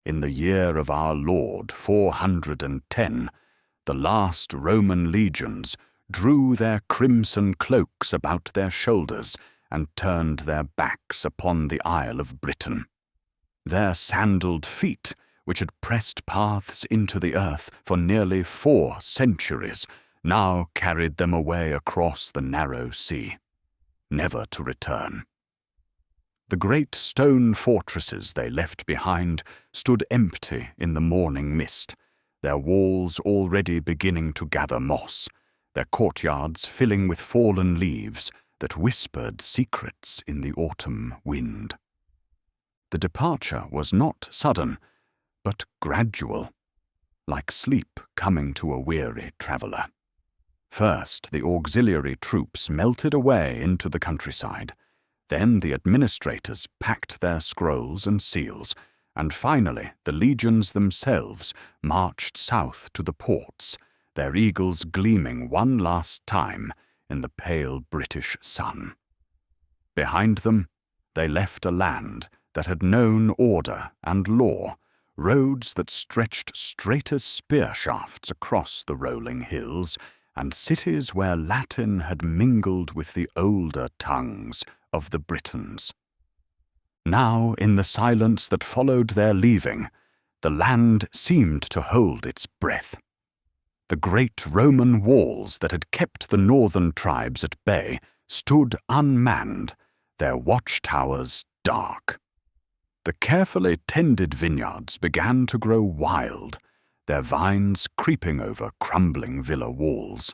in the year of our Lord 410, the last Roman legions drew their crimson cloaks about their shoulders and turned their backs upon the Isle of Britain. Their sandaled feet, which had pressed paths into the earth for nearly 4 centuries, now carried them away across the narrow sea, never to return. The great stone fortresses they left behind stood empty in the morning mist, their walls already beginning to gather moss, their courtyards filling with fallen leaves that whispered secrets in the autumn wind. The departure was not sudden, but gradual, like sleep coming to a weary traveller. First, the auxiliary troops melted away into the countryside. Then the administrators packed their scrolls and seals, and finally the legions themselves marched south to the ports, their eagles gleaming one last time in the pale British sun. Behind them, they left a land that had known order and law, roads that stretched straight as spear shafts across the rolling hills, and cities where Latin had mingled with the older tongues of the Britons. Now, in the silence that followed their leaving, the land seemed to hold its breath. The great Roman walls that had kept the northern tribes at bay stood unmanned, their watchtowers dark. The carefully tended vineyards began to grow wild, their vines creeping over crumbling villa walls.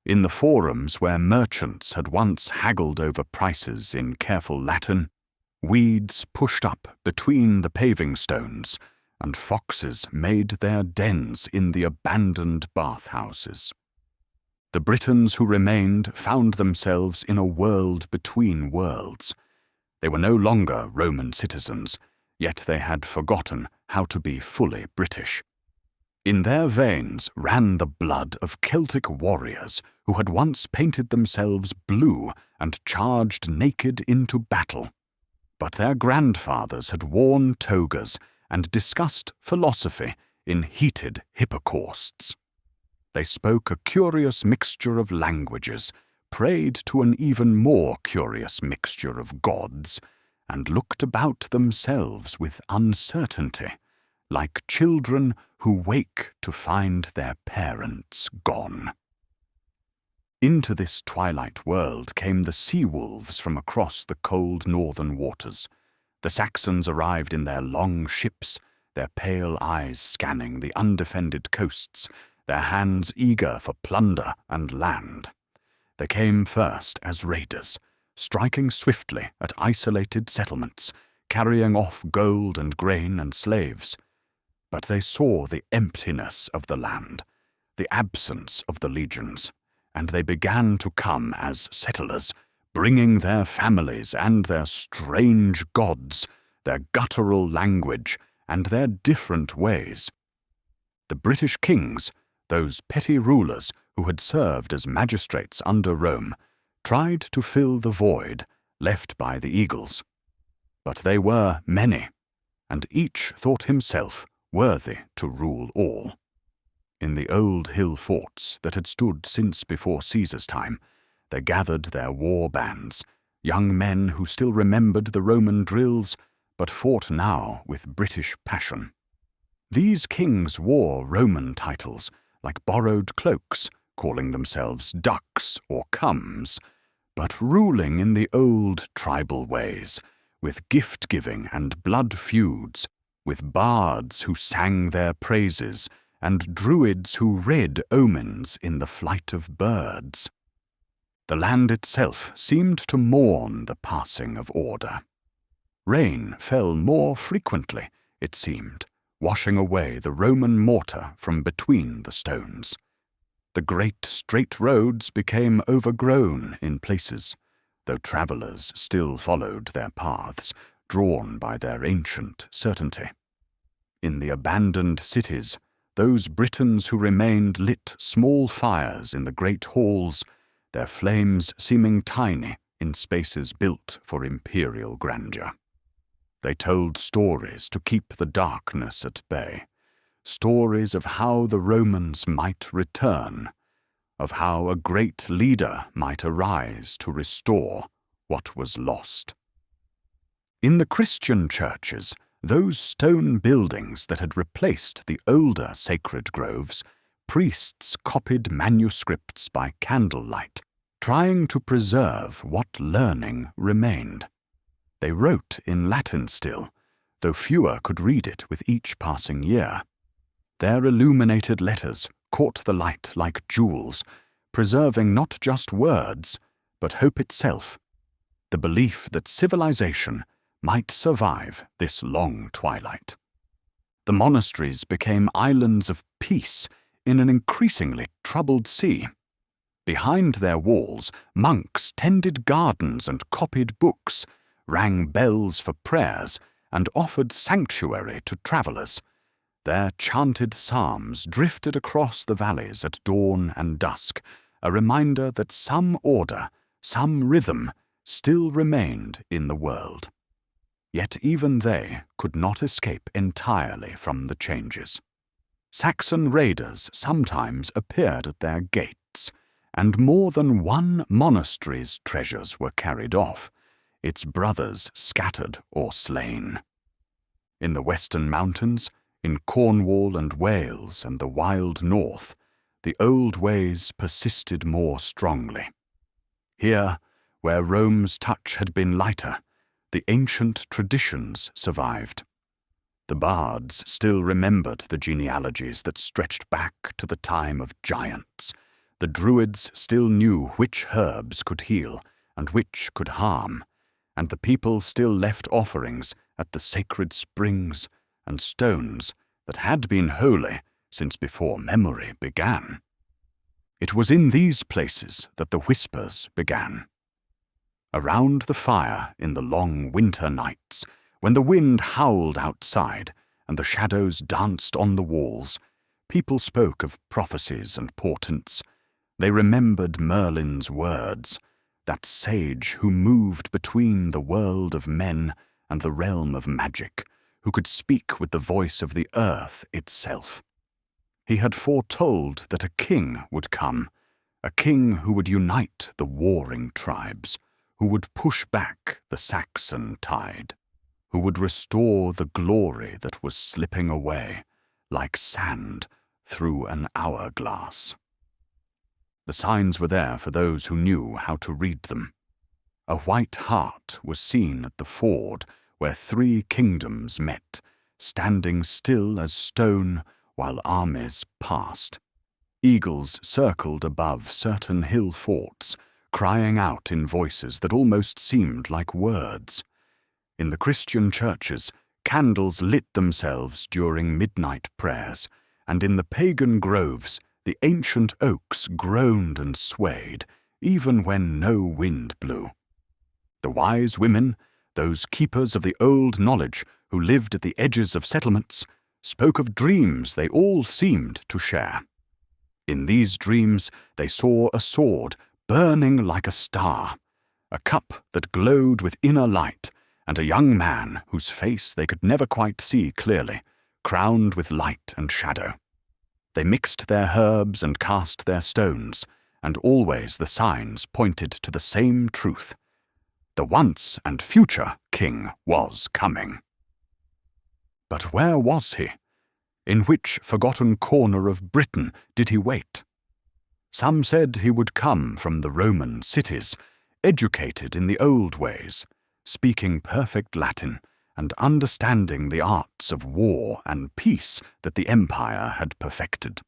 In the forums where merchants had once haggled over prices in careful Latin, weeds pushed up between the paving stones, and foxes made their dens in the abandoned bathhouses. The Britons who remained found themselves in a world between worlds. They were no longer Roman citizens, yet they had forgotten how to be fully British. In their veins ran the blood of Celtic warriors who had once painted themselves blue and charged naked into battle. But their grandfathers had worn togas and discussed philosophy in heated hippocausts. They spoke a curious mixture of languages, prayed to an even more curious mixture of gods, and looked about themselves with uncertainty, like children who wake to find their parents gone. Into this twilight world came the sea-wolves from across the cold northern waters. The Saxons arrived in their long ships, their pale eyes scanning the undefended coasts, their hands eager for plunder and land. They came first as raiders, striking swiftly at isolated settlements, carrying off gold and grain and slaves. But they saw the emptiness of the land, the absence of the legions, and they began to come as settlers, bringing their families and their strange gods, their guttural language, and their different ways. The British kings, those petty rulers who had served as magistrates under Rome, tried to fill the void left by the eagles. But they were many, and each thought himself worthy to rule all. In the old hill forts that had stood since before Caesar's time, they gathered their war bands, young men who still remembered the Roman drills, but fought now with British passion. These kings wore Roman titles, like borrowed cloaks, calling themselves ducks or cums, but ruling in the old tribal ways, with gift-giving and blood feuds, with bards who sang their praises, and druids who read omens in the flight of birds. The land itself seemed to mourn the passing of order. Rain fell more frequently, it seemed, washing away the Roman mortar from between the stones. The great straight roads became overgrown in places, though travellers still followed their paths, drawn by their ancient certainty. In the abandoned cities, those Britons who remained lit small fires in the great halls, their flames seeming tiny in spaces built for imperial grandeur. They told stories to keep the darkness at bay, stories of how the Romans might return, of how a great leader might arise to restore what was lost. In the Christian churches, those stone buildings that had replaced the older sacred groves, priests copied manuscripts by candlelight, trying to preserve what learning remained. They wrote in Latin still, though fewer could read it with each passing year. Their illuminated letters caught the light like jewels, preserving not just words, but hope itself, the belief that civilization might survive this long twilight. The monasteries became islands of peace in an increasingly troubled sea. Behind their walls, monks tended gardens and copied books, rang bells for prayers, and offered sanctuary to travelers. Their chanted psalms drifted across the valleys at dawn and dusk, a reminder that some order, some rhythm, still remained in the world. Yet even they could not escape entirely from the changes. Saxon raiders sometimes appeared at their gates, and more than one monastery's treasures were carried off, its brothers scattered or slain. In the western mountains, in Cornwall and Wales and the wild north, the old ways persisted more strongly. Here, where Rome's touch had been lighter, the ancient traditions survived. The bards still remembered the genealogies that stretched back to the time of giants. The druids still knew which herbs could heal and which could harm, and the people still left offerings at the sacred springs and stones that had been holy since before memory began. It was in these places that the whispers began. Around the fire in the long winter nights, when the wind howled outside and the shadows danced on the walls, people spoke of prophecies and portents. They remembered Merlin's words, that sage who moved between the world of men and the realm of magic, who could speak with the voice of the earth itself. He had foretold that a king would come, a king who would unite the warring tribes, who would push back the Saxon tide, who would restore the glory that was slipping away like sand through an hourglass. The signs were there for those who knew how to read them. A white hart was seen at the ford where 3 kingdoms met, standing still as stone while armies passed. Eagles circled above certain hill forts, crying out in voices that almost seemed like words. In the Christian churches, candles lit themselves during midnight prayers, and in the pagan groves, the ancient oaks groaned and swayed, even when no wind blew. The wise women, those keepers of the old knowledge who lived at the edges of settlements, spoke of dreams they all seemed to share. In these dreams, they saw a sword burning like a star, a cup that glowed with inner light, and a young man whose face they could never quite see clearly, crowned with light and shadow. They mixed their herbs and cast their stones, and always the signs pointed to the same truth. The once and future king was coming. But where was he? In which forgotten corner of Britain did he wait? Some said he would come from the Roman cities, educated in the old ways, speaking perfect Latin and understanding the arts of war and peace that the empire had perfected.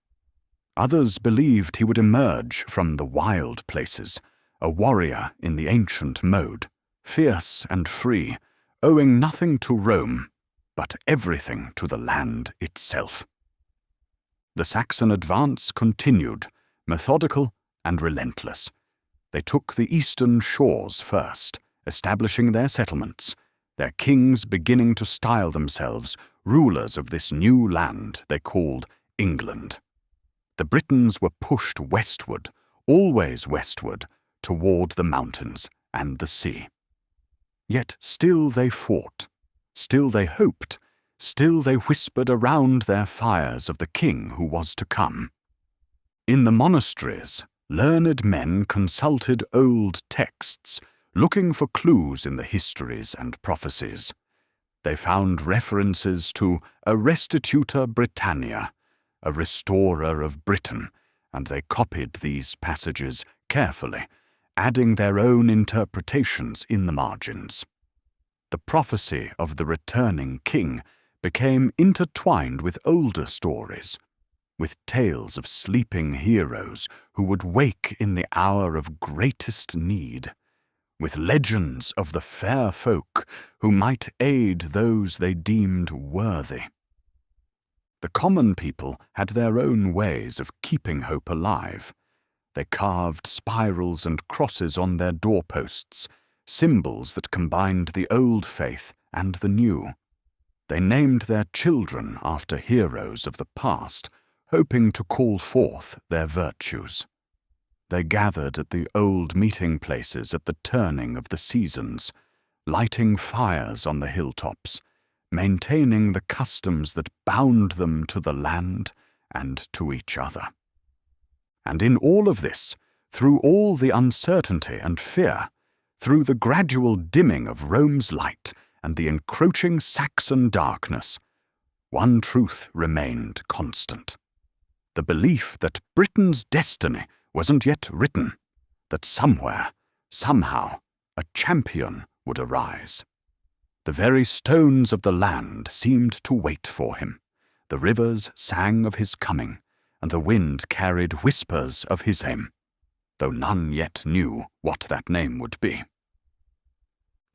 Others believed he would emerge from the wild places, a warrior in the ancient mode, fierce and free, owing nothing to Rome, but everything to the land itself. The Saxon advance continued, methodical and relentless. They took the eastern shores first, establishing their settlements, their kings beginning to style themselves rulers of this new land they called England. The Britons were pushed westward, always westward, toward the mountains and the sea. Yet still they fought. Still they hoped, still they whispered around their fires of the king who was to come. In the monasteries, learned men consulted old texts, looking for clues in the histories and prophecies. They found references to a restituta Britannia, a restorer of Britain, and they copied these passages carefully, adding their own interpretations in the margins. The prophecy of the returning king became intertwined with older stories, with tales of sleeping heroes who would wake in the hour of greatest need, with legends of the fair folk who might aid those they deemed worthy. The common people had their own ways of keeping hope alive. They carved spirals and crosses on their doorposts, symbols that combined the old faith and the new. They named their children after heroes of the past, hoping to call forth their virtues. They gathered at the old meeting places at the turning of the seasons, lighting fires on the hilltops, maintaining the customs that bound them to the land and to each other. And in all of this, through all the uncertainty and fear, through the gradual dimming of Rome's light and the encroaching Saxon darkness, one truth remained constant: the belief that Britain's destiny wasn't yet written, that somewhere, somehow, a champion would arise. The very stones of the land seemed to wait for him. The rivers sang of his coming, and the wind carried whispers of his name, though none yet knew what that name would be.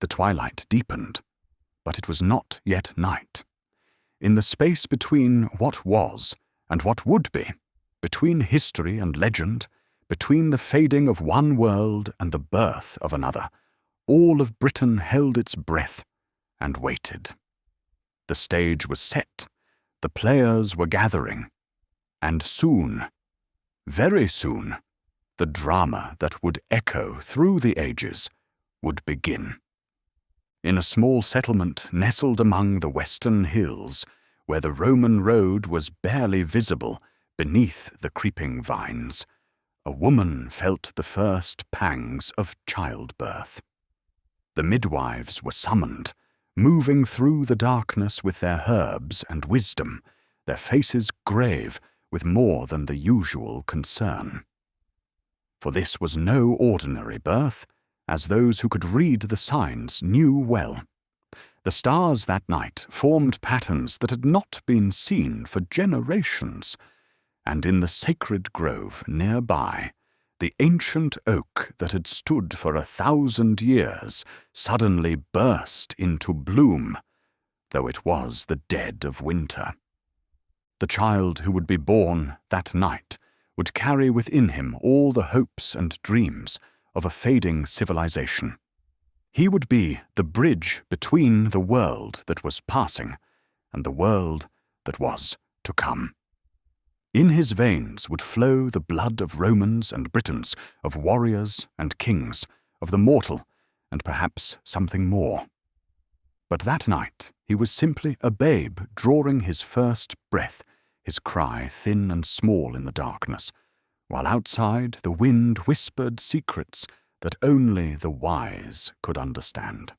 The twilight deepened, but it was not yet night. In the space between what was and what would be, between history and legend, between the fading of one world and the birth of another, all of Britain held its breath and waited. The stage was set, the players were gathering, and soon, very soon, the drama that would echo through the ages would begin. In a small settlement nestled among the western hills, where the Roman road was barely visible beneath the creeping vines, a woman felt the first pangs of childbirth. The midwives were summoned, moving through the darkness with their herbs and wisdom, their faces grave with more than the usual concern. For this was no ordinary birth, as those who could read the signs knew well. The stars that night formed patterns that had not been seen for generations, and in the sacred grove nearby, the ancient oak that had stood for 1,000 years suddenly burst into bloom, though it was the dead of winter. The child who would be born that night would carry within him all the hopes and dreams of a fading civilization. He would be the bridge between the world that was passing and the world that was to come. In his veins would flow the blood of Romans and Britons, of warriors and kings, of the mortal, and perhaps something more. But that night he was simply a babe drawing his first breath, his cry thin and small in the darkness, while outside the wind whispered secrets that only the wise could understand.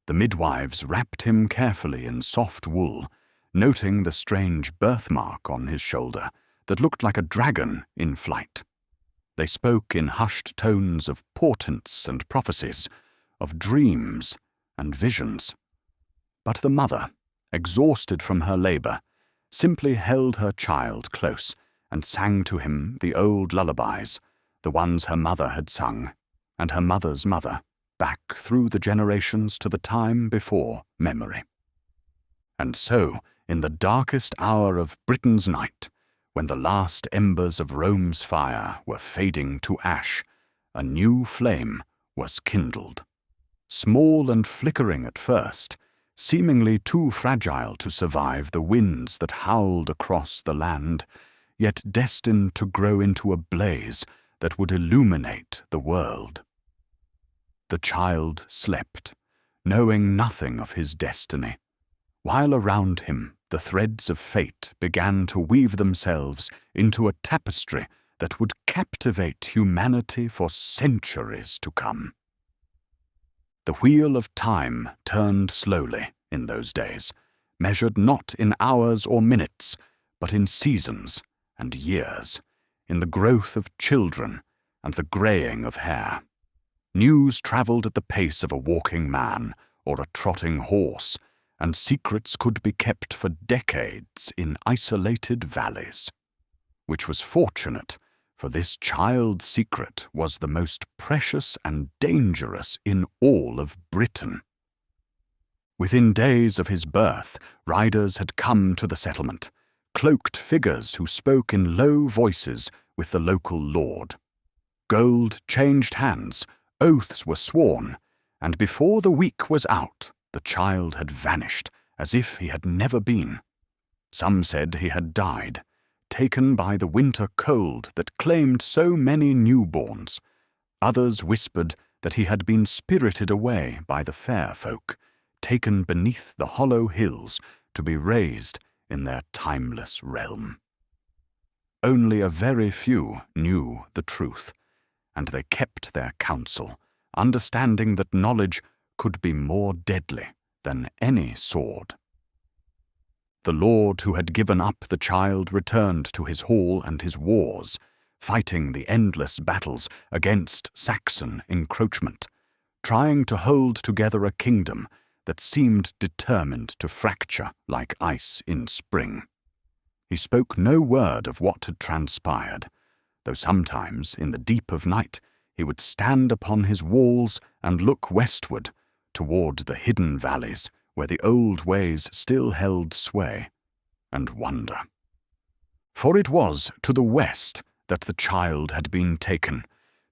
The midwives wrapped him carefully in soft wool, noting the strange birthmark on his shoulder that looked like a dragon in flight. They spoke in hushed tones of portents and prophecies, of dreams and visions. But the mother, exhausted from her labor, simply held her child close and sang to him the old lullabies, the ones her mother had sung, and her mother's mother, back through the generations to the time before memory. And so, in the darkest hour of Britain's night, when the last embers of Rome's fire were fading to ash, a new flame was kindled. Small and flickering at first, seemingly too fragile to survive the winds that howled across the land, yet destined to grow into a blaze that would illuminate the world. The child slept, knowing nothing of his destiny, while around him the threads of fate began to weave themselves into a tapestry that would captivate humanity for centuries to come. The wheel of time turned slowly in those days, measured not in hours or minutes, but in seasons and years, in the growth of children and the greying of hair. News travelled at the pace of a walking man or a trotting horse, and secrets could be kept for decades in isolated valleys. Which was fortunate, for this child's secret was the most precious and dangerous in all of Britain. Within days of his birth, riders had come to the settlement, cloaked figures who spoke in low voices with the local lord. Gold changed hands, oaths were sworn, and before the week was out, the child had vanished as if he had never been. Some said he had died, taken by the winter cold that claimed so many newborns. Others whispered that he had been spirited away by the fair folk, taken beneath the hollow hills to be raised in their timeless realm. Only a very few knew the truth, and they kept their counsel, understanding that knowledge could be more deadly than any sword. The lord who had given up the child returned to his hall and his wars, fighting the endless battles against Saxon encroachment, trying to hold together a kingdom that seemed determined to fracture like ice in spring. He spoke no word of what had transpired, though sometimes, in the deep of night, he would stand upon his walls and look westward, toward the hidden valleys where the old ways still held sway, and wonder. For it was to the west that the child had been taken,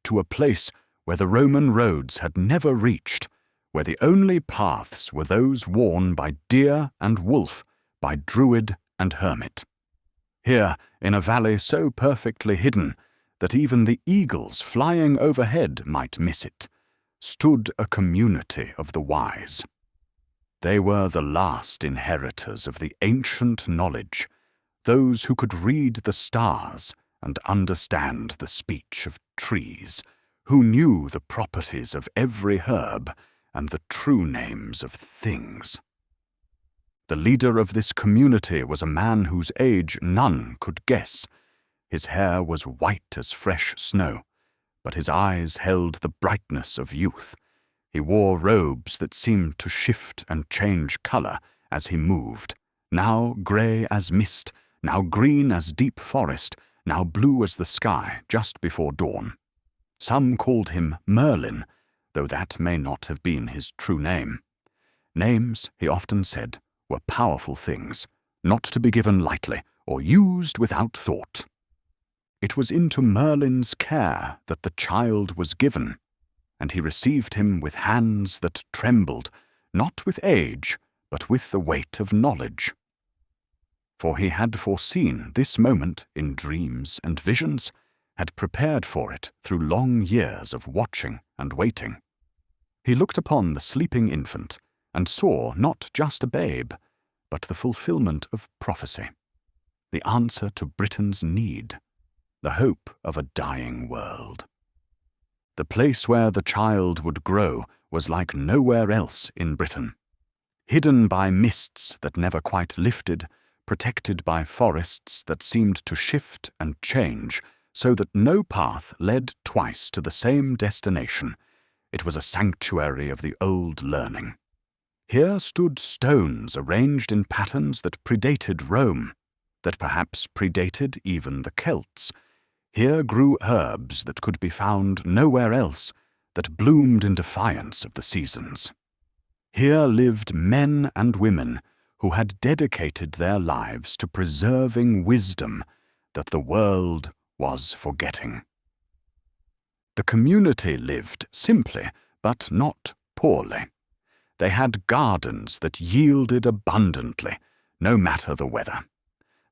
to a place where the Roman roads had never reached, where the only paths were those worn by deer and wolf, by druid and hermit. Here, in a valley so perfectly hidden that even the eagles flying overhead might miss it, stood a community of the wise. They were the last inheritors of the ancient knowledge, those who could read the stars and understand the speech of trees, who knew the properties of every herb and the true names of things. The leader of this community was a man whose age none could guess. His hair was white as fresh snow, but his eyes held the brightness of youth. He wore robes that seemed to shift and change color as he moved, now gray as mist, now green as deep forest, now blue as the sky just before dawn. Some called him Merlin, though that may not have been his true name. Names, he often said, were powerful things, not to be given lightly or used without thought. It was into Merlin's care that the child was given, and he received him with hands that trembled, not with age, but with the weight of knowledge. For he had foreseen this moment in dreams and visions, had prepared for it through long years of watching and waiting. He looked upon the sleeping infant, and saw not just a babe, but the fulfillment of prophecy, the answer to Britain's need, the hope of a dying world. The place where the child would grow was like nowhere else in Britain. Hidden by mists that never quite lifted, protected by forests that seemed to shift and change, so that no path led twice to the same destination, it was a sanctuary of the old learning. Here stood stones arranged in patterns that predated Rome, that perhaps predated even the Celts. Here grew herbs that could be found nowhere else, that bloomed in defiance of the seasons. Here lived men and women who had dedicated their lives to preserving wisdom that the world was forgetting. The community lived simply, but not poorly. They had gardens that yielded abundantly, no matter the weather.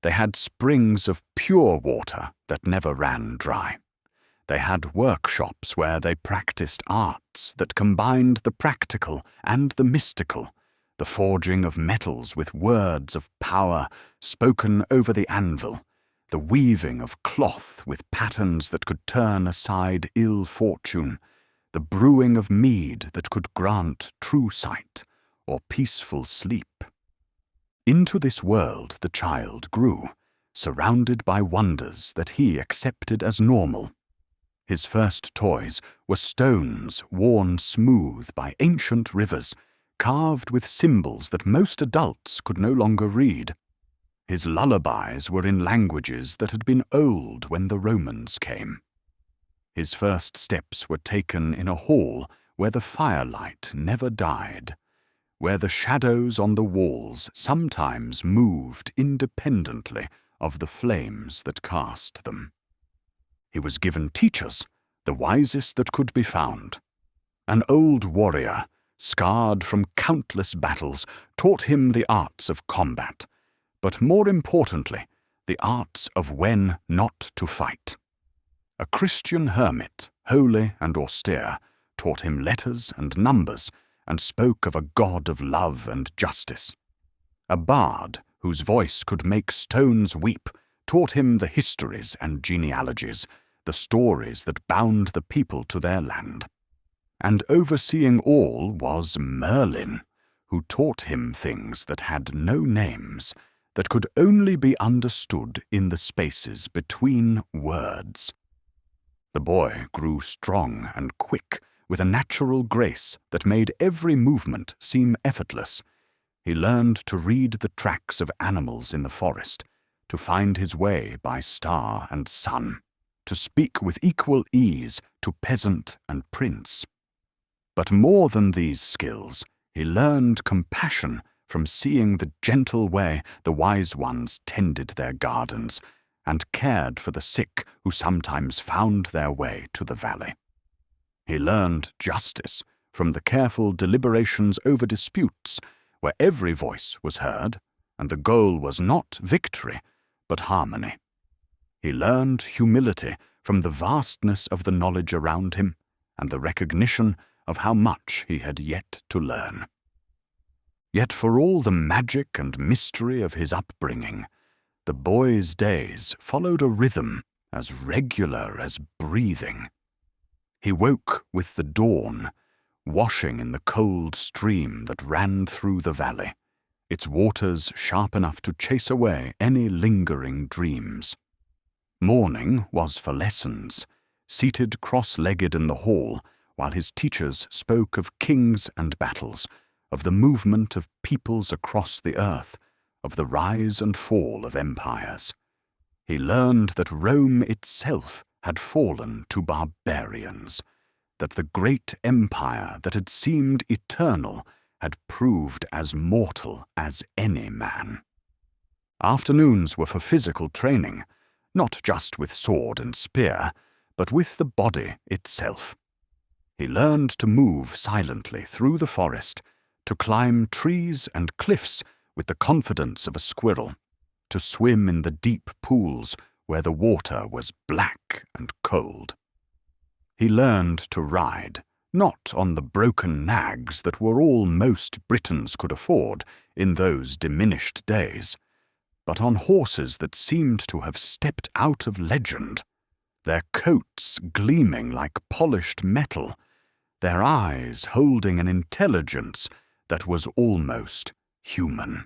They had springs of pure water that never ran dry. They had workshops where they practiced arts that combined the practical and the mystical, the forging of metals with words of power spoken over the anvil, the weaving of cloth with patterns that could turn aside ill fortune, the brewing of mead that could grant true sight or peaceful sleep. Into this world the child grew, surrounded by wonders that he accepted as normal. His first toys were stones worn smooth by ancient rivers, carved with symbols that most adults could no longer read. His lullabies were in languages that had been old when the Romans came. His first steps were taken in a hall where the firelight never died, where the shadows on the walls sometimes moved independently of the flames that cast them. He was given teachers, the wisest that could be found. An old warrior, scarred from countless battles, taught him the arts of combat, but more importantly, the arts of when not to fight. A Christian hermit, holy and austere, taught him letters and numbers, and spoke of a God of love and justice. A bard, whose voice could make stones weep, taught him the histories and genealogies, the stories that bound the people to their land. And overseeing all was Merlin, who taught him things that had no names, that could only be understood in the spaces between words. The boy grew strong and quick, with a natural grace that made every movement seem effortless. He learned to read the tracks of animals in the forest, to find his way by star and sun, to speak with equal ease to peasant and prince. But more than these skills, he learned compassion from seeing the gentle way the wise ones tended their gardens and cared for the sick who sometimes found their way to the valley. He learned justice from the careful deliberations over disputes where every voice was heard and the goal was not victory but harmony. He learned humility from the vastness of the knowledge around him and the recognition of how much he had yet to learn. Yet for all the magic and mystery of his upbringing, the boy's days followed a rhythm as regular as breathing. He woke with the dawn, washing in the cold stream that ran through the valley, its waters sharp enough to chase away any lingering dreams. Morning was for lessons, seated cross-legged in the hall while his teachers spoke of kings and battles, of the movement of peoples across the earth, of the rise and fall of empires. He learned that Rome itself had fallen to barbarians, that the great empire that had seemed eternal had proved as mortal as any man. Afternoons were for physical training, not just with sword and spear, but with the body itself. He learned to move silently through the forest, to climb trees and cliffs with the confidence of a squirrel, to swim in the deep pools where the water was black and cold. He learned to ride, not on the broken nags that were all most Britons could afford in those diminished days, but on horses that seemed to have stepped out of legend, their coats gleaming like polished metal, their eyes holding an intelligence that was almost human.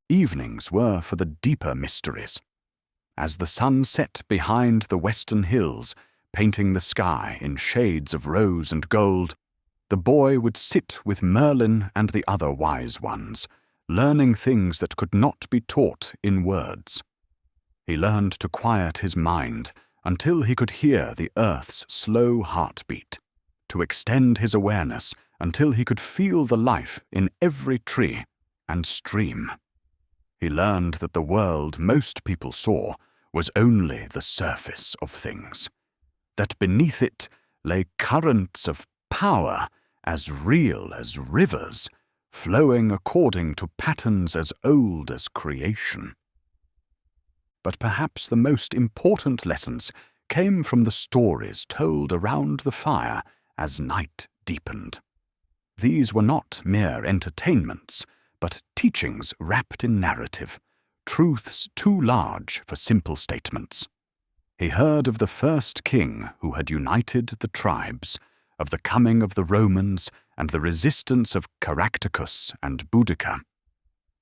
Evenings were for the deeper mysteries. As the sun set behind the western hills, painting the sky in shades of rose and gold, the boy would sit with Merlin and the other wise ones, learning things that could not be taught in words. He learned to quiet his mind until he could hear the earth's slow heartbeat, to extend his awareness until he could feel the life in every tree and stream. He learned that the world most people saw was only the surface of things, that beneath it lay currents of power as real as rivers, flowing according to patterns as old as creation. But perhaps the most important lessons came from the stories told around the fire as night deepened. These were not mere entertainments, but teachings wrapped in narrative, truths too large for simple statements. He heard of the first king who had united the tribes, of the coming of the Romans and the resistance of Caractacus and Boudica.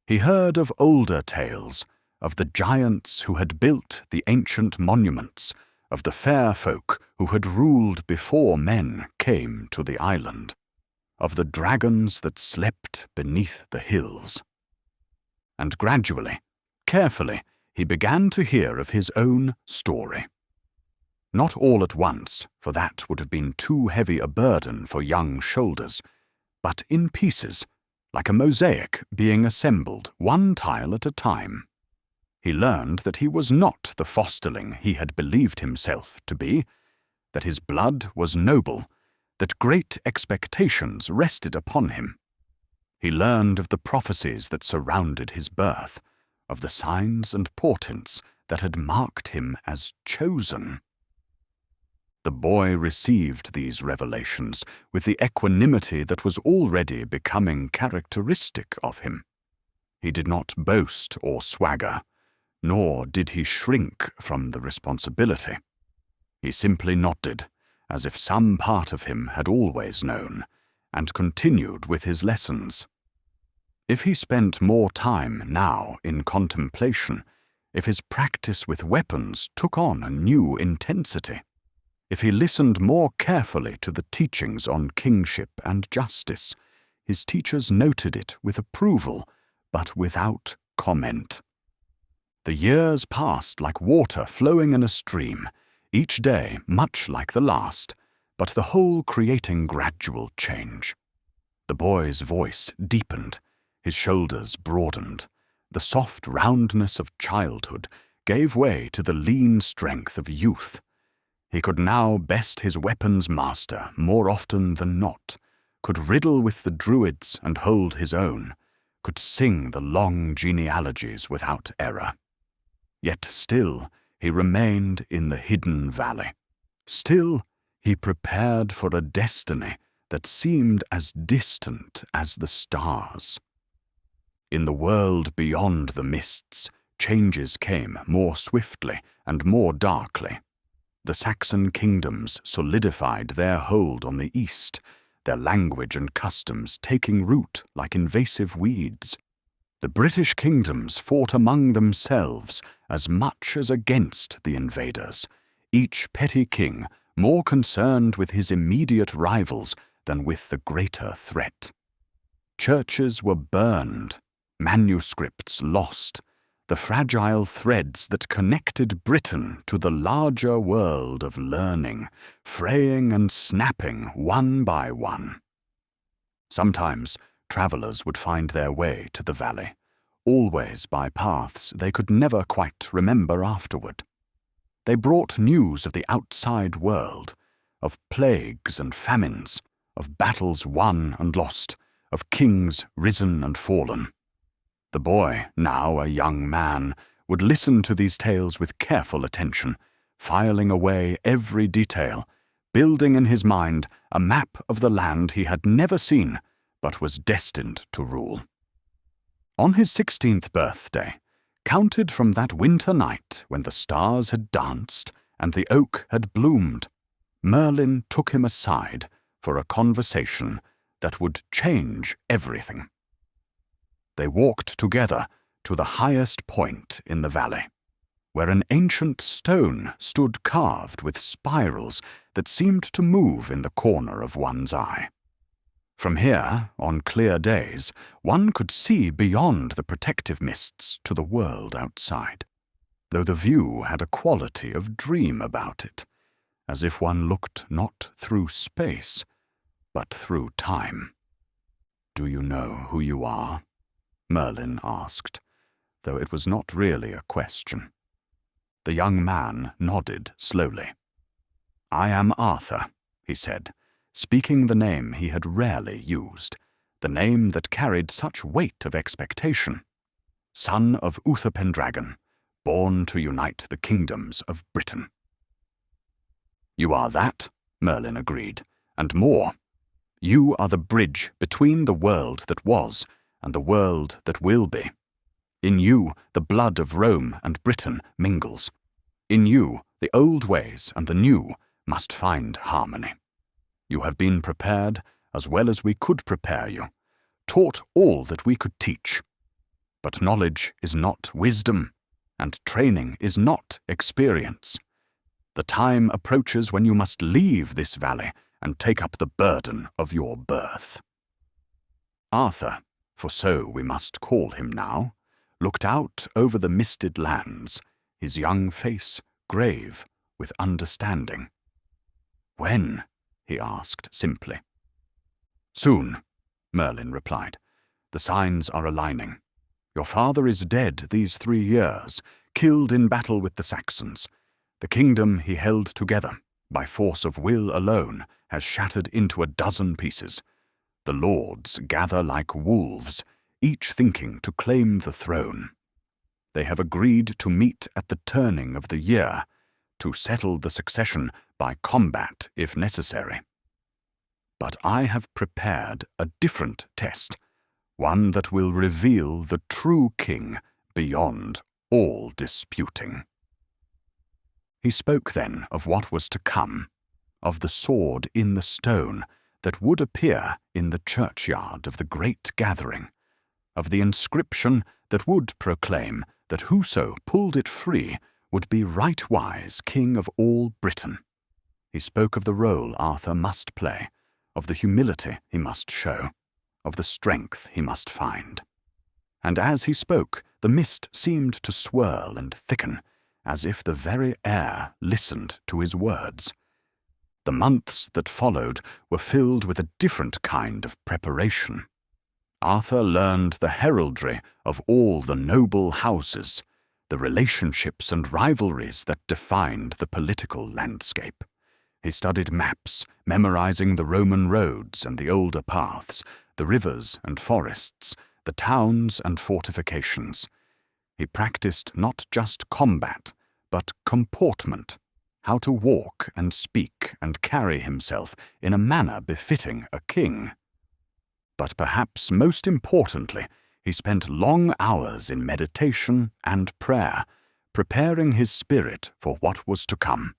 He heard of older tales, of the giants who had built the ancient monuments, of the fair folk who had ruled before men came to the island, of the dragons that slept beneath the hills. And gradually, carefully, he began to hear of his own story. Not all at once, for that would have been too heavy a burden for young shoulders, but in pieces, like a mosaic being assembled one tile at a time. He learned that he was not the fosterling he had believed himself to be, that his blood was noble, that great expectations rested upon him. He learned of the prophecies that surrounded his birth, of the signs and portents that had marked him as chosen. The boy received these revelations with the equanimity that was already becoming characteristic of him. He did not boast or swagger, nor did he shrink from the responsibility. He simply nodded, as if some part of him had always known, and continued with his lessons. If he spent more time now in contemplation, if his practice with weapons took on a new intensity, if he listened more carefully to the teachings on kingship and justice, his teachers noted it with approval, but without comment. The years passed like water flowing in a stream, each day much like the last, but the whole creating gradual change. The boy's voice deepened, his shoulders broadened, the soft roundness of childhood gave way to the lean strength of youth. He could now best his weapons master more often than not, could riddle with the druids and hold his own, could sing the long genealogies without error. Yet still he remained in the hidden valley. Still he prepared for a destiny that seemed as distant as the stars. In the world beyond the mists, changes came more swiftly and more darkly. The Saxon kingdoms solidified their hold on the east, their language and customs taking root like invasive weeds. The British kingdoms fought among themselves as much as against the invaders, each petty king more concerned with his immediate rivals than with the greater threat. Churches were burned, manuscripts lost, the fragile threads that connected Britain to the larger world of learning, fraying and snapping one by one. Sometimes travellers would find their way to the valley, always by paths they could never quite remember afterward. They brought news of the outside world, of plagues and famines, of battles won and lost, of kings risen and fallen. The boy, now a young man, would listen to these tales with careful attention, filing away every detail, building in his mind a map of the land he had never seen, but was destined to rule. On his 16th birthday, counted from that winter night when the stars had danced and the oak had bloomed, Merlin took him aside for a conversation that would change everything. They walked together to the highest point in the valley, where an ancient stone stood carved with spirals that seemed to move in the corner of one's eye. From here, on clear days, one could see beyond the protective mists to the world outside, though the view had a quality of dream about it, as if one looked not through space, but through time. "Do you know who you are?" Merlin asked, though it was not really a question. The young man nodded slowly. "I am Arthur," he said, speaking the name he had rarely used, the name that carried such weight of expectation. "Son of Uther Pendragon, born to unite the kingdoms of Britain." You are that, Merlin agreed, and more. You are the bridge between the world that was and the world that will be. In you, the blood of Rome and Britain mingles. In you, the old ways and the new must find harmony. You have been prepared as well as we could prepare you, taught all that we could teach. But knowledge is not wisdom, and training is not experience. The time approaches when you must leave this valley and take up the burden of your birth. Arthur, for so we must call him now, looked out over the misted lands, his young face grave with understanding. "When?" he asked simply. "Soon," Merlin replied. "The signs are aligning. Your father is dead these 3 years, killed in battle with the Saxons. The kingdom he held together, by force of will alone, has shattered into a dozen pieces. The lords gather like wolves, each thinking to claim the throne. They have agreed to meet at the turning of the year, to settle the succession by combat if necessary. But I have prepared a different test, one that will reveal the true king beyond all disputing." He spoke then of what was to come, of the sword in the stone that would appear in the churchyard of the great gathering, of the inscription that would proclaim that whoso pulled it free would be rightwise king of all Britain. He spoke of the role Arthur must play, of the humility he must show, of the strength he must find. And as he spoke, the mist seemed to swirl and thicken, as if the very air listened to his words. The months that followed were filled with a different kind of preparation. Arthur learned the heraldry of all the noble houses, the relationships and rivalries that defined the political landscape. He studied maps, memorizing the Roman roads and the older paths, the rivers and forests, the towns and fortifications. He practiced not just combat, but comportment, how to walk and speak and carry himself in a manner befitting a king. But perhaps most importantly, he spent long hours in meditation and prayer, preparing his spirit for what was to come.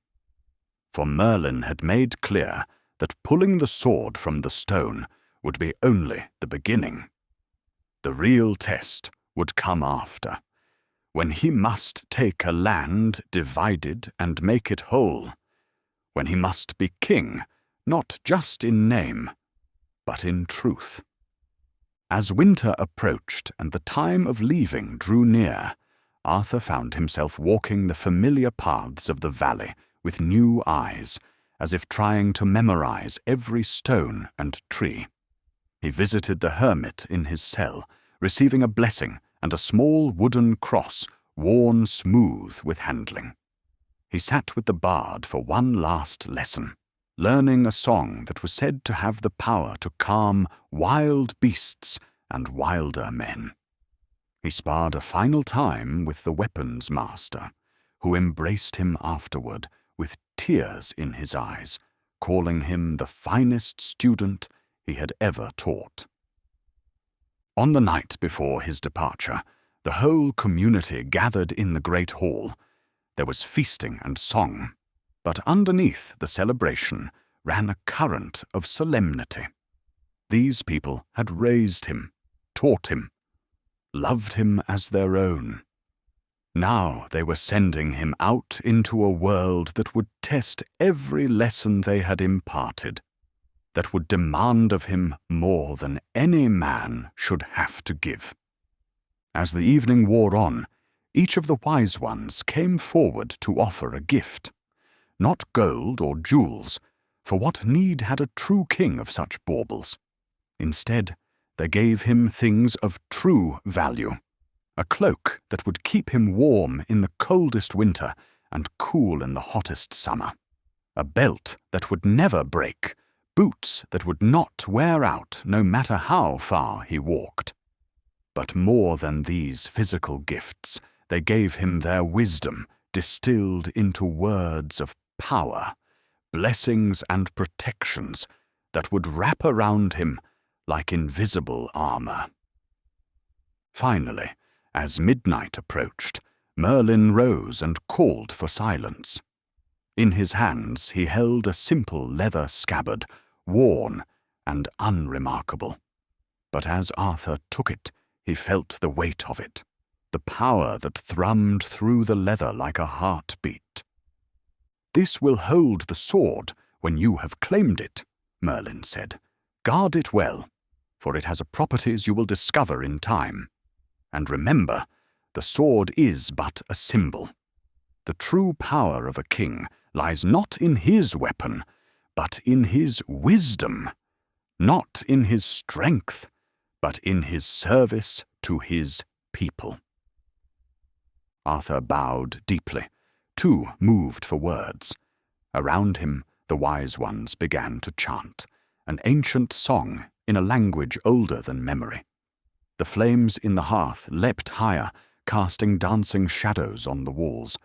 For Merlin had made clear that pulling the sword from the stone would be only the beginning. The real test would come after, when he must take a land divided and make it whole, when he must be king, not just in name, but in truth. As winter approached and the time of leaving drew near, Arthur found himself walking the familiar paths of the valley with new eyes, as if trying to memorize every stone and tree. He visited the hermit in his cell, receiving a blessing and a small wooden cross worn smooth with handling. He sat with the bard for one last lesson, learning a song that was said to have the power to calm wild beasts and wilder men. He sparred a final time with the weapons master, who embraced him afterward with tears in his eyes, calling him the finest student he had ever taught. On the night before his departure, the whole community gathered in the great hall. There was feasting and song, but underneath the celebration ran a current of solemnity. These people had raised him, taught him, loved him as their own. Now they were sending him out into a world that would test every lesson they had imparted, that would demand of him more than any man should have to give. As the evening wore on, each of the wise ones came forward to offer a gift, not gold or jewels, for what need had a true king of such baubles? Instead, they gave him things of true value, a cloak that would keep him warm in the coldest winter and cool in the hottest summer, a belt that would never break, boots that would not wear out no matter how far he walked. But more than these physical gifts, they gave him their wisdom distilled into words of power, blessings and protections that would wrap around him like invisible armor. Finally, as midnight approached, Merlin rose and called for silence. In his hands he held a simple leather scabbard, worn and unremarkable. But as Arthur took it, he felt the weight of it, the power that thrummed through the leather like a heartbeat. "This will hold the sword when you have claimed it," Merlin said. "Guard it well, for it has properties you will discover in time. And remember, the sword is but a symbol. The true power of a king lies not in his weapon, but in his wisdom, not in his strength, but in his service to his people." Arthur bowed deeply, too moved for words. Around him, the wise ones began to chant, an ancient song in a language older than memory. The flames in the hearth leapt higher, casting dancing shadows on the walls.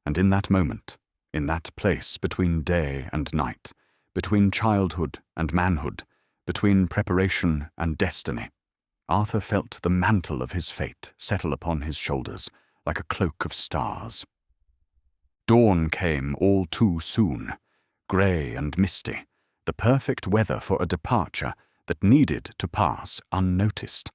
And in that moment, in that place between day and night, between childhood and manhood, between preparation and destiny, Arthur felt the mantle of his fate settle upon his shoulders like a cloak of stars. Dawn came all too soon, grey and misty, the perfect weather for a departure that needed to pass unnoticed.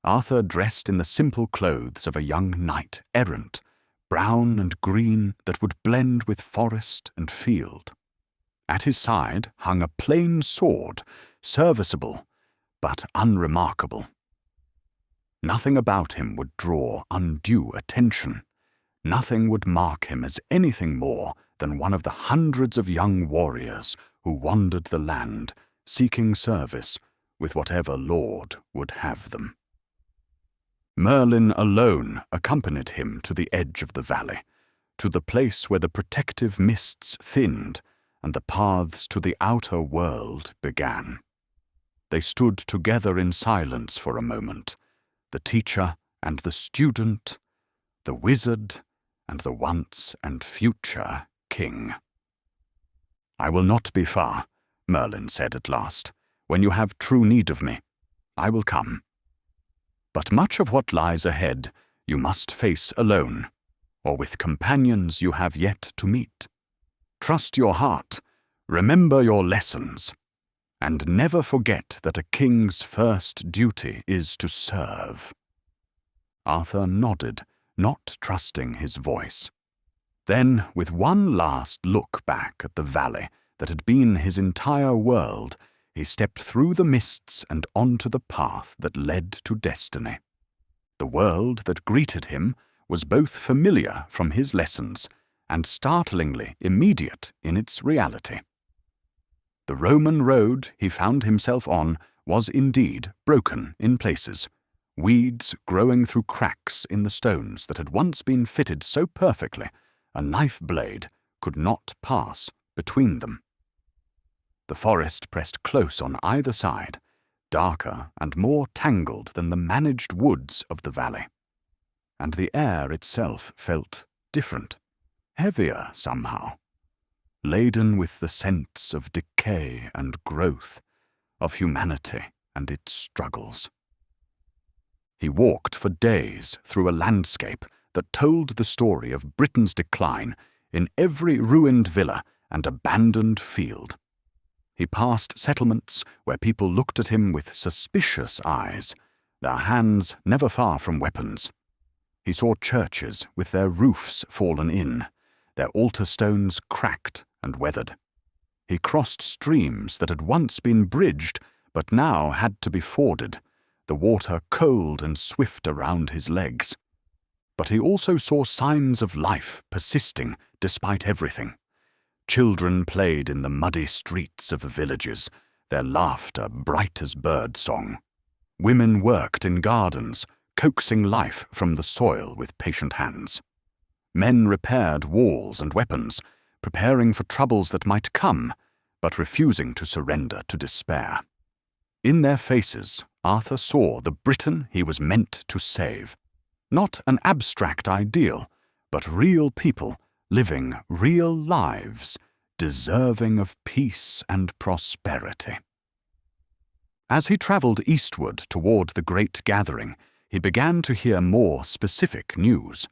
Arthur dressed in the simple clothes of a young knight-errant, brown and green that would blend with forest and field. At his side hung a plain sword, serviceable but unremarkable. Nothing about him would draw undue attention. Nothing would mark him as anything more than one of the hundreds of young warriors who wandered the land, seeking service with whatever lord would have them. Merlin alone accompanied him to the edge of the valley, to the place where the protective mists thinned and the paths to the outer world began. They stood together in silence for a moment, the teacher and the student, the wizard and the once and future king. "I will not be far," Merlin said at last. "When you have true need of me, I will come. But much of what lies ahead you must face alone, or with companions you have yet to meet. Trust your heart, remember your lessons, and never forget that a king's first duty is to serve." Arthur nodded, not trusting his voice. Then, with one last look back at the valley that had been his entire world, he stepped through the mists and onto the path that led to destiny. The world that greeted him was both familiar from his lessons and startlingly immediate in its reality. The Roman road he found himself on was indeed broken in places, weeds growing through cracks in the stones that had once been fitted so perfectly a knife blade could not pass between them. The forest pressed close on either side, darker and more tangled than the managed woods of the valley. And the air itself felt different, heavier somehow, laden with the scents of decay and growth, of humanity and its struggles. He walked for days through a landscape that told the story of Britain's decline in every ruined villa and abandoned field. He passed settlements where people looked at him with suspicious eyes, their hands never far from weapons. He saw churches with their roofs fallen in, their altar stones cracked and weathered. He crossed streams that had once been bridged but now had to be forded, the water cold and swift around his legs. But he also saw signs of life persisting despite everything. Children played in the muddy streets of villages, their laughter bright as bird-song. Women worked in gardens, coaxing life from the soil with patient hands. Men repaired walls and weapons, preparing for troubles that might come, but refusing to surrender to despair. In their faces, Arthur saw the Britain he was meant to save. Not an abstract ideal, but real people living real lives, deserving of peace and prosperity. As he travelled eastward toward the great gathering, he began to hear more specific news.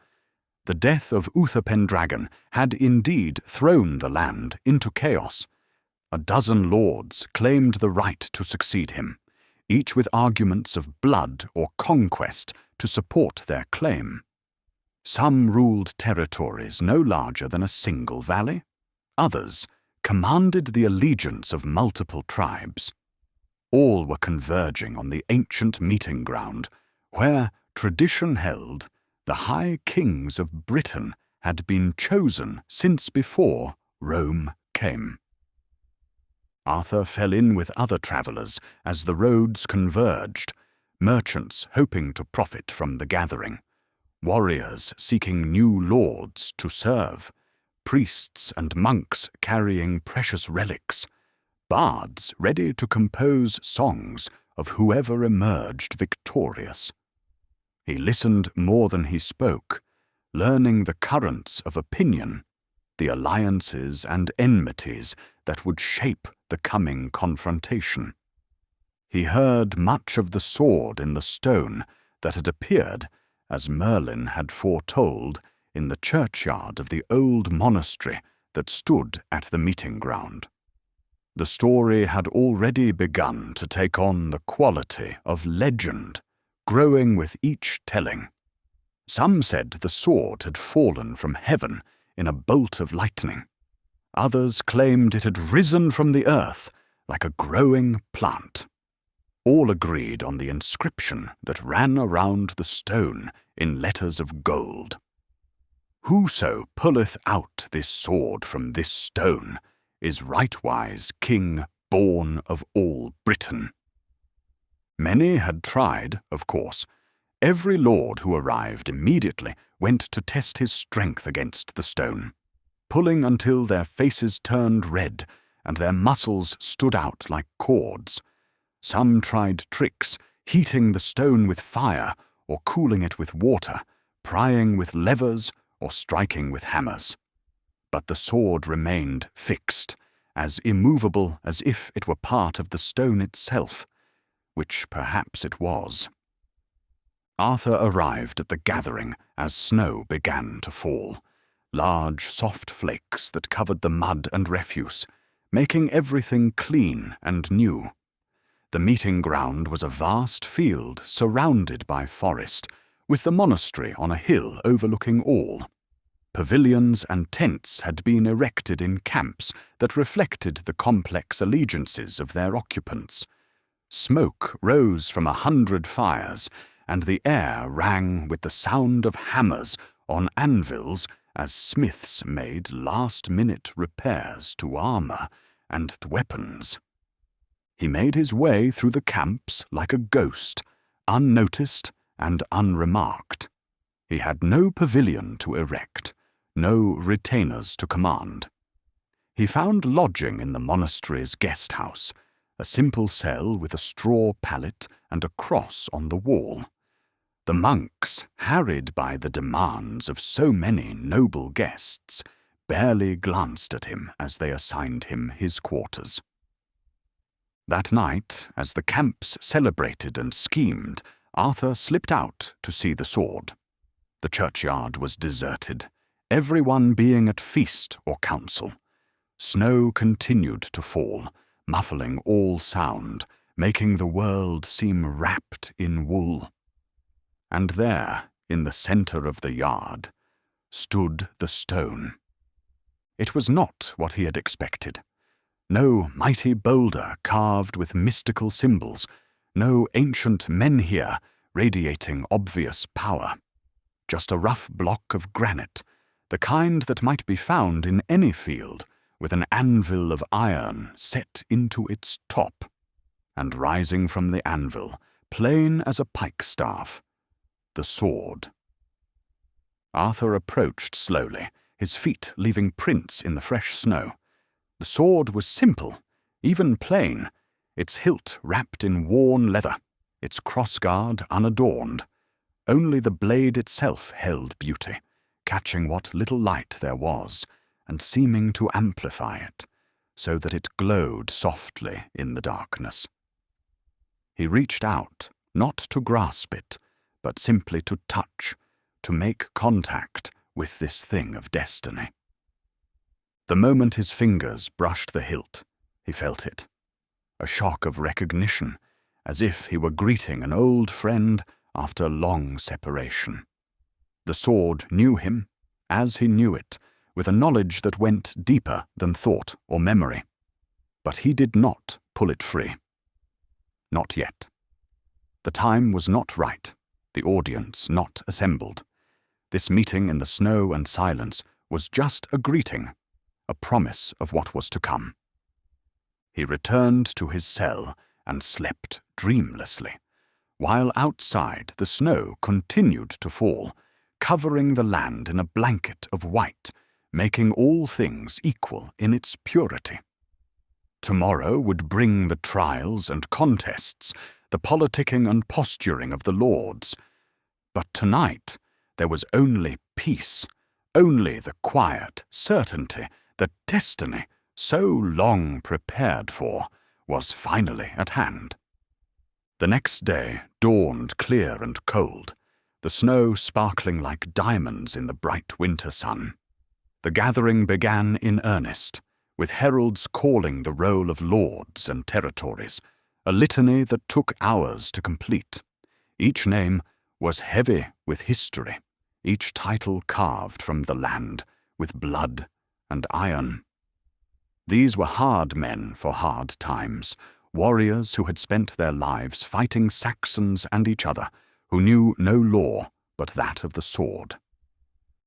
The death of Uther Pendragon had indeed thrown the land into chaos. A dozen lords claimed the right to succeed him, each with arguments of blood or conquest to support their claim. Some ruled territories no larger than a single valley. Others commanded the allegiance of multiple tribes. All were converging on the ancient meeting ground, where, tradition held, the high kings of Britain had been chosen since before Rome came. Arthur fell in with other travellers as the roads converged, merchants hoping to profit from the gathering, warriors seeking new lords to serve, priests and monks carrying precious relics, bards ready to compose songs of whoever emerged victorious. He listened more than he spoke, learning the currents of opinion, the alliances and enmities that would shape the coming confrontation. He heard much of the sword in the stone that had appeared, as Merlin had foretold, in the churchyard of the old monastery that stood at the meeting ground. The story had already begun to take on the quality of legend, growing with each telling. Some said the sword had fallen from heaven in a bolt of lightning. Others claimed it had risen from the earth like a growing plant. All agreed on the inscription that ran around the stone in letters of gold. "Whoso pulleth out this sword from this stone is rightwise king born of all Britain." Many had tried, of course. Every lord who arrived immediately went to test his strength against the stone, pulling until their faces turned red and their muscles stood out like cords. Some tried tricks, heating the stone with fire or cooling it with water, prying with levers or striking with hammers. But the sword remained fixed, as immovable as if it were part of the stone itself, which perhaps it was. Arthur arrived at the gathering as snow began to fall, large soft flakes that covered the mud and refuse, making everything clean and new. The meeting ground was a vast field surrounded by forest, with the monastery on a hill overlooking all. Pavilions and tents had been erected in camps that reflected the complex allegiances of their occupants. Smoke rose from 100 fires, and the air rang with the sound of hammers on anvils as smiths made last-minute repairs to armor and weapons. He made his way through the camps like a ghost, unnoticed and unremarked. He had no pavilion to erect, no retainers to command. He found lodging in the monastery's guest house, a simple cell with a straw pallet and a cross on the wall. The monks, harried by the demands of so many noble guests, barely glanced at him as they assigned him his quarters. That night, as the camps celebrated and schemed, Arthur slipped out to see the sword. The churchyard was deserted, everyone being at feast or council. Snow continued to fall, muffling all sound, making the world seem wrapped in wool. And there, in the centre of the yard, stood the stone. It was not what he had expected. No mighty boulder carved with mystical symbols, no ancient menhir radiating obvious power. Just a rough block of granite, the kind that might be found in any field, with an anvil of iron set into its top, and rising from the anvil, plain as a pikestaff, the sword. Arthur approached slowly, his feet leaving prints in the fresh snow. The sword was simple, even plain, its hilt wrapped in worn leather, its crossguard unadorned. Only the blade itself held beauty, catching what little light there was, and seeming to amplify it, so that it glowed softly in the darkness. He reached out, not to grasp it, but simply to touch, to make contact with this thing of destiny. The moment his fingers brushed the hilt, he felt it. A shock of recognition, as if he were greeting an old friend after long separation. The sword knew him, as he knew it, with a knowledge that went deeper than thought or memory. But he did not pull it free. Not yet. The time was not right, the audience not assembled. This meeting in the snow and silence was just a greeting, a promise of what was to come. He returned to his cell and slept dreamlessly, while outside the snow continued to fall, covering the land in a blanket of white, making all things equal in its purity. Tomorrow would bring the trials and contests, the politicking and posturing of the lords. But tonight there was only peace, only the quiet certainty that destiny, so long prepared for, was finally at hand. The next day dawned clear and cold, the snow sparkling like diamonds in the bright winter sun. The gathering began in earnest, with heralds calling the roll of lords and territories, a litany that took hours to complete. Each name was heavy with history, each title carved from the land with blood and iron. These were hard men for hard times, warriors who had spent their lives fighting Saxons and each other, who knew no law but that of the sword.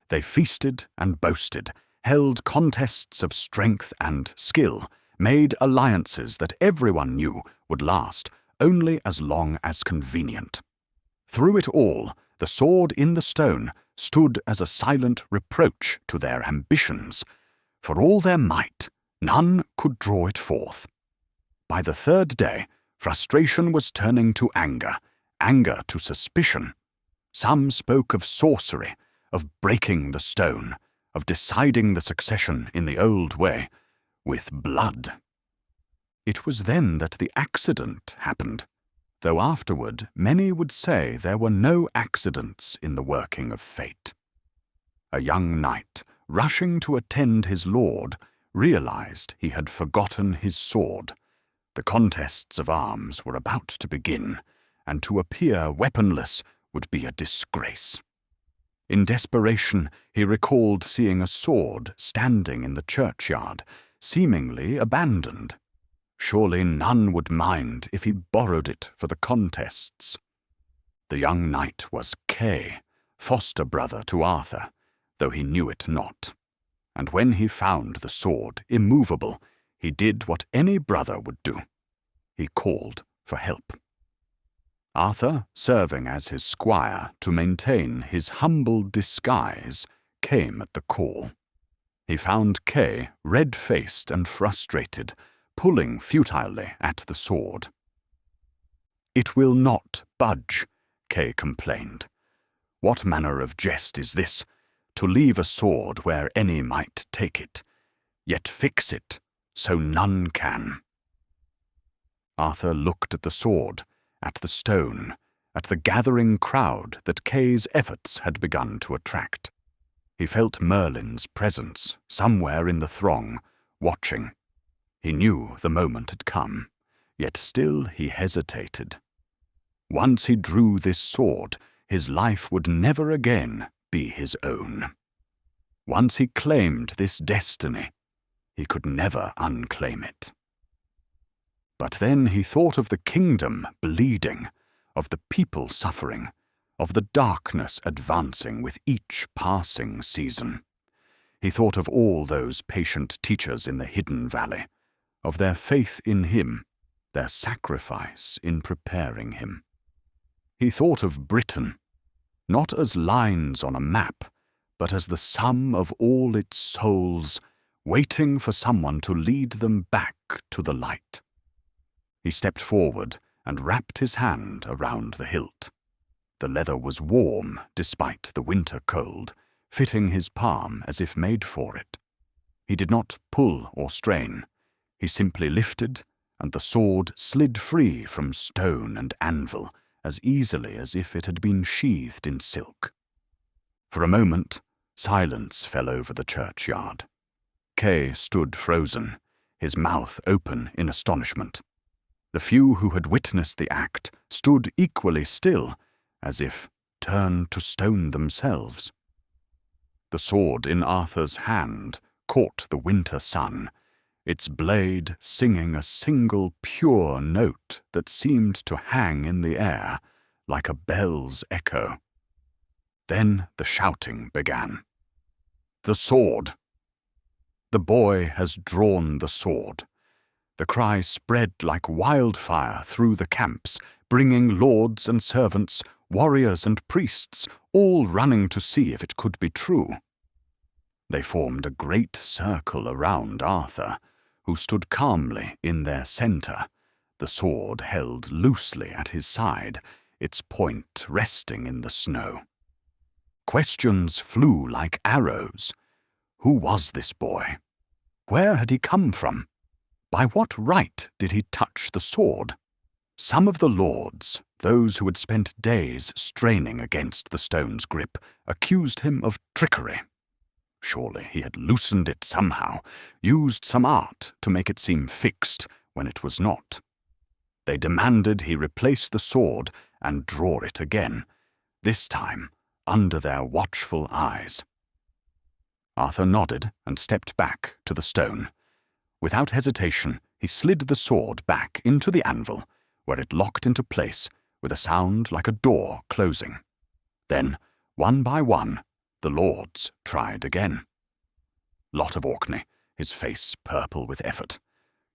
They feasted and boasted, held contests of strength and skill, made alliances that everyone knew would last only as long as convenient. Through it all, the sword in the stone stood as a silent reproach to their ambitions. For all their might, none could draw it forth. By the third day, frustration was turning to anger, anger to suspicion. Some spoke of sorcery, of breaking the stone, of deciding the succession in the old way, with blood. It was then that the accident happened, though afterward many would say there were no accidents in the working of fate. A young knight, rushing to attend his lord, realized he had forgotten his sword. The contests of arms were about to begin, and to appear weaponless would be a disgrace. In desperation, he recalled seeing a sword standing in the churchyard, seemingly abandoned. Surely none would mind if he borrowed it for the contests. The young knight was Kay, foster brother to Arthur, though he knew it not. And when he found the sword immovable, he did what any brother would do. He called for help. Arthur, serving as his squire to maintain his humble disguise, came at the call. He found Kay red-faced and frustrated, pulling futilely at the sword. "It will not budge," Kay complained. "What manner of jest is this, to leave a sword where any might take it, yet fix it so none can?" Arthur looked at the sword, at the stone, at the gathering crowd that Kay's efforts had begun to attract. He felt Merlin's presence somewhere in the throng, watching. He knew the moment had come, yet still he hesitated. Once he drew this sword, his life would never again be his own. Once he claimed this destiny, he could never unclaim it. But then he thought of the kingdom bleeding, of the people suffering, of the darkness advancing with each passing season. He thought of all those patient teachers in the hidden valley, of their faith in him, their sacrifice in preparing him. He thought of Britain, not as lines on a map, but as the sum of all its souls, waiting for someone to lead them back to the light. He stepped forward and wrapped his hand around the hilt. The leather was warm despite the winter cold, fitting his palm as if made for it. He did not pull or strain. He simply lifted, and the sword slid free from stone and anvil as easily as if it had been sheathed in silk. For a moment, silence fell over the churchyard. Kay stood frozen, his mouth open in astonishment. The few who had witnessed the act stood equally still, as if turned to stone themselves. The sword in Arthur's hand caught the winter sun, its blade singing a single pure note that seemed to hang in the air like a bell's echo. Then the shouting began. "The sword! The boy has drawn the sword." The cry spread like wildfire through the camps, bringing lords and servants, warriors and priests, all running to see if it could be true. They formed a great circle around Arthur, who stood calmly in their centre, the sword held loosely at his side, its point resting in the snow. Questions flew like arrows. Who was this boy? Where had he come from? By what right did he touch the sword? Some of the lords, those who had spent days straining against the stone's grip, accused him of trickery. Surely he had loosened it somehow, used some art to make it seem fixed when it was not. They demanded he replace the sword and draw it again, this time under their watchful eyes. Arthur nodded and stepped back to the stone. Without hesitation, he slid the sword back into the anvil, where it locked into place with a sound like a door closing. Then, one by one, the lords tried again. Lot of Orkney, his face purple with effort.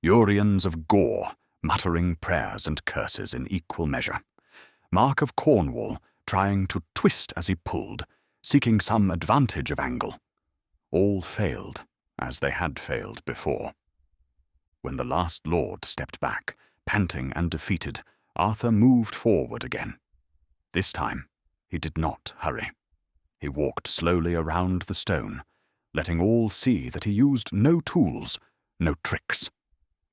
Urians of Gore, muttering prayers and curses in equal measure. Mark of Cornwall, trying to twist as he pulled, seeking some advantage of angle. All failed, as they had failed before. When the last lord stepped back, panting and defeated, Arthur moved forward again. This time, he did not hurry. He walked slowly around the stone, letting all see that he used no tools, no tricks.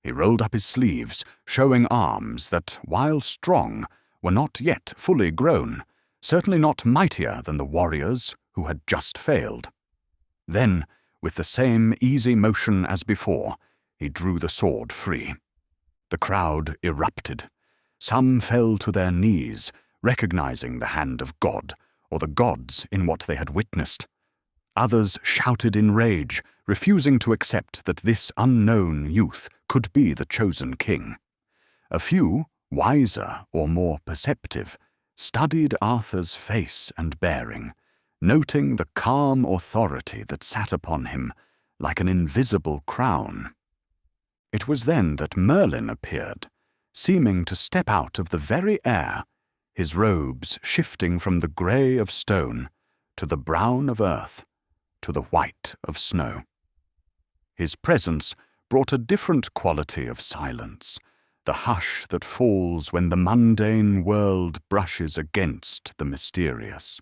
He rolled up his sleeves, showing arms that, while strong, were not yet fully grown, certainly not mightier than the warriors who had just failed. Then, with the same easy motion as before, he drew the sword free. The crowd erupted. Some fell to their knees, recognizing the hand of God, or the gods in what they had witnessed. Others shouted in rage, refusing to accept that this unknown youth could be the chosen king. A few, wiser or more perceptive, studied Arthur's face and bearing, noting the calm authority that sat upon him like an invisible crown. It was then that Merlin appeared, seeming to step out of the very air, his robes shifting from the grey of stone to the brown of earth to the white of snow. His presence brought a different quality of silence, the hush that falls when the mundane world brushes against the mysterious.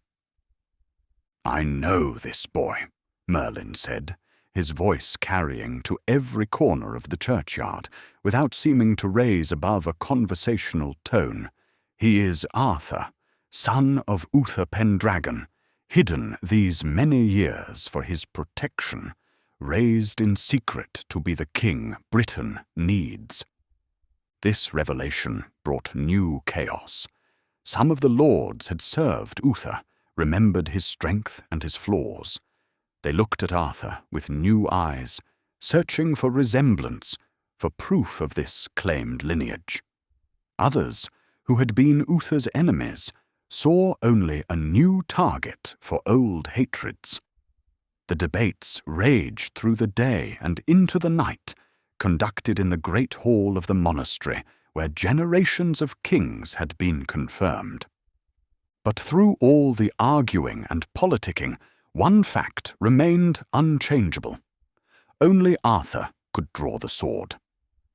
"I know this boy," Merlin said, his voice carrying to every corner of the churchyard, without seeming to raise above a conversational tone. "He is Arthur, son of Uther Pendragon, hidden these many years for his protection, raised in secret to be the king Britain needs." This revelation brought new chaos. Some of the lords had served Uther, remembered his strength and his flaws. They looked at Arthur with new eyes, searching for resemblance, for proof of this claimed lineage. Others, who had been Uther's enemies, saw only a new target for old hatreds. The debates raged through the day and into the night, conducted in the great hall of the monastery, where generations of kings had been confirmed. But through all the arguing and politicking, one fact remained unchangeable. Only Arthur could draw the sword.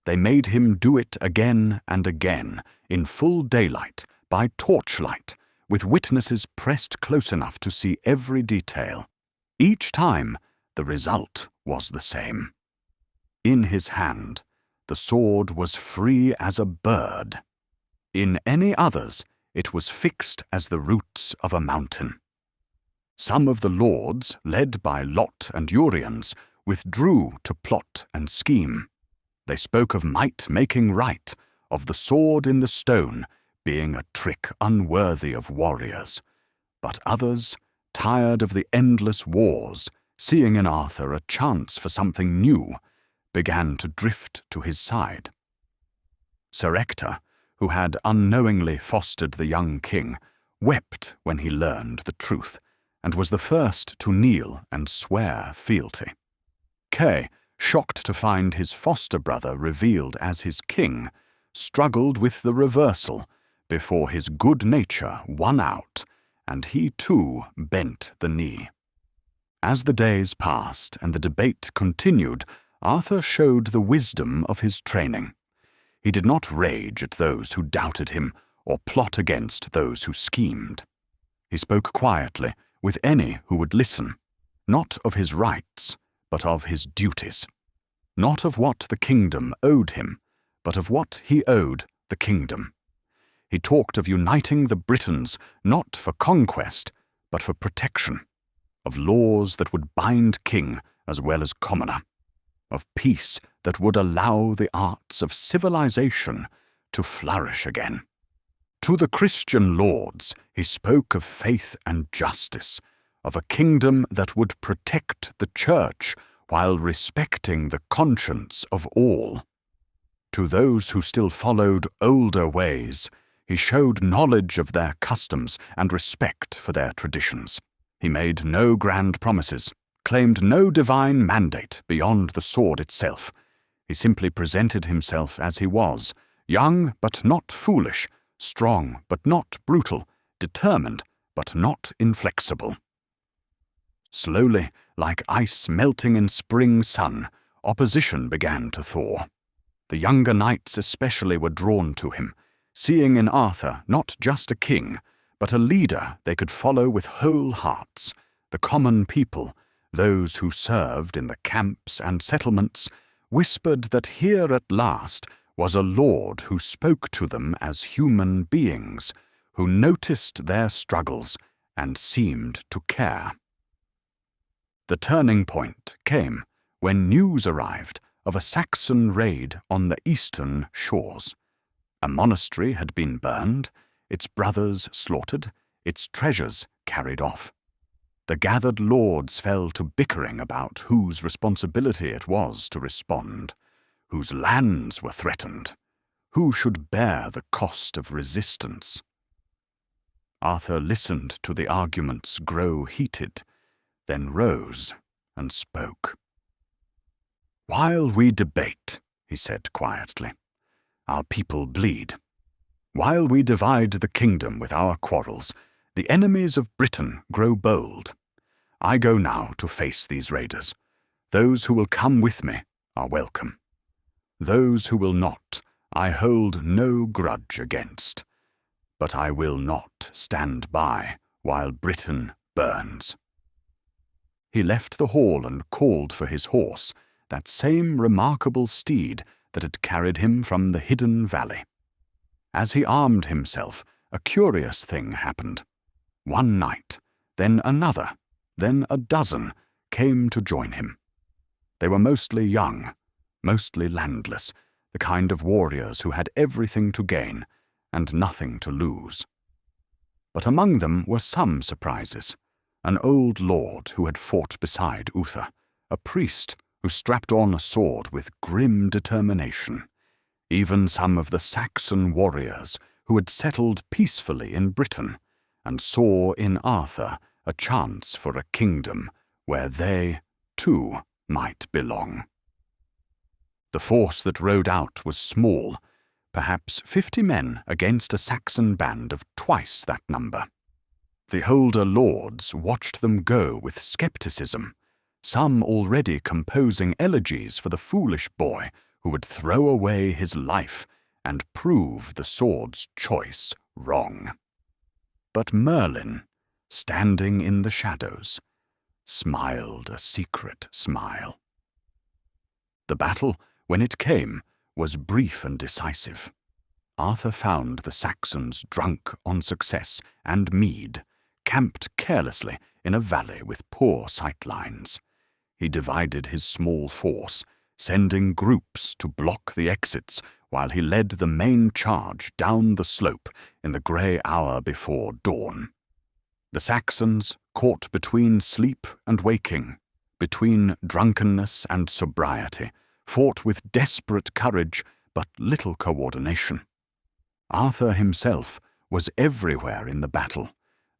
They made him do it again and again, in full daylight, by torchlight, with witnesses pressed close enough to see every detail. Each time, the result was the same. In his hand, the sword was free as a bird. In any others, it was fixed as the roots of a mountain. Some of the lords, led by Lot and Uriens, withdrew to plot and scheme. They spoke of might making right, of the sword in the stone being a trick unworthy of warriors. But others, tired of the endless wars, seeing in Arthur a chance for something new, began to drift to his side. Sir Ector, who had unknowingly fostered the young king, wept when he learned the truth, and was the first to kneel and swear fealty. Kay, shocked to find his foster brother revealed as his king, struggled with the reversal before his good nature won out, and he too bent the knee. As the days passed and the debate continued, Arthur showed the wisdom of his training. He did not rage at those who doubted him or plot against those who schemed. He spoke quietly with any who would listen, not of his rights, but of his duties. Not of what the kingdom owed him, but of what he owed the kingdom. He talked of uniting the Britons not for conquest, but for protection, of laws that would bind king as well as commoner, of peace that would allow the arts of civilization to flourish again. To the Christian lords he spoke of faith and justice, of a kingdom that would protect the church while respecting the conscience of all. To those who still followed older ways, he showed knowledge of their customs and respect for their traditions. He made no grand promises, claimed no divine mandate beyond the sword itself. He simply presented himself as he was, young but not foolish, strong but not brutal, determined but not inflexible. Slowly, like ice melting in spring sun, opposition began to thaw. The younger knights especially were drawn to him, seeing in Arthur not just a king, but a leader they could follow with whole hearts. The common people, those who served in the camps and settlements, whispered that here at last was a lord who spoke to them as human beings, who noticed their struggles and seemed to care. The turning point came when news arrived of a Saxon raid on the eastern shores. A monastery had been burned, its brothers slaughtered, its treasures carried off. The gathered lords fell to bickering about whose responsibility it was to respond, whose lands were threatened, who should bear the cost of resistance. Arthur listened to the arguments grow heated, then rose and spoke. "While we debate," he said quietly, "our people bleed. While we divide the kingdom with our quarrels, the enemies of Britain grow bold. I go now to face these raiders. Those who will come with me are welcome. Those who will not, I hold no grudge against. But I will not stand by while Britain burns." He left the hall and called for his horse, that same remarkable steed that had carried him from the hidden valley. As he armed himself, a curious thing happened. One knight, then another, then a dozen, came to join him. They were mostly young, mostly landless, the kind of warriors who had everything to gain and nothing to lose. But among them were some surprises. An old lord who had fought beside Uther, a priest who strapped on a sword with grim determination, even some of the Saxon warriors who had settled peacefully in Britain and saw in Arthur a chance for a kingdom where they, too, might belong. The force that rode out was small, perhaps 50 men against a Saxon band of twice that number. The older lords watched them go with skepticism, some already composing elegies for the foolish boy who would throw away his life and prove the sword's choice wrong. But Merlin, standing in the shadows, smiled a secret smile. The battle, when it came, was brief and decisive. Arthur found the Saxons drunk on success and mead, camped carelessly in a valley with poor sightlines. He divided his small force, sending groups to block the exits while he led the main charge down the slope in the grey hour before dawn. The Saxons, caught between sleep and waking, between drunkenness and sobriety, fought with desperate courage but little coordination. Arthur himself was everywhere in the battle,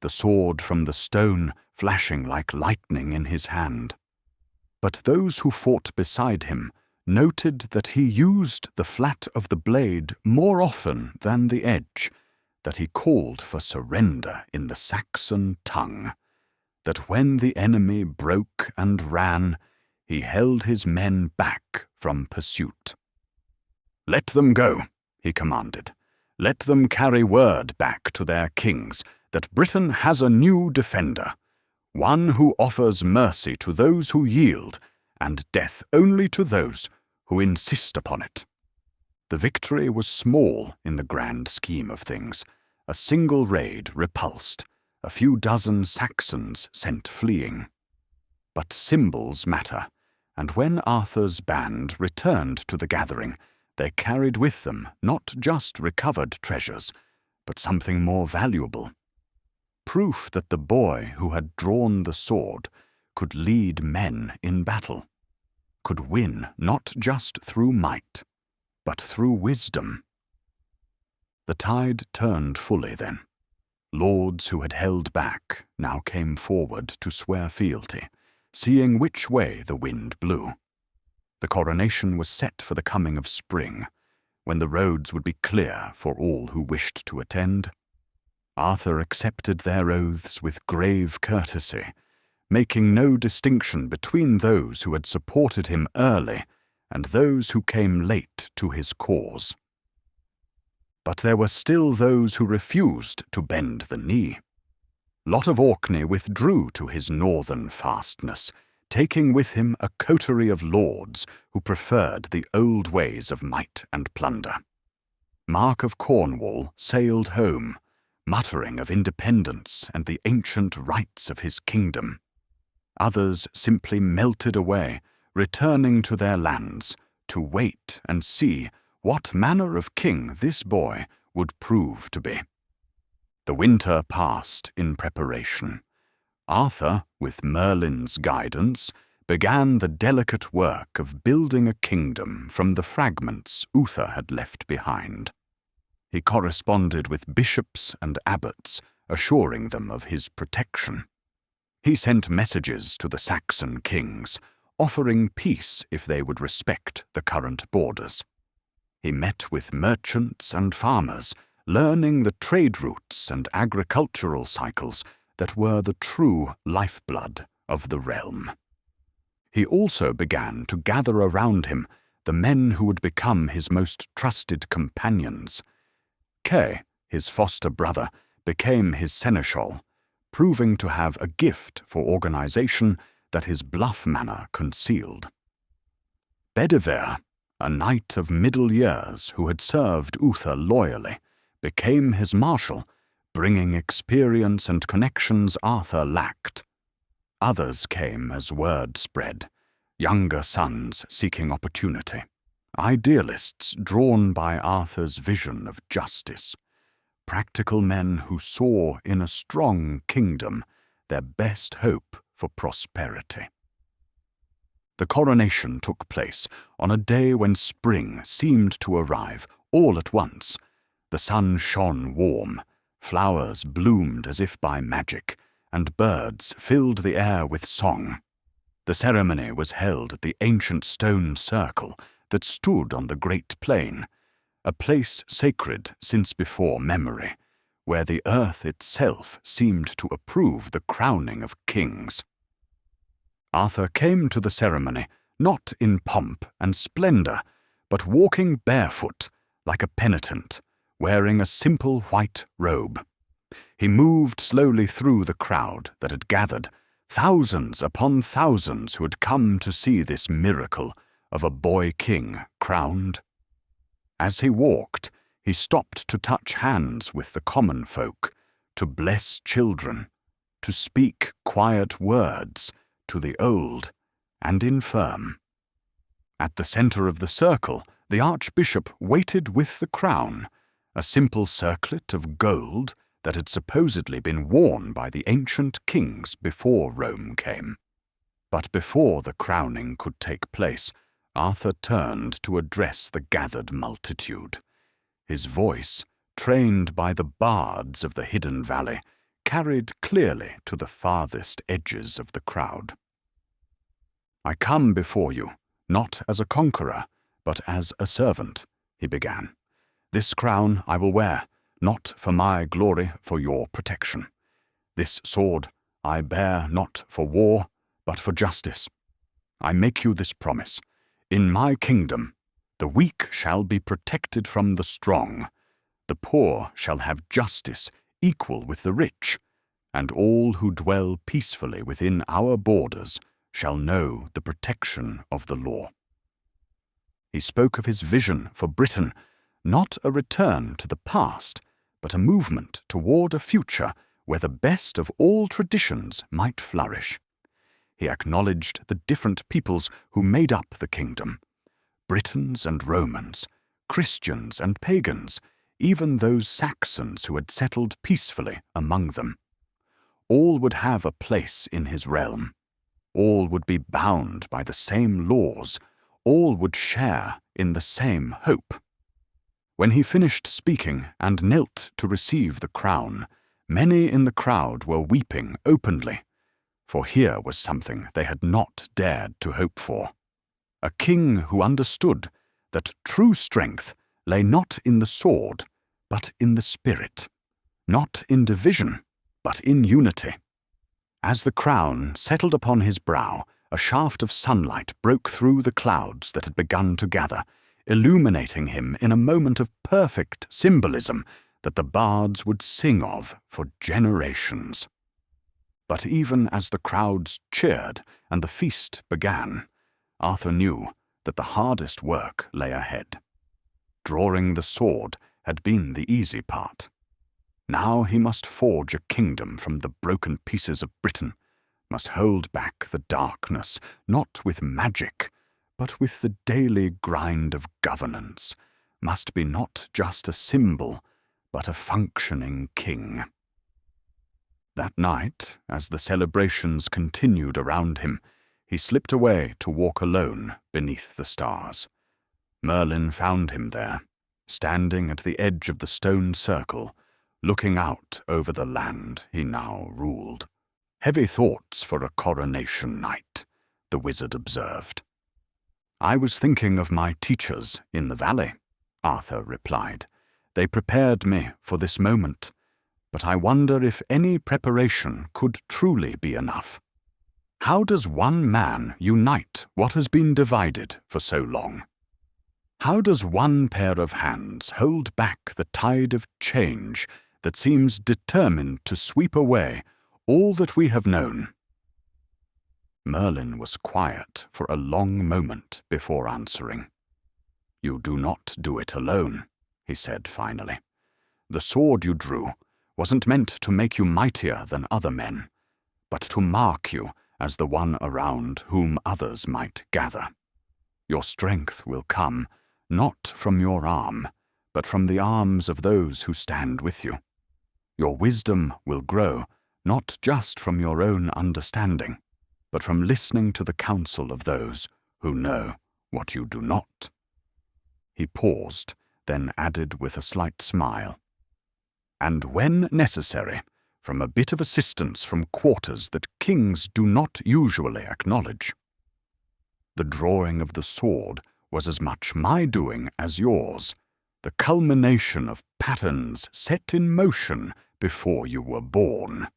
the sword from the stone flashing like lightning in his hand. But those who fought beside him noted that he used the flat of the blade more often than the edge, that he called for surrender in the Saxon tongue, that when the enemy broke and ran, he held his men back from pursuit. "Let them go," he commanded. "Let them carry word back to their kings that Britain has a new defender, one who offers mercy to those who yield, and death only to those who insist upon it." The victory was small in the grand scheme of things. A single raid repulsed, a few dozen Saxons sent fleeing. But symbols matter, and when Arthur's band returned to the gathering, they carried with them not just recovered treasures, but something more valuable. Proof that the boy who had drawn the sword could lead men in battle, could win not just through might, but through wisdom. The tide turned fully then. Lords who had held back now came forward to swear fealty, seeing which way the wind blew. The coronation was set for the coming of spring, when the roads would be clear for all who wished to attend. Arthur accepted their oaths with grave courtesy, making no distinction between those who had supported him early and those who came late to his cause. But there were still those who refused to bend the knee. Lot of Orkney withdrew to his northern fastness, taking with him a coterie of lords who preferred the old ways of might and plunder. Mark of Cornwall sailed home, muttering of independence and the ancient rights of his kingdom. Others simply melted away, returning to their lands to wait and see what manner of king this boy would prove to be. The winter passed in preparation. Arthur, with Merlin's guidance, began the delicate work of building a kingdom from the fragments Uther had left behind. He corresponded with bishops and abbots, assuring them of his protection. He sent messages to the Saxon kings, offering peace if they would respect the current borders. He met with merchants and farmers, learning the trade routes and agricultural cycles that were the true lifeblood of the realm. He also began to gather around him the men who would become his most trusted companions. Kay, his foster brother, became his seneschal, proving to have a gift for organization that his bluff manner concealed. Bedivere, a knight of middle years who had served Uther loyally, became his marshal, bringing experience and connections Arthur lacked. Others came as word spread, younger sons seeking opportunity, idealists drawn by Arthur's vision of justice, practical men who saw in a strong kingdom their best hope for prosperity. The coronation took place on a day when spring seemed to arrive all at once. The sun shone warm, flowers bloomed as if by magic, and birds filled the air with song. The ceremony was held at the ancient stone circle that stood on the great plain, a place sacred since before memory, where the earth itself seemed to approve the crowning of kings. Arthur came to the ceremony not in pomp and splendor, but walking barefoot like a penitent, wearing a simple white robe. He moved slowly through the crowd that had gathered, thousands upon thousands who had come to see this miracle of a boy king crowned. As he walked, he stopped to touch hands with the common folk, to bless children, to speak quiet words to the old and infirm. At the center of the circle, the archbishop waited with the crown, a simple circlet of gold that had supposedly been worn by the ancient kings before Rome came. But before the crowning could take place, Arthur turned to address the gathered multitude. His voice, trained by the bards of the hidden valley, carried clearly to the farthest edges of the crowd. "I come before you, not as a conqueror, but as a servant," he began. "This crown I will wear, not for my glory, for your protection. This sword I bear not for war, but for justice. I make you this promise. In my kingdom, the weak shall be protected from the strong, the poor shall have justice equal with the rich, and all who dwell peacefully within our borders shall know the protection of the law." He spoke of his vision for Britain, not a return to the past, but a movement toward a future where the best of all traditions might flourish. He acknowledged the different peoples who made up the kingdom: Britons and Romans, Christians and pagans, even those Saxons who had settled peacefully among them. All would have a place in his realm. All would be bound by the same laws. All would share in the same hope. When he finished speaking and knelt to receive the crown, many in the crowd were weeping openly, for here was something they had not dared to hope for. A king who understood that true strength lay not in the sword, but in the spirit, not in division, but in unity. As the crown settled upon his brow, a shaft of sunlight broke through the clouds that had begun to gather, illuminating him in a moment of perfect symbolism that the bards would sing of for generations. But even as the crowds cheered and the feast began, Arthur knew that the hardest work lay ahead. Drawing the sword had been the easy part. Now he must forge a kingdom from the broken pieces of Britain, must hold back the darkness, not with magic, but with the daily grind of governance, must be not just a symbol, but a functioning king. That night, as the celebrations continued around him, he slipped away to walk alone beneath the stars. Merlin found him there, standing at the edge of the stone circle, looking out over the land he now ruled. "Heavy thoughts for a coronation night," the wizard observed. "I was thinking of my teachers in the valley," Arthur replied. "They prepared me for this moment, but I wonder if any preparation could truly be enough. How does one man unite what has been divided for so long? How does one pair of hands hold back the tide of change that seems determined to sweep away all that we have known?" Merlin was quiet for a long moment before answering. "You do not do it alone," he said finally. "The sword you drew wasn't meant to make you mightier than other men, but to mark you as the one around whom others might gather. Your strength will come not from your arm, but from the arms of those who stand with you. Your wisdom will grow not just from your own understanding, but from listening to the counsel of those who know what you do not." He paused, then added with a slight smile, "And when necessary, from a bit of assistance from quarters that kings do not usually acknowledge. The drawing of the sword was as much my doing as yours, the culmination of patterns set in motion before you were born.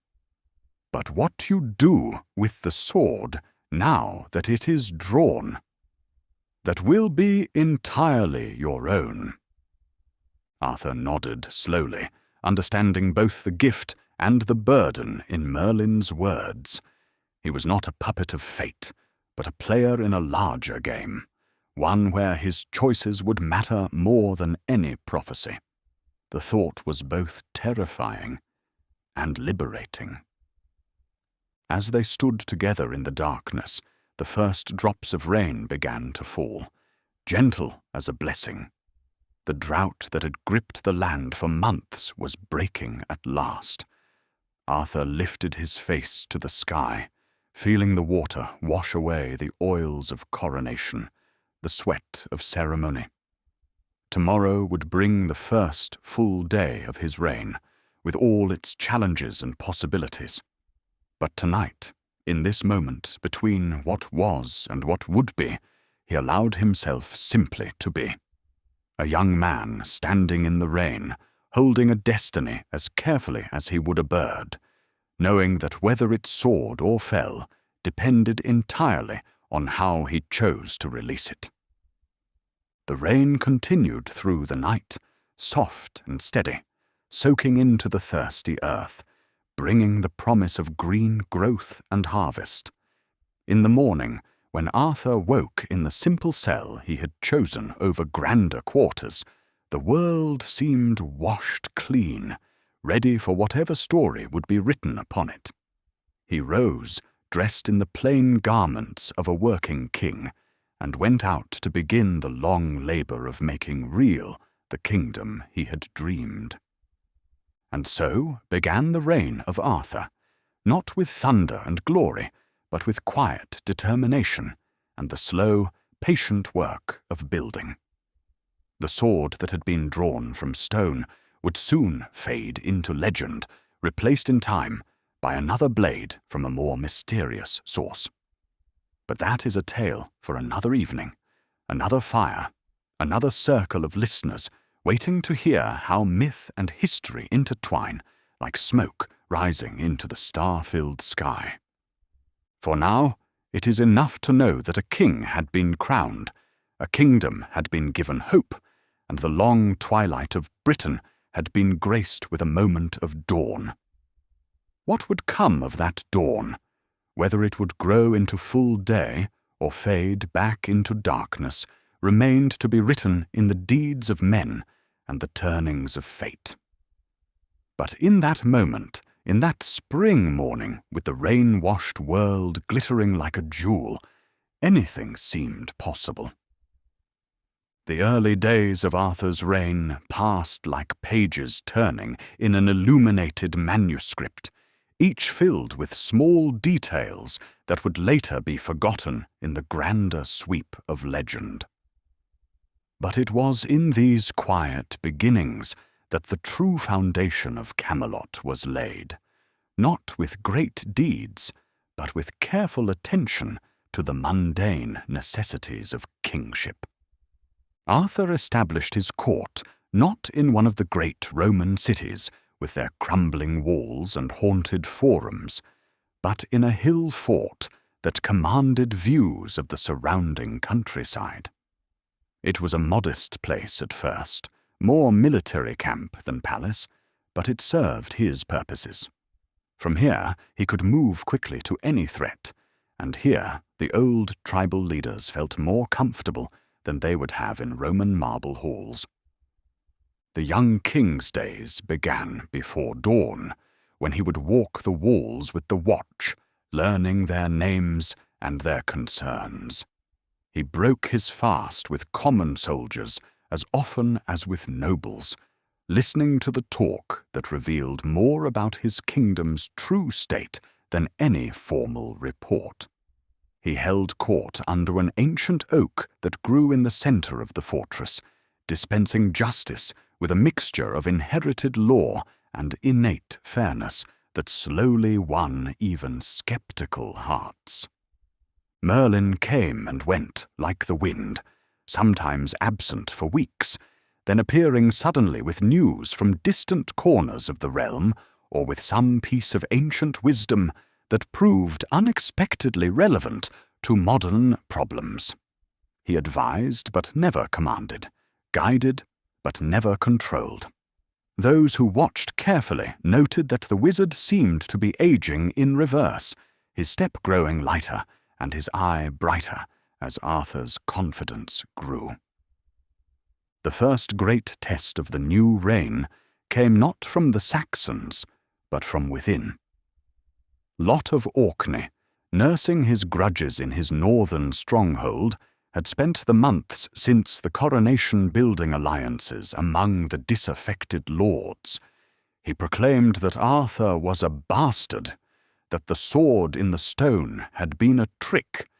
But what you do with the sword now that it is drawn, that will be entirely your own." Arthur nodded slowly, understanding both the gift and the burden in Merlin's words. He was not a puppet of fate, but a player in a larger game, one where his choices would matter more than any prophecy. The thought was both terrifying and liberating. As they stood together in the darkness, the first drops of rain began to fall, gentle as a blessing. The drought that had gripped the land for months was breaking at last. Arthur lifted his face to the sky, feeling the water wash away the oils of coronation, the sweat of ceremony. Tomorrow would bring the first full day of his reign, with all its challenges and possibilities. But tonight, in this moment between what was and what would be, he allowed himself simply to be. A young man standing in the rain, holding a destiny as carefully as he would a bird, knowing that whether it soared or fell depended entirely on how he chose to release it. The rain continued through the night, soft and steady, soaking into the thirsty earth, bringing the promise of green growth and harvest. In the morning, when Arthur woke in the simple cell he had chosen over grander quarters, the world seemed washed clean, ready for whatever story would be written upon it. He rose, dressed in the plain garments of a working king, and went out to begin the long labor of making real the kingdom he had dreamed. And so began the reign of Arthur, not with thunder and glory, but with quiet determination and the slow, patient work of building. The sword that had been drawn from stone would soon fade into legend, replaced in time by another blade from a more mysterious source. But that is a tale for another evening, another fire, another circle of listeners waiting to hear how myth and history intertwine like smoke rising into the star-filled sky. For now, it is enough to know that a king had been crowned, a kingdom had been given hope, and the long twilight of Britain had been graced with a moment of dawn. What would come of that dawn? Whether it would grow into full day or fade back into darkness remained to be written in the deeds of men and the turnings of fate. But in that moment, in that spring morning with the rain-washed world glittering like a jewel, anything seemed possible. The early days of Arthur's reign passed like pages turning in an illuminated manuscript, each filled with small details that would later be forgotten in the grander sweep of legend. But it was in these quiet beginnings that the true foundation of Camelot was laid, not with great deeds, but with careful attention to the mundane necessities of kingship. Arthur established his court not in one of the great Roman cities with their crumbling walls and haunted forums, but in a hill fort that commanded views of the surrounding countryside. It was a modest place at first, more military camp than palace, but it served his purposes. From here he could move quickly to any threat, and here the old tribal leaders felt more comfortable than they would have in Roman marble halls. The young king's days began before dawn, when he would walk the walls with the watch, learning their names and their concerns. He broke his fast with common soldiers as often as with nobles, listening to the talk that revealed more about his kingdom's true state than any formal report. He held court under an ancient oak that grew in the center of the fortress, dispensing justice with a mixture of inherited law and innate fairness that slowly won even skeptical hearts. Merlin came and went like the wind, sometimes absent for weeks, then appearing suddenly with news from distant corners of the realm or with some piece of ancient wisdom that proved unexpectedly relevant to modern problems. He advised but never commanded, guided but never controlled. Those who watched carefully noted that the wizard seemed to be aging in reverse, his step growing lighter and his eye brighter as Arthur's confidence grew. The first great test of the new reign came not from the Saxons, but from within. Lot of Orkney, nursing his grudges in his northern stronghold, had spent the months since the coronation building alliances among the disaffected lords. He proclaimed that Arthur was a bastard, that the sword in the stone had been a trick,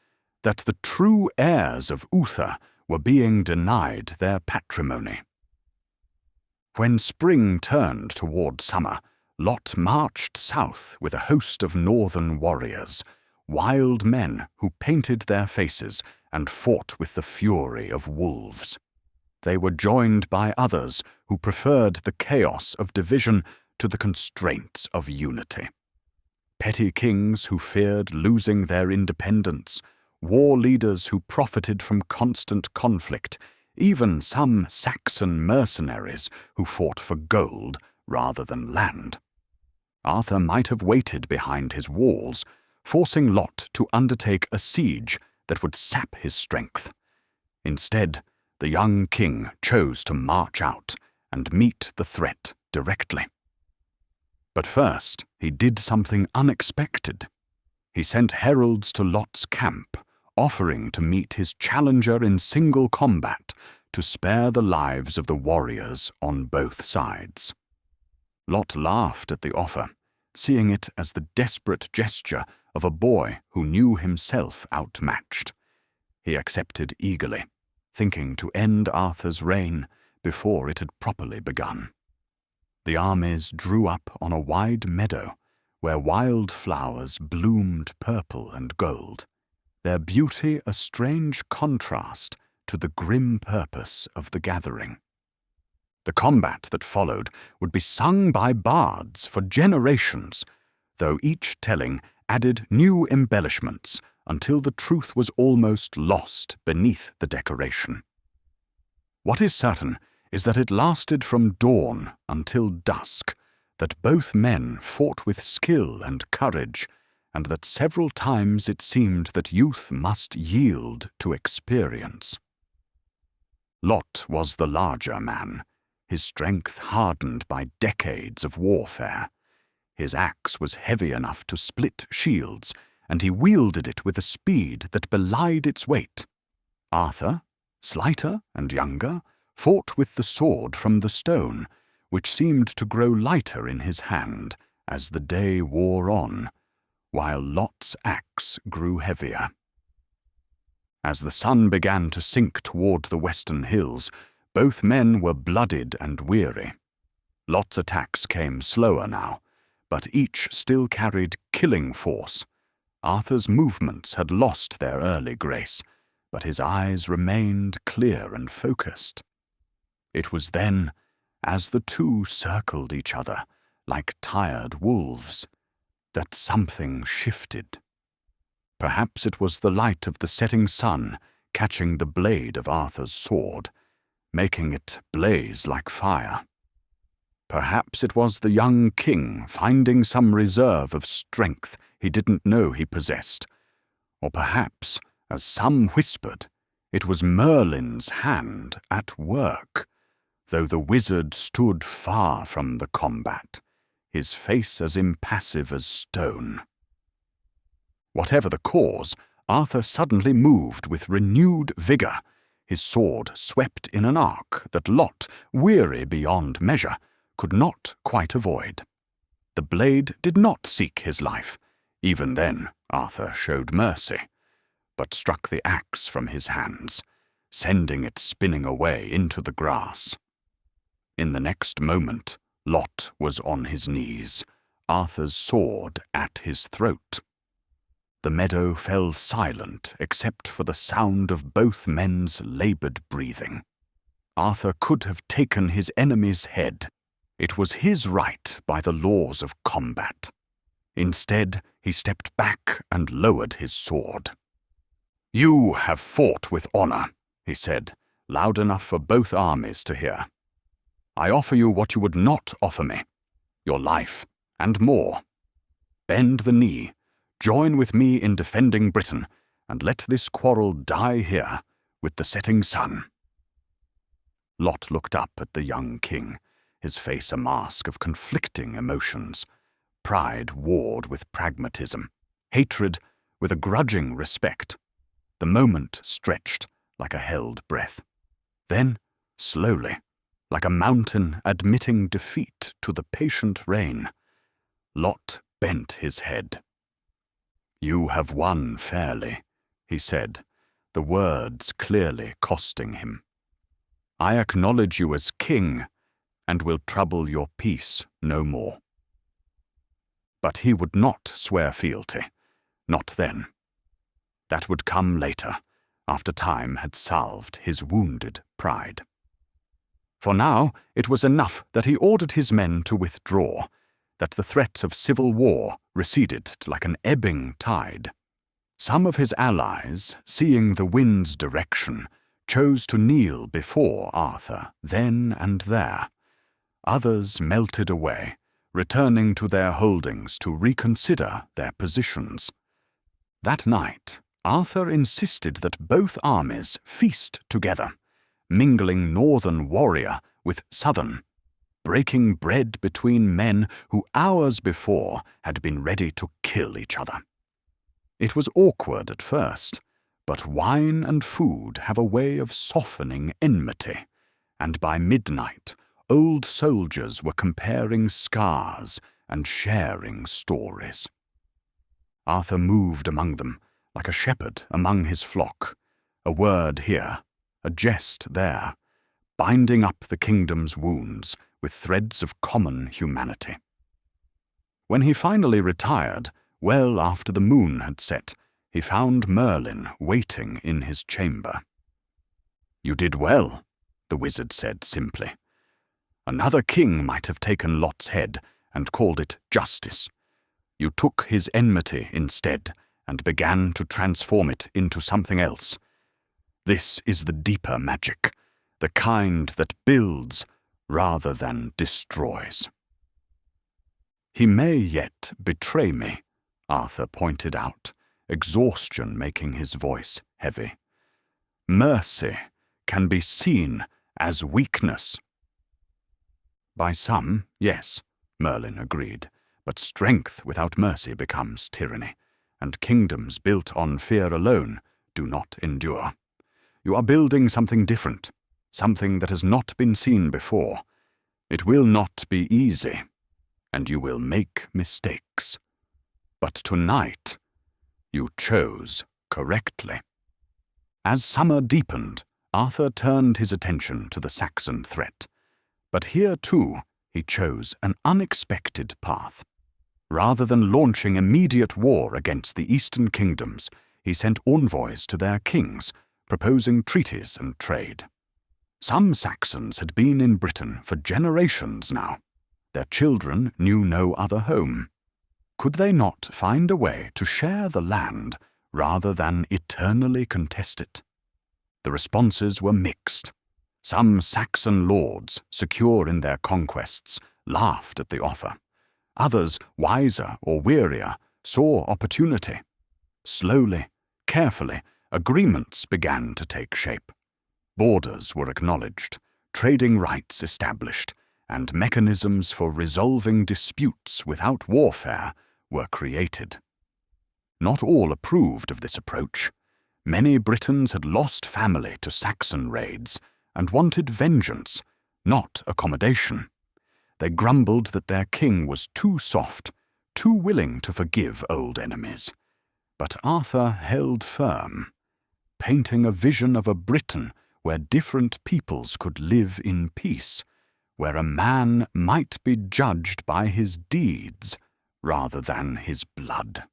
that the true heirs of Uther were being denied their patrimony. When spring turned toward summer, Lot marched south with a host of northern warriors, wild men who painted their faces and fought with the fury of wolves. They were joined by others who preferred the chaos of division to the constraints of unity. Petty kings who feared losing their independence, war leaders who profited from constant conflict, even some Saxon mercenaries who fought for gold rather than land. Arthur might have waited behind his walls, forcing Lot to undertake a siege that would sap his strength. Instead, the young king chose to march out and meet the threat directly. But first, he did something unexpected. He sent heralds to Lot's camp, offering to meet his challenger in single combat to spare the lives of the warriors on both sides. Lot laughed at the offer, seeing it as the desperate gesture of a boy who knew himself outmatched. He accepted eagerly, thinking to end Arthur's reign before it had properly begun. The armies drew up on a wide meadow where wild flowers bloomed purple and gold, their beauty a strange contrast to the grim purpose of the gathering. The combat that followed would be sung by bards for generations, though each telling added new embellishments until the truth was almost lost beneath the decoration. What is certain is that it lasted from dawn until dusk, that both men fought with skill and courage, and that several times it seemed that youth must yield to experience. Lot was the larger man, his strength hardened by decades of warfare. His axe was heavy enough to split shields, and he wielded it with a speed that belied its weight. Arthur, slighter and younger, fought with the sword from the stone, which seemed to grow lighter in his hand as the day wore on, while Lot's axe grew heavier. As the sun began to sink toward the western hills, both men were blooded and weary. Lot's attacks came slower now, but each still carried killing force. Arthur's movements had lost their early grace, but his eyes remained clear and focused. It was then, as the two circled each other like tired wolves, that something shifted. Perhaps it was the light of the setting sun catching the blade of Arthur's sword, making it blaze like fire. Perhaps it was the young king finding some reserve of strength he didn't know he possessed. Or perhaps, as some whispered, it was Merlin's hand at work, though the wizard stood far from the combat, his face as impassive as stone. Whatever the cause, Arthur suddenly moved with renewed vigor. His sword swept in an arc that Lot, weary beyond measure, could not quite avoid. The blade did not seek his life. Even then, Arthur showed mercy, but struck the axe from his hands, sending it spinning away into the grass. In the next moment, Lot was on his knees, Arthur's sword at his throat. The meadow fell silent except for the sound of both men's labored breathing. Arthur could have taken his enemy's head. It was his right by the laws of combat. Instead, he stepped back and lowered his sword. "You have fought with honor," he said, loud enough for both armies to hear. "I offer you what you would not offer me, your life, and more. Bend the knee, join with me in defending Britain, and let this quarrel die here with the setting sun." Lot looked up at the young king, his face a mask of conflicting emotions. Pride warred with pragmatism, hatred with a grudging respect. The moment stretched like a held breath. Then, slowly, like a mountain admitting defeat to the patient rain, Lot bent his head. "You have won fairly," he said, the words clearly costing him. "I acknowledge you as king, and will trouble your peace no more." But he would not swear fealty, not then. That would come later, after time had salved his wounded pride. For now it was enough that he ordered his men to withdraw, that the threat of civil war receded like an ebbing tide. Some of his allies, seeing the wind's direction, chose to kneel before Arthur then and there. Others melted away, returning to their holdings to reconsider their positions. That night, Arthur insisted that both armies feast together, mingling northern warrior with southern, breaking bread between men who hours before had been ready to kill each other. It was awkward at first, but wine and food have a way of softening enmity, and by midnight old soldiers were comparing scars and sharing stories. Arthur moved among them like a shepherd among his flock, a word here, a jest there, binding up the kingdom's wounds with threads of common humanity. When he finally retired, well after the moon had set, he found Merlin waiting in his chamber. "You did well," the wizard said simply. "Another king might have taken Lot's head and called it justice. You took his enmity instead and began to transform it into something else. This is the deeper magic, the kind that builds rather than destroys." "He may yet betray me," Arthur pointed out, exhaustion making his voice heavy. "Mercy can be seen as weakness." "By some, yes," Merlin agreed, "but strength without mercy becomes tyranny, and kingdoms built on fear alone do not endure. You are building something different, something that has not been seen before. It will not be easy, and you will make mistakes. But tonight, you chose correctly." As summer deepened, Arthur turned his attention to the Saxon threat. But here, too, he chose an unexpected path. Rather than launching immediate war against the eastern kingdoms, he sent envoys to their kings, proposing treaties and trade. Some Saxons had been in Britain for generations now. Their children knew no other home. Could they not find a way to share the land rather than eternally contest it? The responses were mixed. Some Saxon lords, secure in their conquests, laughed at the offer. Others, wiser or wearier, saw opportunity. Slowly, carefully, agreements began to take shape. Borders were acknowledged, trading rights established, and mechanisms for resolving disputes without warfare were created. Not all approved of this approach. Many Britons had lost family to Saxon raids and wanted vengeance, not accommodation. They grumbled that their king was too soft, too willing to forgive old enemies. But Arthur held firm, painting a vision of a Britain where different peoples could live in peace, where a man might be judged by his deeds rather than his blood.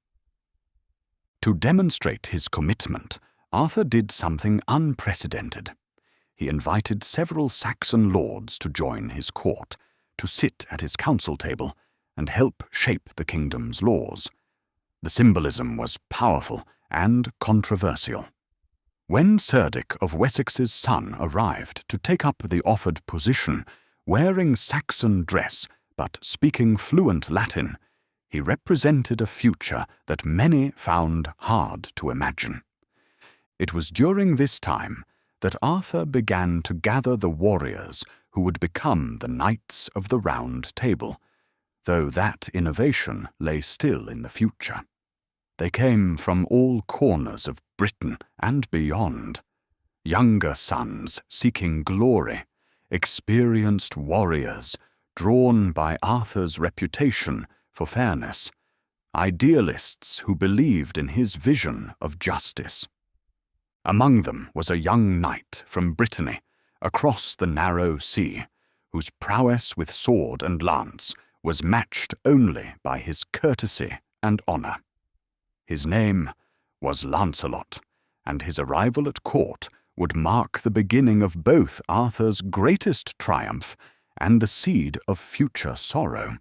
To demonstrate his commitment, Arthur did something unprecedented. He invited several Saxon lords to join his court, to sit at his council table and help shape the kingdom's laws. The symbolism was powerful and controversial. When Cerdic of Wessex's son arrived to take up the offered position, wearing Saxon dress but speaking fluent Latin, he represented a future that many found hard to imagine. It was during this time that Arthur began to gather the warriors who would become the Knights of the Round Table, though that innovation lay still in the future. They came from all corners of Britain and beyond. Younger sons seeking glory, experienced warriors drawn by Arthur's reputation for fairness, idealists who believed in his vision of justice. Among them was a young knight from Brittany, across the narrow sea, whose prowess with sword and lance was matched only by his courtesy and honour. His name was Lancelot, and his arrival at court would mark the beginning of both Arthur's greatest triumph and the seed of future sorrow.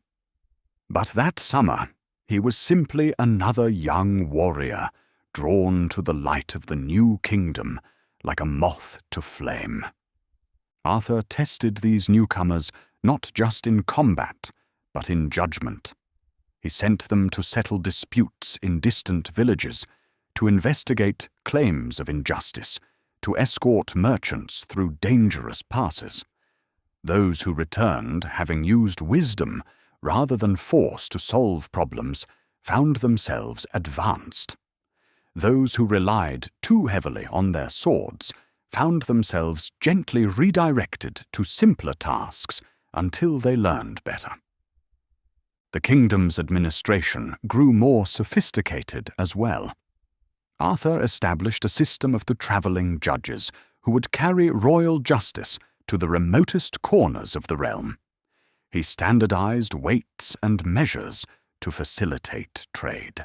But that summer he was simply another young warrior, drawn to the light of the new kingdom like a moth to flame. Arthur tested these newcomers not just in combat, but in judgment. He sent them to settle disputes in distant villages, to investigate claims of injustice, to escort merchants through dangerous passes. Those who returned, having used wisdom rather than force to solve problems, found themselves advanced. Those who relied too heavily on their swords found themselves gently redirected to simpler tasks until they learned better. The kingdom's administration grew more sophisticated as well. Arthur established a system of the travelling judges who would carry royal justice to the remotest corners of the realm. He standardized weights and measures to facilitate trade.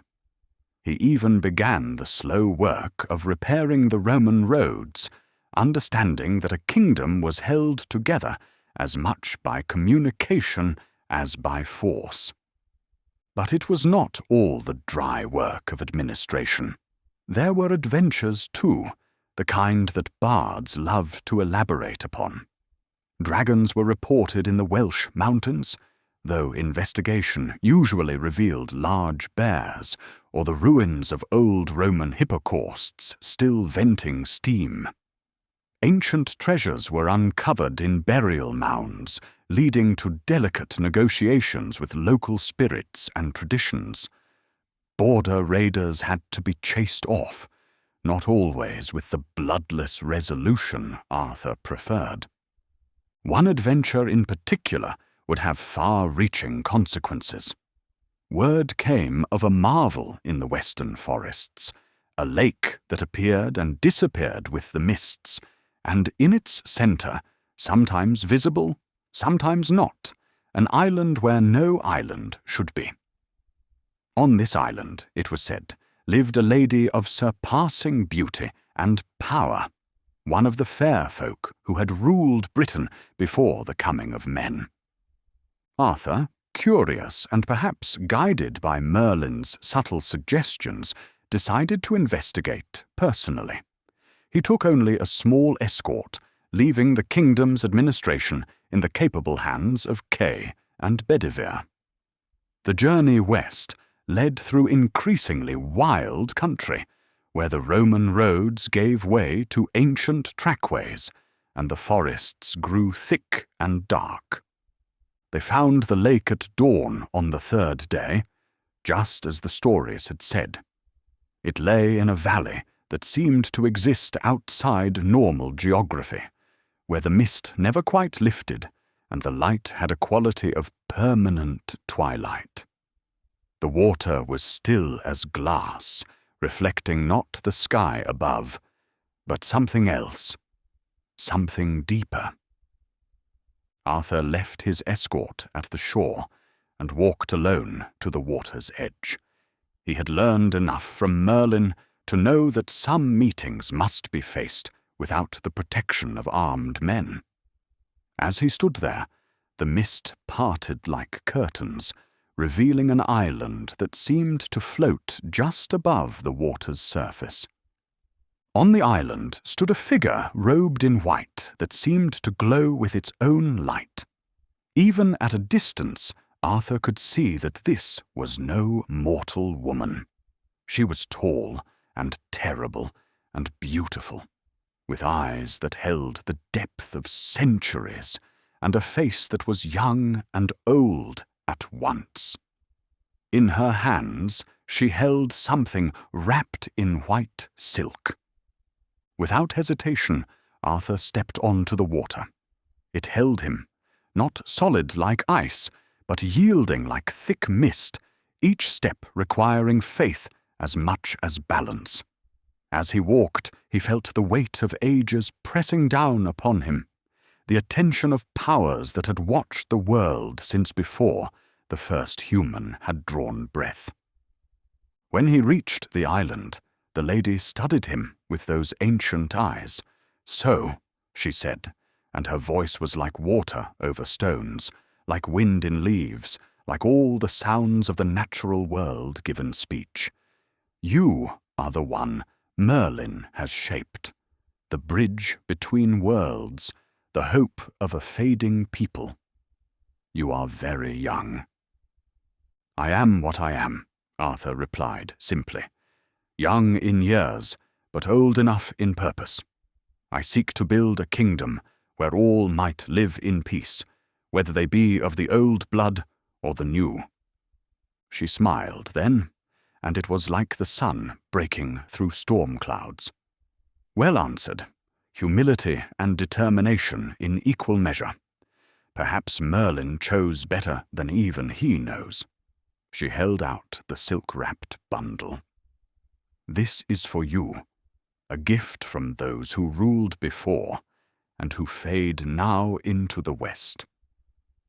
He even began the slow work of repairing the Roman roads, understanding that a kingdom was held together as much by communication as by force. But it was not all the dry work of administration. There were adventures too, the kind that bards love to elaborate upon. Dragons were reported in the Welsh mountains, though investigation usually revealed large bears or the ruins of old Roman hippocausts still venting steam. Ancient treasures were uncovered in burial mounds, leading to delicate negotiations with local spirits and traditions. Border raiders had to be chased off, not always with the bloodless resolution Arthur preferred. One adventure in particular would have far-reaching consequences. Word came of a marvel in the western forests, a lake that appeared and disappeared with the mists, and in its centre, sometimes visible, sometimes not, an island where no island should be. On this island, it was said, lived a lady of surpassing beauty and power, one of the fair folk who had ruled Britain before the coming of men. Arthur, curious and perhaps guided by Merlin's subtle suggestions, decided to investigate personally. He took only a small escort, leaving the kingdom's administration in the capable hands of Kay and Bedivere. The journey west led through increasingly wild country, where the Roman roads gave way to ancient trackways, and the forests grew thick and dark. They found the lake at dawn on the third day, just as the stories had said. It lay in a valley that seemed to exist outside normal geography, where the mist never quite lifted and the light had a quality of permanent twilight. The water was still as glass, reflecting not the sky above, but something else, something deeper. Arthur left his escort at the shore and walked alone to the water's edge. He had learned enough from Merlin to know that some meetings must be faced without the protection of armed men. As he stood there, the mist parted like curtains, revealing an island that seemed to float just above the water's surface. On the island stood a figure robed in white that seemed to glow with its own light. Even at a distance, Arthur could see that this was no mortal woman. She was tall and terrible, and beautiful, with eyes that held the depth of centuries, and a face that was young and old at once. In her hands she held something wrapped in white silk. Without hesitation, Arthur stepped onto the water. It held him, not solid like ice, but yielding like thick mist, each step requiring faith as much as balance. As he walked, he felt the weight of ages pressing down upon him, the attention of powers that had watched the world since before the first human had drawn breath. When he reached the island, the lady studied him with those ancient eyes. "So," she said, and her voice was like water over stones, like wind in leaves, like all the sounds of the natural world given speech. "You are the one Merlin has shaped, the bridge between worlds, the hope of a fading people. You are very young." "I am what I am," Arthur replied simply. "Young in years, but old enough in purpose. I seek to build a kingdom where all might live in peace, whether they be of the old blood or the new." She smiled then, and it was like the sun breaking through storm clouds. "Well answered. Humility and determination in equal measure. Perhaps Merlin chose better than even he knows." She held out the silk-wrapped bundle. "This is for you, a gift from those who ruled before and who fade now into the west.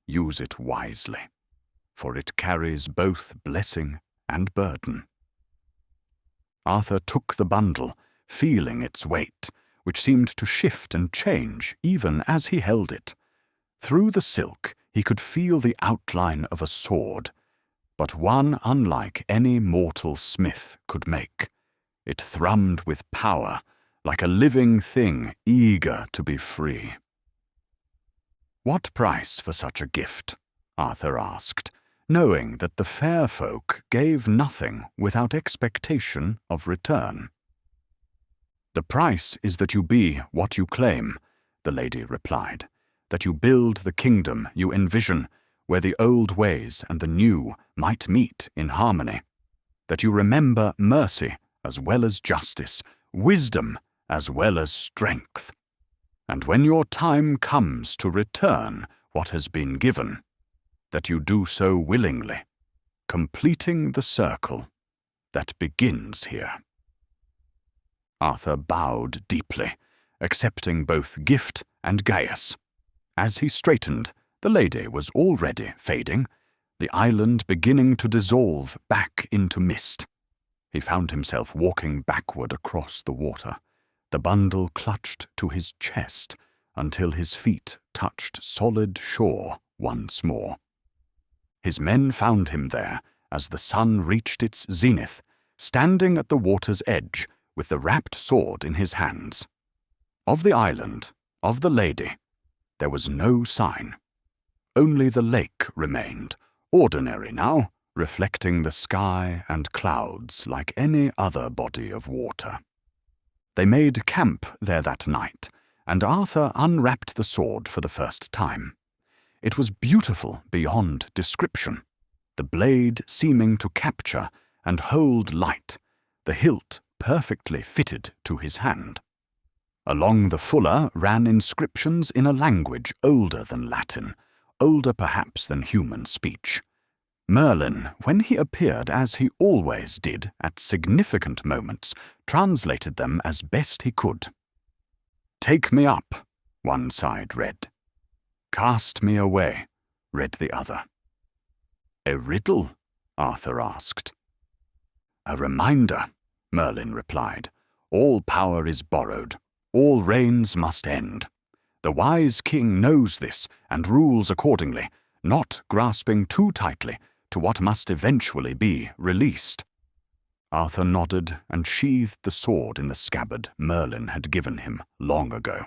Use it wisely, for it carries both blessing and burden." Arthur took the bundle, feeling its weight, which seemed to shift and change even as he held it. Through the silk he could feel the outline of a sword, but one unlike any mortal smith could make. It thrummed with power, like a living thing eager to be free. "What price for such a gift?" Arthur asked, knowing that the fair folk gave nothing without expectation of return. "The price is that you be what you claim," the lady replied, "that you build the kingdom you envision, where the old ways and the new might meet in harmony, that you remember mercy as well as justice, wisdom as well as strength. And when your time comes to return what has been given, that you do so willingly, completing the circle that begins here." Arthur bowed deeply, accepting both gift and Gaius. As he straightened, the lady was already fading, the island beginning to dissolve back into mist. He found himself walking backward across the water, the bundle clutched to his chest until his feet touched solid shore once more. His men found him there as the sun reached its zenith, standing at the water's edge with the wrapped sword in his hands. Of the island, of the lady, there was no sign. Only the lake remained, ordinary now, reflecting the sky and clouds like any other body of water. They made camp there that night, and Arthur unwrapped the sword for the first time. It was beautiful beyond description, the blade seeming to capture and hold light, the hilt perfectly fitted to his hand. Along the fuller ran inscriptions in a language older than Latin, older perhaps than human speech. Merlin, when he appeared as he always did at significant moments, translated them as best he could. "Take me up," one side read. "Cast me away," read the other. "A riddle?" Arthur asked. "A reminder," Merlin replied. "All power is borrowed. All reigns must end. The wise king knows this and rules accordingly, not grasping too tightly to what must eventually be released." Arthur nodded and sheathed the sword in the scabbard Merlin had given him long ago.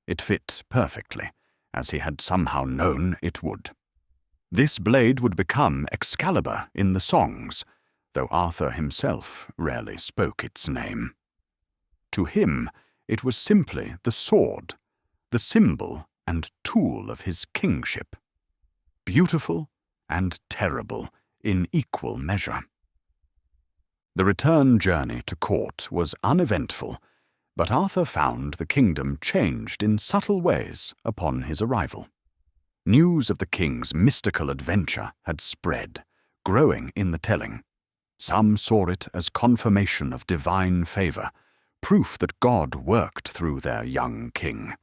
It fit perfectly, as he had somehow known it would. This blade would become Excalibur in the songs, though Arthur himself rarely spoke its name. To him, it was simply the sword, the symbol and tool of his kingship. Beautiful and terrible in equal measure. The return journey to court was uneventful, but Arthur found the kingdom changed in subtle ways upon his arrival. News of the king's mystical adventure had spread, growing in the telling. Some saw it as confirmation of divine favor, proof that God worked through their young king.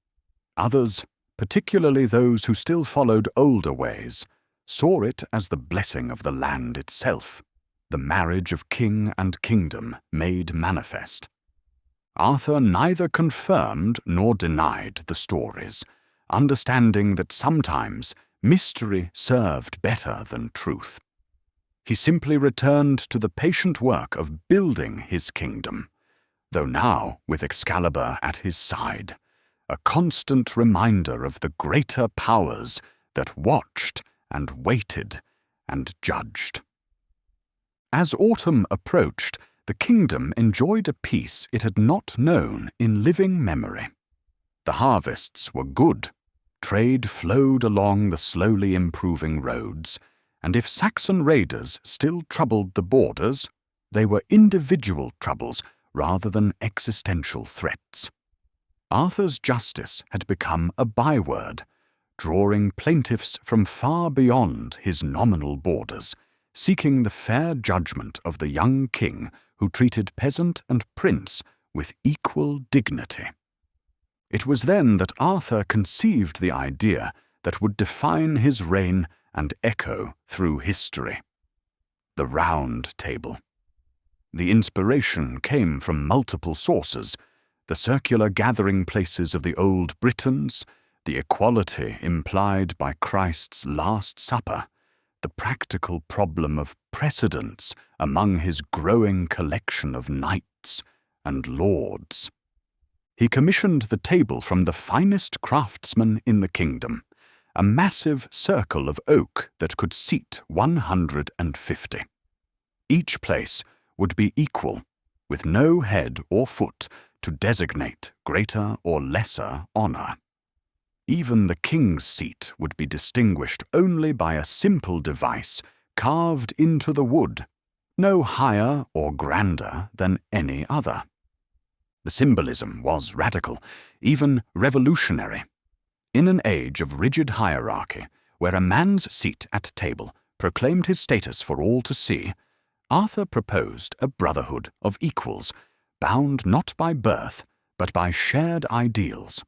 Others, particularly those who still followed older ways, saw it as the blessing of the land itself, the marriage of king and kingdom made manifest. Arthur neither confirmed nor denied the stories, understanding that sometimes mystery served better than truth. He simply returned to the patient work of building his kingdom, though now with Excalibur at his side, a constant reminder of the greater powers that watched and waited and judged. As autumn approached, the kingdom enjoyed a peace it had not known in living memory. The harvests were good, trade flowed along the slowly improving roads, and if Saxon raiders still troubled the borders, they were individual troubles rather than existential threats. Arthur's justice had become a byword, drawing plaintiffs from far beyond his nominal borders, seeking the fair judgment of the young king who treated peasant and prince with equal dignity. It was then that Arthur conceived the idea that would define his reign and echo through history: the Round Table. The inspiration came from multiple sources: the circular gathering places of the old Britons, the equality implied by Christ's Last Supper, the practical problem of precedence among his growing collection of knights and lords. He commissioned the table from the finest craftsmen in the kingdom, a massive circle of oak that could seat 150. Each place would be equal, with no head or foot to designate greater or lesser honor. Even the king's seat would be distinguished only by a simple device carved into the wood, no higher or grander than any other. The symbolism was radical, even revolutionary. In an age of rigid hierarchy, where a man's seat at table proclaimed his status for all to see, Arthur proposed a brotherhood of equals, bound not by birth, but by shared ideals.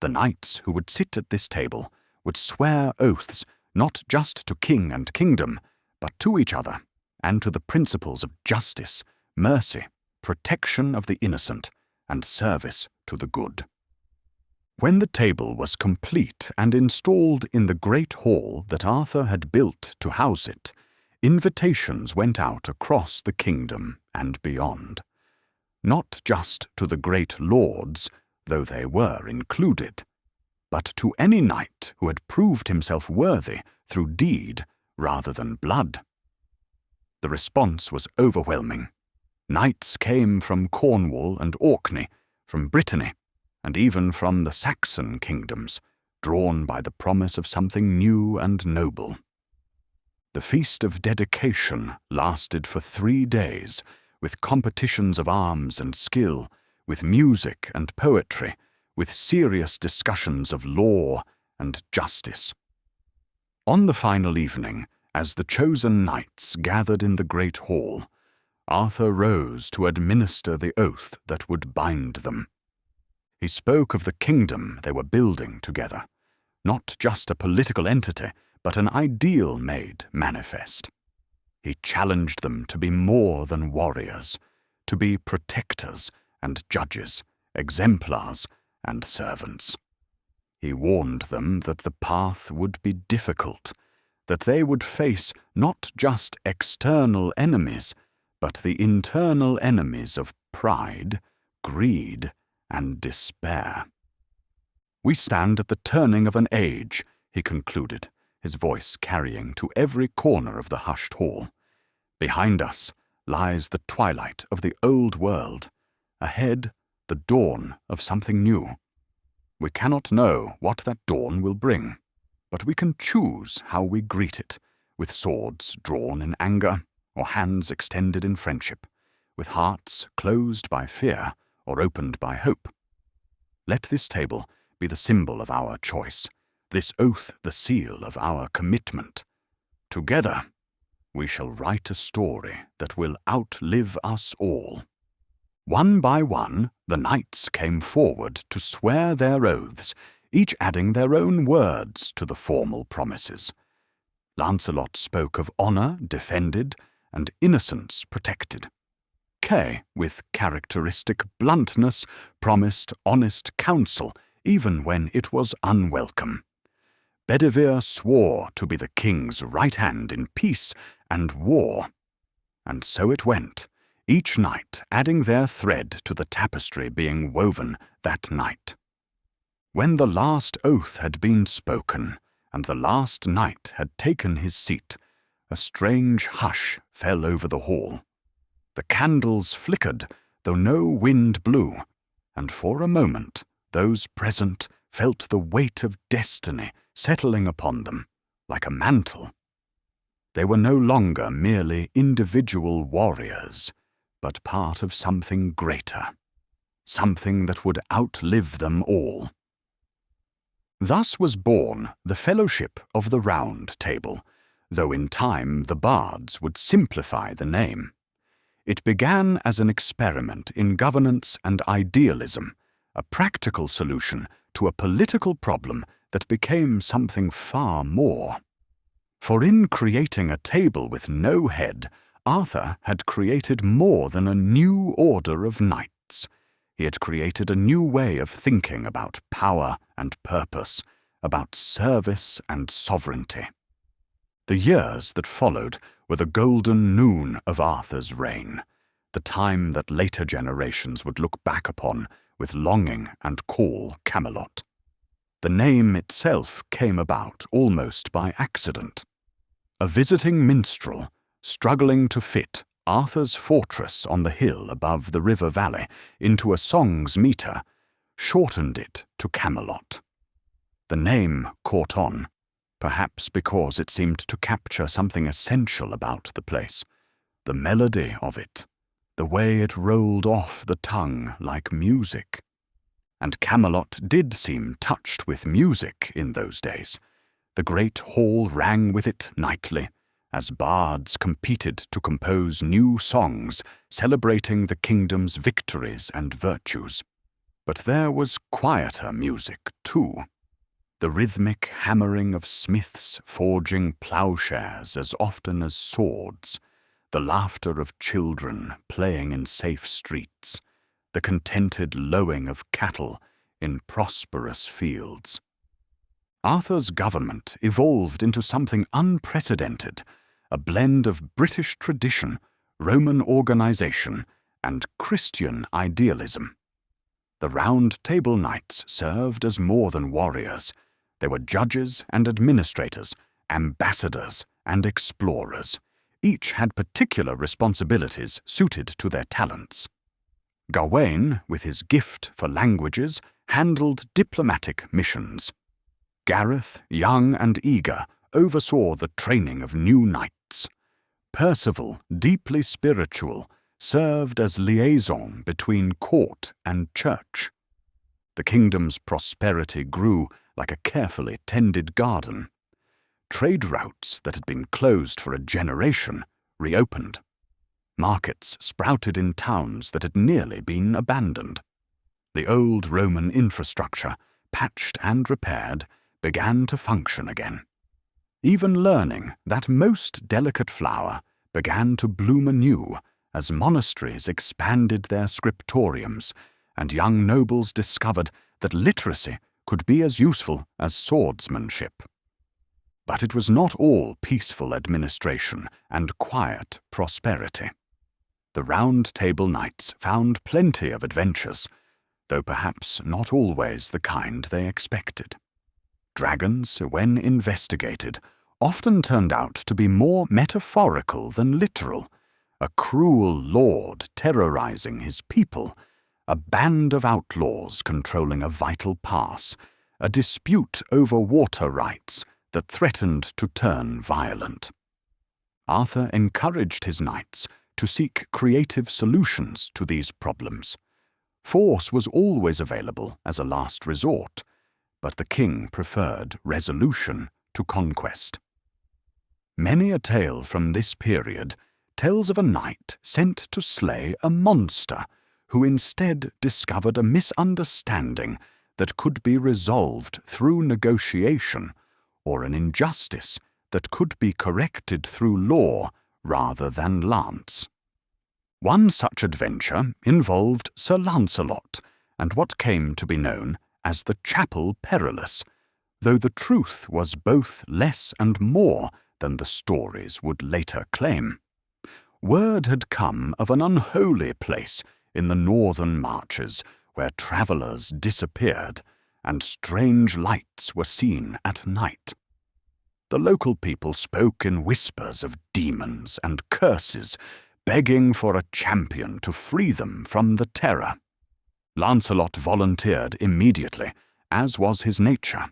The knights who would sit at this table would swear oaths not just to king and kingdom, but to each other, and to the principles of justice, mercy, protection of the innocent, and service to the good. When the table was complete and installed in the great hall that Arthur had built to house it, invitations went out across the kingdom and beyond. Not just to the great lords, though they were included, but to any knight who had proved himself worthy through deed rather than blood. The response was overwhelming. Knights came from Cornwall and Orkney, from Brittany, and even from the Saxon kingdoms, drawn by the promise of something new and noble. The feast of dedication lasted for 3 days, with competitions of arms and skill, with music and poetry, with serious discussions of law and justice. On the final evening, as the chosen knights gathered in the great hall, Arthur rose to administer the oath that would bind them. He spoke of the kingdom they were building together, not just a political entity, but an ideal made manifest. He challenged them to be more than warriors, to be protectors and judges, exemplars and servants. He warned them that the path would be difficult, that they would face not just external enemies, but the internal enemies of pride, greed, and despair. "We stand at the turning of an age," he concluded, his voice carrying to every corner of the hushed hall. "Behind us lies the twilight of the old world. Ahead, the dawn of something new. We cannot know what that dawn will bring, but we can choose how we greet it, with swords drawn in anger or hands extended in friendship, with hearts closed by fear or opened by hope. Let this table be the symbol of our choice, this oath the seal of our commitment. Together, we shall write a story that will outlive us all. One by one, the knights came forward to swear their oaths, each adding their own words to the formal promises. Lancelot spoke of honour defended and innocence protected. Kay, with characteristic bluntness, promised honest counsel even when it was unwelcome. Bedivere swore to be the king's right hand in peace and war. And so it went, each knight adding their thread to the tapestry being woven that night. When the last oath had been spoken, and the last knight had taken his seat, a strange hush fell over the hall. The candles flickered, though no wind blew, and for a moment those present felt the weight of destiny settling upon them like a mantle. They were no longer merely individual warriors, but part of something greater, something that would outlive them all. Thus was born the Fellowship of the Round Table, though in time the bards would simplify the name. It began as an experiment in governance and idealism, a practical solution to a political problem that became something far more. For in creating a table with no head, Arthur had created more than a new order of knights. He had created a new way of thinking about power and purpose, about service and sovereignty. The years that followed were the golden noon of Arthur's reign, the time that later generations would look back upon with longing and call Camelot. The name itself came about almost by accident. A visiting minstrel, struggling to fit Arthur's fortress on the hill above the river valley into a song's metre, shortened it to Camelot. The name caught on, perhaps because it seemed to capture something essential about the place, the melody of it, the way it rolled off the tongue like music. And Camelot did seem touched with music in those days. The great hall rang with it nightly, as bards competed to compose new songs celebrating the kingdom's victories and virtues. But there was quieter music, too. The rhythmic hammering of smiths forging plowshares as often as swords, the laughter of children playing in safe streets, the contented lowing of cattle in prosperous fields. Arthur's government evolved into something unprecedented, a blend of British tradition, Roman organization, and Christian idealism. The Round Table Knights served as more than warriors. They were judges and administrators, ambassadors and explorers. Each had particular responsibilities suited to their talents. Gawain, with his gift for languages, handled diplomatic missions. Gareth, young and eager, oversaw the training of new knights. Percival, deeply spiritual, served as liaison between court and church. The kingdom's prosperity grew like a carefully tended garden. Trade routes that had been closed for a generation reopened. Markets sprouted in towns that had nearly been abandoned. The old Roman infrastructure, patched and repaired, began to function again. Even learning, that most delicate flower, began to bloom anew as monasteries expanded their scriptoriums and young nobles discovered that literacy could be as useful as swordsmanship. But it was not all peaceful administration and quiet prosperity. The Round Table Knights found plenty of adventures, though perhaps not always the kind they expected. Dragons, when investigated, often turned out to be more metaphorical than literal, a cruel lord terrorizing his people, a band of outlaws controlling a vital pass, a dispute over water rights that threatened to turn violent. Arthur encouraged his knights to seek creative solutions to these problems. Force was always available as a last resort, but the king preferred resolution to conquest. Many a tale from this period tells of a knight sent to slay a monster who instead discovered a misunderstanding that could be resolved through negotiation, or an injustice that could be corrected through law rather than lance. One such adventure involved Sir Lancelot and what came to be known as the Chapel Perilous, though the truth was both less and more than the stories would later claim. Word had come of an unholy place in the northern marches where travellers disappeared and strange lights were seen at night. The local people spoke in whispers of demons and curses, begging for a champion to free them from the terror. Lancelot volunteered immediately, as was his nature.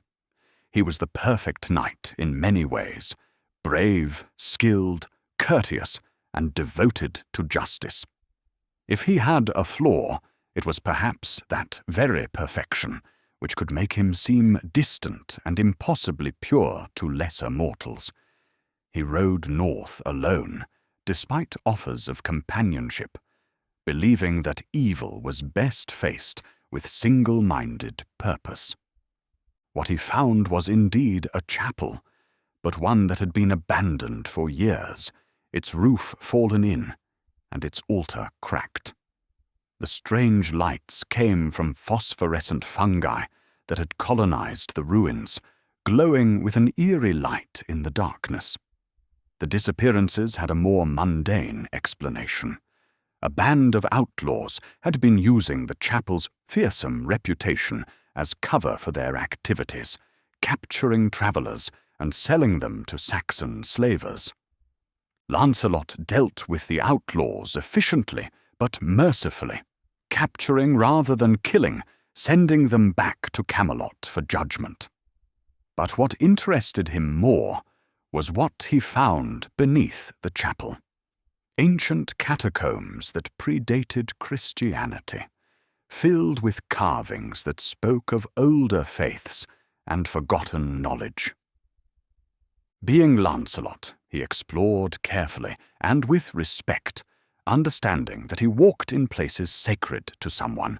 He was the perfect knight in many ways, brave, skilled, courteous, and devoted to justice. If he had a flaw, it was perhaps that very perfection which could make him seem distant and impossibly pure to lesser mortals. He rode north alone, despite offers of companionship, believing that evil was best faced with single-minded purpose. What he found was indeed a chapel, but one that had been abandoned for years, its roof fallen in, and its altar cracked. The strange lights came from phosphorescent fungi that had colonized the ruins, glowing with an eerie light in the darkness. The disappearances had a more mundane explanation. A band of outlaws had been using the chapel's fearsome reputation as cover for their activities, capturing travellers and selling them to Saxon slavers. Lancelot dealt with the outlaws efficiently but mercifully, capturing rather than killing, sending them back to Camelot for judgment. But what interested him more was what he found beneath the chapel. Ancient catacombs that predated Christianity, filled with carvings that spoke of older faiths and forgotten knowledge. Being Lancelot, he explored carefully and with respect, understanding that he walked in places sacred to someone,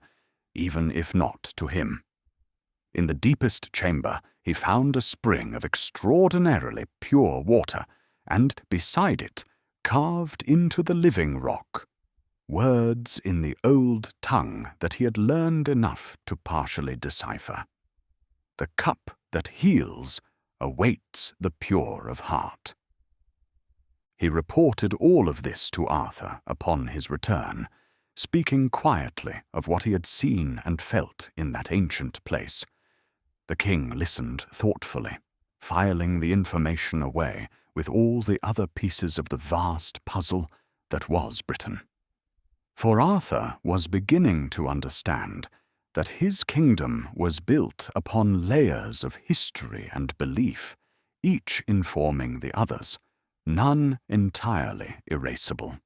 even if not to him. In the deepest chamber, he found a spring of extraordinarily pure water, and beside it, carved into the living rock, words in the old tongue that he had learned enough to partially decipher. The cup that heals awaits the pure of heart. He reported all of this to Arthur upon his return, speaking quietly of what he had seen and felt in that ancient place. The king listened thoughtfully, filing the information away with all the other pieces of the vast puzzle that was Britain. For Arthur was beginning to understand that his kingdom was built upon layers of history and belief, each informing the others, none entirely erasable.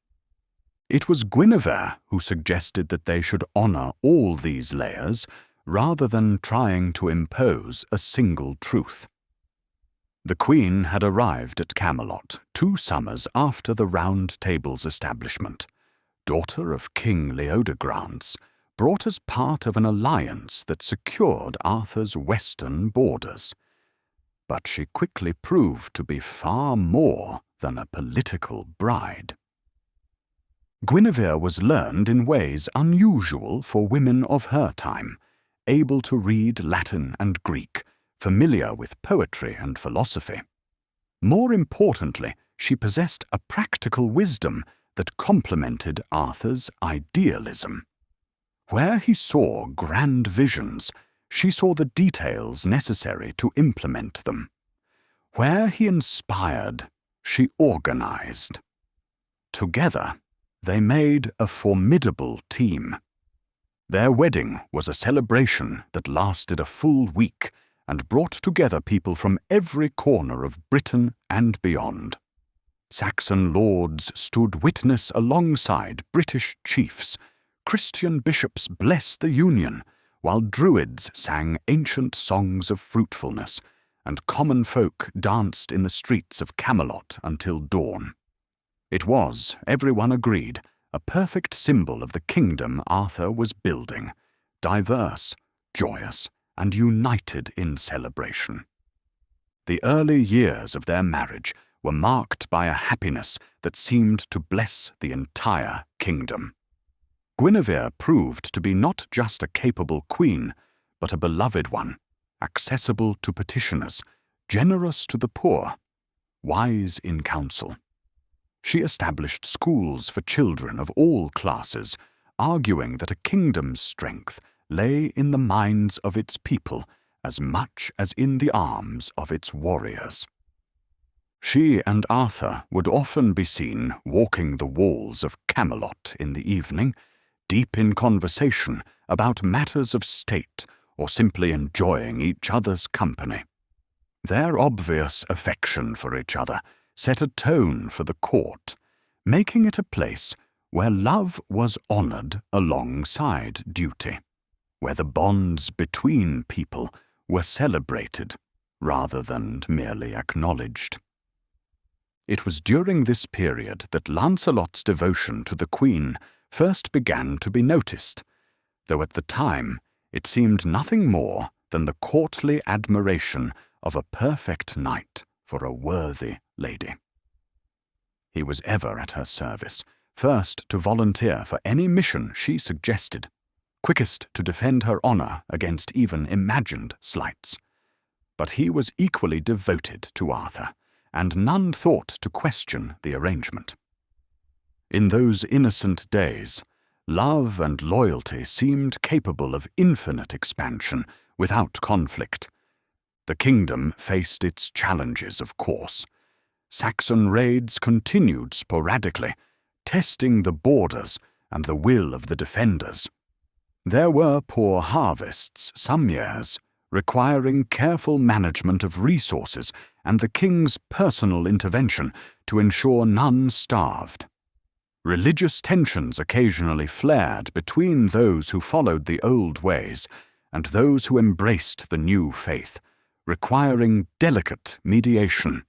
It was Guinevere who suggested that they should honor all these layers rather than trying to impose a single truth. The Queen had arrived at Camelot 2 summers after the Round Table's establishment, daughter of King Leodegrance, brought as part of an alliance that secured Arthur's western borders. But she quickly proved to be far more than a political bride. Guinevere was learned in ways unusual for women of her time, able to read Latin and Greek, familiar with poetry and philosophy. More importantly, she possessed a practical wisdom that complemented Arthur's idealism. Where he saw grand visions, she saw the details necessary to implement them. Where he inspired, she organized. Together, they made a formidable team. Their wedding was a celebration that lasted a full week and brought together people from every corner of Britain and beyond. Saxon lords stood witness alongside British chiefs. Christian bishops blessed the union, while druids sang ancient songs of fruitfulness, and common folk danced in the streets of Camelot until dawn. It was, everyone agreed, a perfect symbol of the kingdom Arthur was building, diverse, joyous, and united in celebration. The early years of their marriage were marked by a happiness that seemed to bless the entire kingdom. Guinevere proved to be not just a capable queen, but a beloved one, accessible to petitioners, generous to the poor, wise in counsel. She established schools for children of all classes, arguing that a kingdom's strength lay in the minds of its people as much as in the arms of its warriors. She and Arthur would often be seen walking the walls of Camelot in the evening, deep in conversation about matters of state or simply enjoying each other's company. Their obvious affection for each other set a tone for the court, making it a place where love was honored alongside duty, where the bonds between people were celebrated rather than merely acknowledged. It was during this period that Lancelot's devotion to the Queen first began to be noticed, though at the time it seemed nothing more than the courtly admiration of a perfect knight for a worthy lady. He was ever at her service, first to volunteer for any mission she suggested, quickest to defend her honor against even imagined slights. But he was equally devoted to Arthur, and none thought to question the arrangement. In those innocent days, love and loyalty seemed capable of infinite expansion without conflict. The kingdom faced its challenges, of course. Saxon raids continued sporadically, testing the borders and the will of the defenders. There were poor harvests some years, requiring careful management of resources and the king's personal intervention to ensure none starved. Religious tensions occasionally flared between those who followed the old ways and those who embraced the new faith, requiring delicate mediation.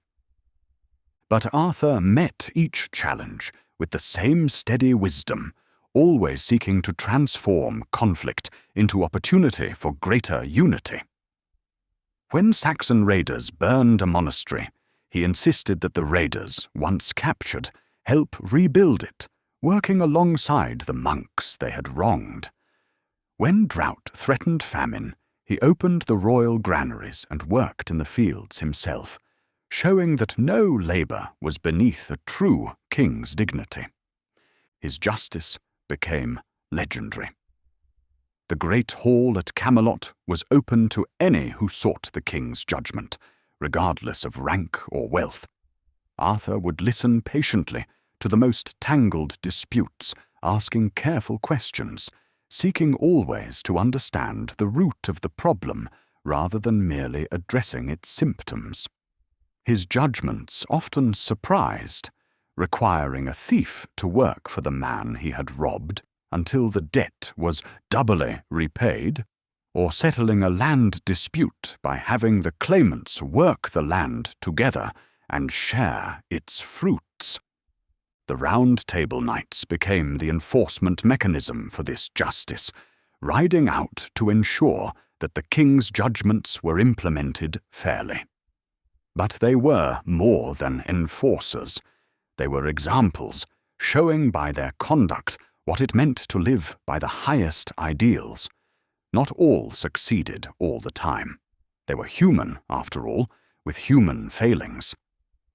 But Arthur met each challenge with the same steady wisdom, always seeking to transform conflict into opportunity for greater unity. When Saxon raiders burned a monastery, he insisted that the raiders, once captured, help rebuild it, working alongside the monks they had wronged. When drought threatened famine, he opened the royal granaries and worked in the fields himself, showing that no labor was beneath a true king's dignity. His justice became legendary. The great hall at Camelot was open to any who sought the king's judgment, regardless of rank or wealth. Arthur would listen patiently to the most tangled disputes, asking careful questions, seeking always to understand the root of the problem rather than merely addressing its symptoms. His judgments often surprised, requiring a thief to work for the man he had robbed until the debt was doubly repaid, or settling a land dispute by having the claimants work the land together and share its fruits. The Round Table Knights became the enforcement mechanism for this justice, riding out to ensure that the king's judgments were implemented fairly. But they were more than enforcers. They were examples, showing by their conduct what it meant to live by the highest ideals. Not all succeeded all the time. They were human, after all, with human failings.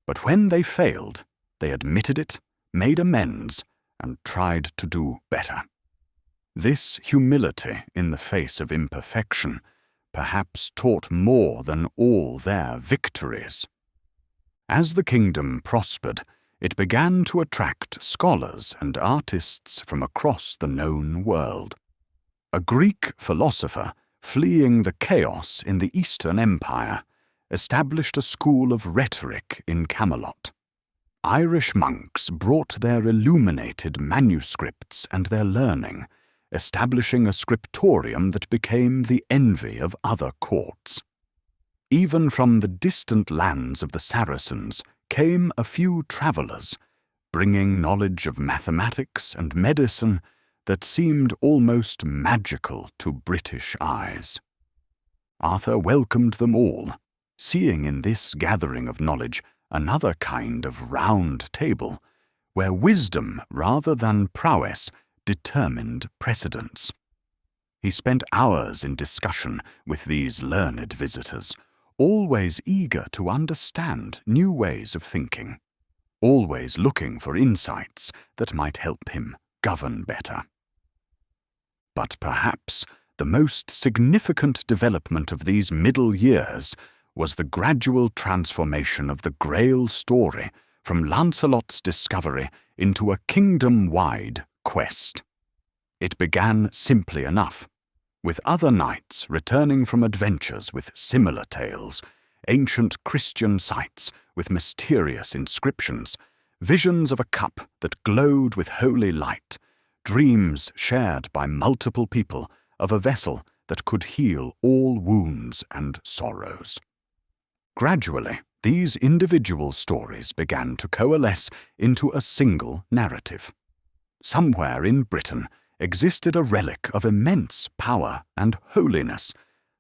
But when they failed, they admitted it, made amends, and tried to do better. This humility in the face of imperfection perhaps taught more than all their victories. As the kingdom prospered, it began to attract scholars and artists from across the known world. a Greek philosopher fleeing the chaos in the Eastern Empire, established a school of rhetoric in Camelot. Irish monks brought their illuminated manuscripts and their learning, establishing a scriptorium that became the envy of other courts. Even from the distant lands of the Saracens came a few travellers, bringing knowledge of mathematics and medicine that seemed almost magical to British eyes. Arthur welcomed them all, seeing in this gathering of knowledge another kind of round table, where wisdom rather than prowess determined precedence. He spent hours in discussion with these learned visitors, always eager to understand new ways of thinking, always looking for insights that might help him govern better. But perhaps the most significant development of these middle years was the gradual transformation of the Grail story from Lancelot's discovery into a kingdom-wide quest. It began simply enough, with other knights returning from adventures with similar tales, ancient Christian sites with mysterious inscriptions, visions of a cup that glowed with holy light, dreams shared by multiple people of a vessel that could heal all wounds and sorrows. Gradually, these individual stories began to coalesce into a single narrative. Somewhere in Britain existed a relic of immense power and holiness,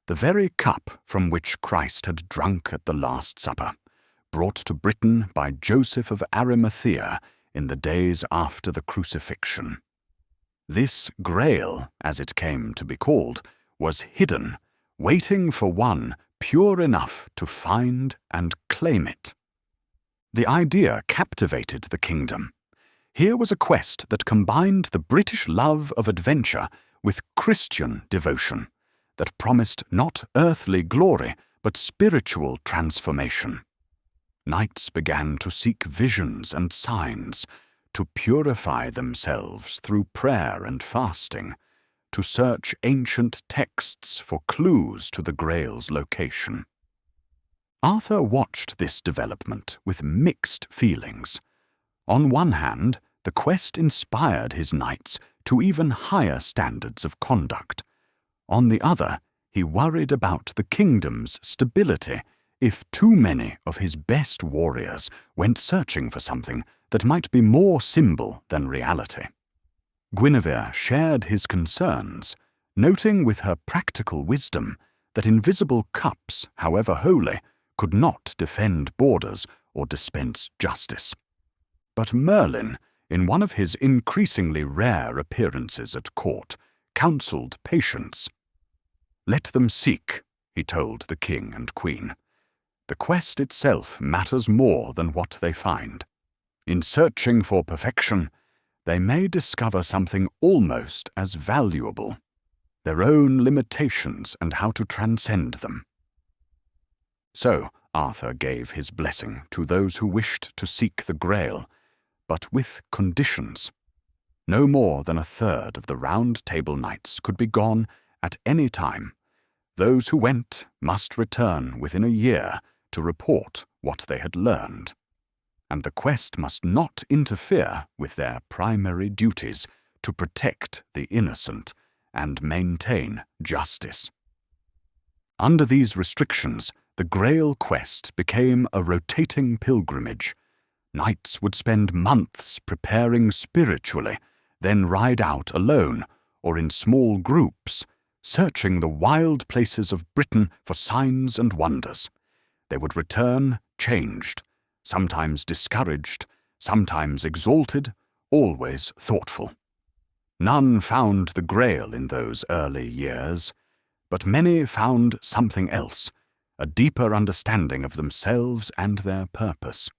the very cup from which Christ had drunk at the Last Supper, brought to Britain by Joseph of Arimathea in the days after the crucifixion. This Grail, as it came to be called, was hidden, waiting for one pure enough to find and claim it. The idea captivated the kingdom. Here was a quest that combined the British love of adventure with Christian devotion, that promised not earthly glory but spiritual transformation. Knights began to seek visions and signs, to purify themselves through prayer and fasting, to search ancient texts for clues to the Grail's location. Arthur watched this development with mixed feelings. On one hand, the quest inspired his knights to even higher standards of conduct. On the other, he worried about the kingdom's stability if too many of his best warriors went searching for something that might be more symbol than reality. Guinevere shared his concerns, noting with her practical wisdom that invisible cups, however holy, could not defend borders or dispense justice. But Merlin, in one of his increasingly rare appearances at court, counselled patience. "Let them seek," he told the king and queen. "The quest itself matters more than what they find. In searching for perfection, they may discover something almost as valuable, their own limitations and how to transcend them." So Arthur gave his blessing to those who wished to seek the Grail, but with conditions. No more than a third of the Round Table Knights could be gone at any time. Those who went must return within a year to report what they had learned. And the quest must not interfere with their primary duties to protect the innocent and maintain justice. Under these restrictions, the Grail quest became a rotating pilgrimage. Knights would spend months preparing spiritually, then ride out alone or in small groups, searching the wild places of Britain for signs and wonders. They would return changed, sometimes discouraged, sometimes exalted, always thoughtful. None found the Grail in those early years, but many found something else, a deeper understanding of themselves and their purpose.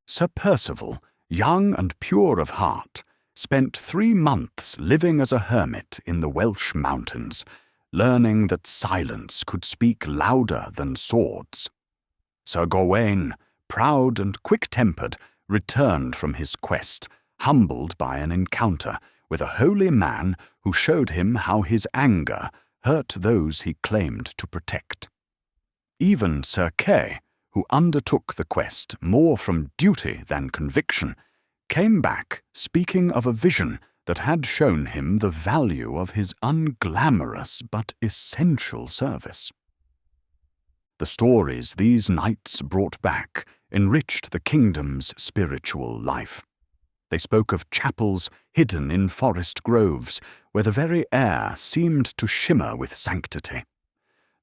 Sir Percival, young and pure of heart, spent 3 months living as a hermit in the Welsh mountains, learning that silence could speak louder than swords. Sir Gawain, proud and quick-tempered, returned from his quest, humbled by an encounter with a holy man who showed him how his anger hurt those he claimed to protect. Even Sir Kay, who undertook the quest more from duty than conviction, came back speaking of a vision that had shown him the value of his unglamorous but essential service. The stories these knights brought back enriched the kingdom's spiritual life. They spoke of chapels hidden in forest groves, where the very air seemed to shimmer with sanctity.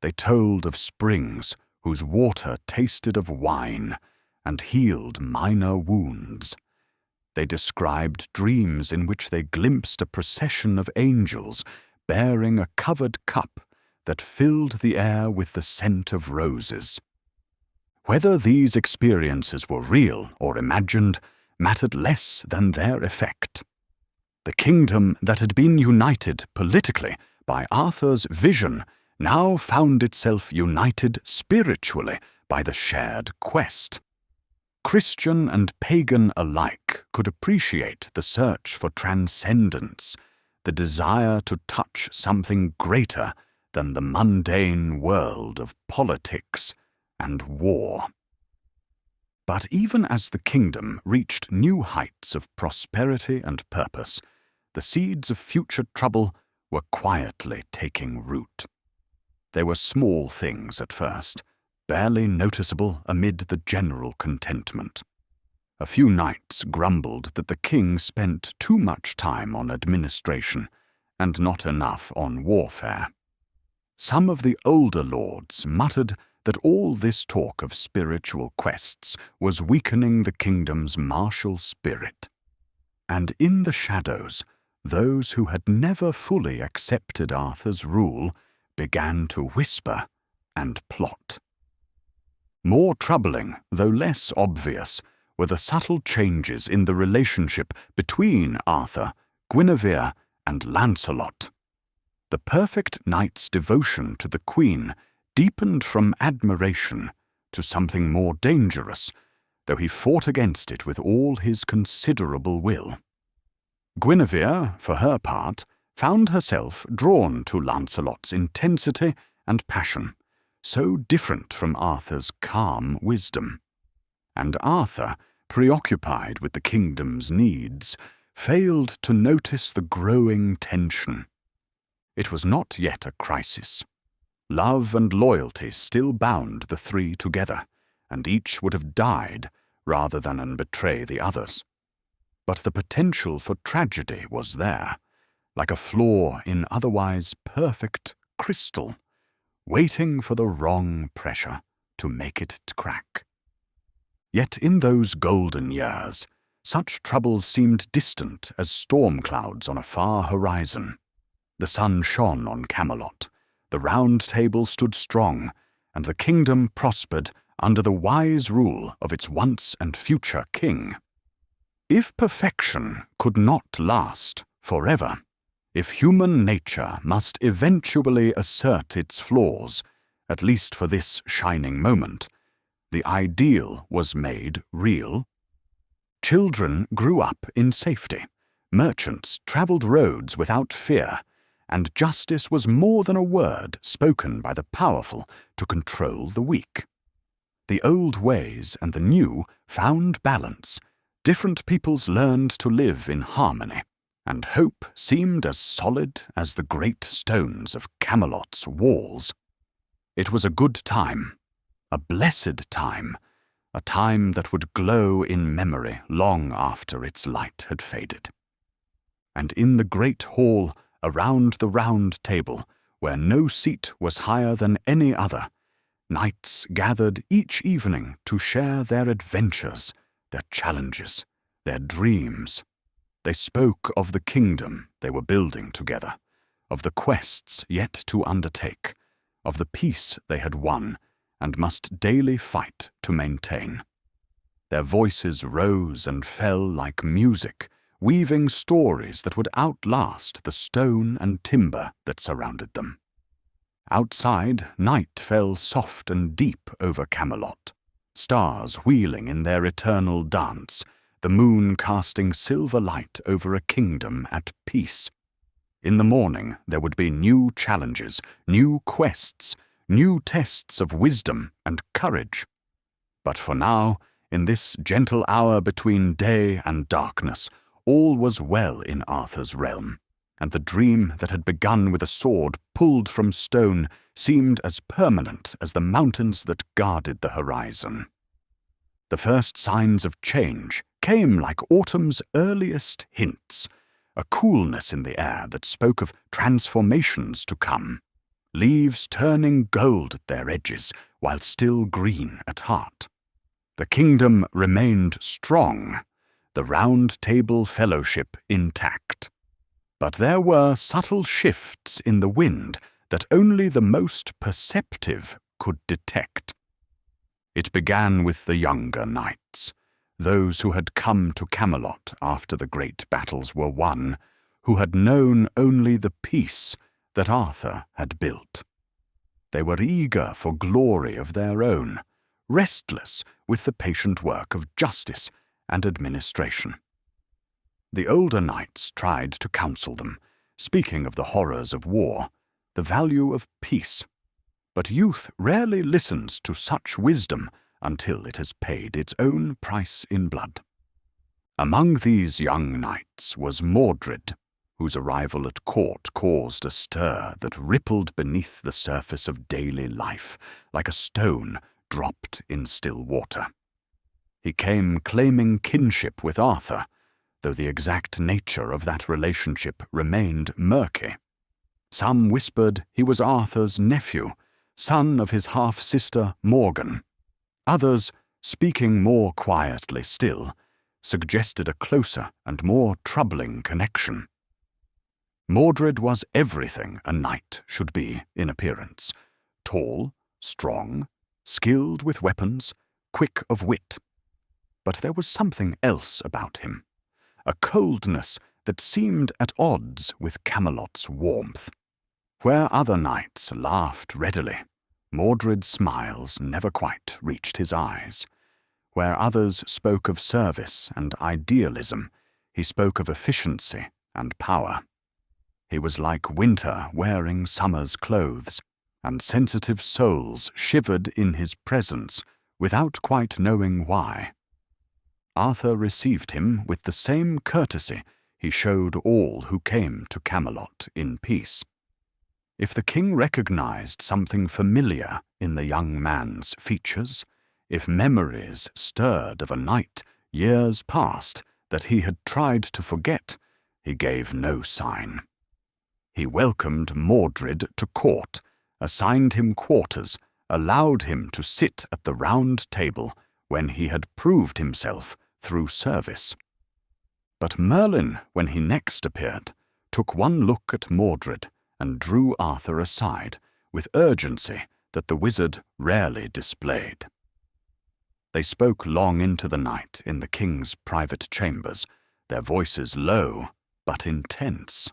They told of springs whose water tasted of wine and healed minor wounds. They described dreams in which they glimpsed a procession of angels bearing a covered cup that filled the air with the scent of roses. Whether these experiences were real or imagined mattered less than their effect. The kingdom that had been united politically by Arthur's vision now found itself united spiritually by the shared quest. Christian and pagan alike could appreciate the search for transcendence, the desire to touch something greater than the mundane world of politics and war. But even as the kingdom reached new heights of prosperity and purpose, the seeds of future trouble were quietly taking root. They were small things at first, barely noticeable amid the general contentment. A few knights grumbled that the king spent too much time on administration and not enough on warfare. Some of the older lords muttered that all this talk of spiritual quests was weakening the kingdom's martial spirit. And in the shadows, those who had never fully accepted Arthur's rule began to whisper and plot. More troubling, though less obvious, were the subtle changes in the relationship between Arthur, Guinevere, and Lancelot. The perfect knight's devotion to the queen deepened from admiration to something more dangerous, though he fought against it with all his considerable will. Guinevere, for her part, found herself drawn to Lancelot's intensity and passion, so different from Arthur's calm wisdom. And Arthur, preoccupied with the kingdom's needs, failed to notice the growing tension. It was not yet a crisis. Love and loyalty still bound the three together, and each would have died rather than betray the others. But the potential for tragedy was there, like a flaw in otherwise perfect crystal, waiting for the wrong pressure to make it crack. Yet in those golden years, such troubles seemed distant as storm clouds on a far horizon. The sun shone on Camelot, the Round Table stood strong, and the kingdom prospered under the wise rule of its once and future king. If perfection could not last forever, if human nature must eventually assert its flaws, at least for this shining moment, the ideal was made real. Children grew up in safety, merchants traveled roads without fear, and justice was more than a word spoken by the powerful to control the weak. The old ways and the new found balance. Different peoples learned to live in harmony, and hope seemed as solid as the great stones of Camelot's walls. It was a good time, a blessed time, a time that would glow in memory long after its light had faded. And in the great hall around the Round Table, where no seat was higher than any other, knights gathered each evening to share their adventures, their challenges, their dreams. They spoke of the kingdom they were building together, of the quests yet to undertake, of the peace they had won and must daily fight to maintain. Their voices rose and fell like music, weaving stories that would outlast the stone and timber that surrounded them. Outside, night fell soft and deep over Camelot, stars wheeling in their eternal dance, the moon casting silver light over a kingdom at peace. In the morning there would be new challenges, new quests, new tests of wisdom and courage. But for now, in this gentle hour between day and darkness, all was well in Arthur's realm, and the dream that had begun with a sword pulled from stone seemed as permanent as the mountains that guarded the horizon. The first signs of change came like autumn's earliest hints, a coolness in the air that spoke of transformations to come, leaves turning gold at their edges while still green at heart. The kingdom remained strong, the Round Table Fellowship intact. But there were subtle shifts in the wind that only the most perceptive could detect. It began with the younger knights, those who had come to Camelot after the great battles were won, who had known only the peace that Arthur had built. They were eager for glory of their own, restless with the patient work of justice and administration. The older knights tried to counsel them, speaking of the horrors of war, the value of peace. But youth rarely listens to such wisdom until it has paid its own price in blood. Among these young knights was Mordred, whose arrival at court caused a stir that rippled beneath the surface of daily life, like a stone dropped in still water. He came claiming kinship with Arthur, though the exact nature of that relationship remained murky. Some whispered he was Arthur's nephew, son of his half-sister Morgan. Others, speaking more quietly still, suggested a closer and more troubling connection. Mordred was everything a knight should be in appearance: tall, strong, skilled with weapons, quick of wit. But there was something else about him, a coldness that seemed at odds with Camelot's warmth. Where other knights laughed readily, Mordred's smiles never quite reached his eyes. Where others spoke of service and idealism, he spoke of efficiency and power. He was like winter wearing summer's clothes, and sensitive souls shivered in his presence without quite knowing why. Arthur received him with the same courtesy he showed all who came to Camelot in peace. If the king recognized something familiar in the young man's features, if memories stirred of a night years past that he had tried to forget, he gave no sign. He welcomed Mordred to court, assigned him quarters, allowed him to sit at the round table when he had proved himself through service. But Merlin, when he next appeared, took one look at Mordred and drew Arthur aside with urgency that the wizard rarely displayed. They spoke long into the night in the king's private chambers, their voices low but intense.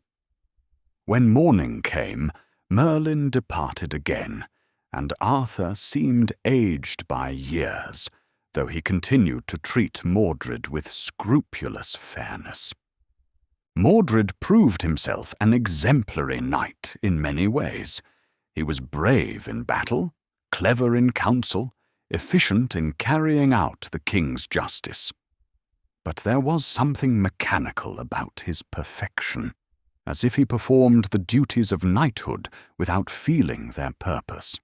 When morning came, Merlin departed again, and Arthur seemed aged by years, though he continued to treat Mordred with scrupulous fairness. Mordred proved himself an exemplary knight in many ways. He was brave in battle, clever in counsel, efficient in carrying out the king's justice. But there was something mechanical about his perfection, as if he performed the duties of knighthood without feeling their purpose.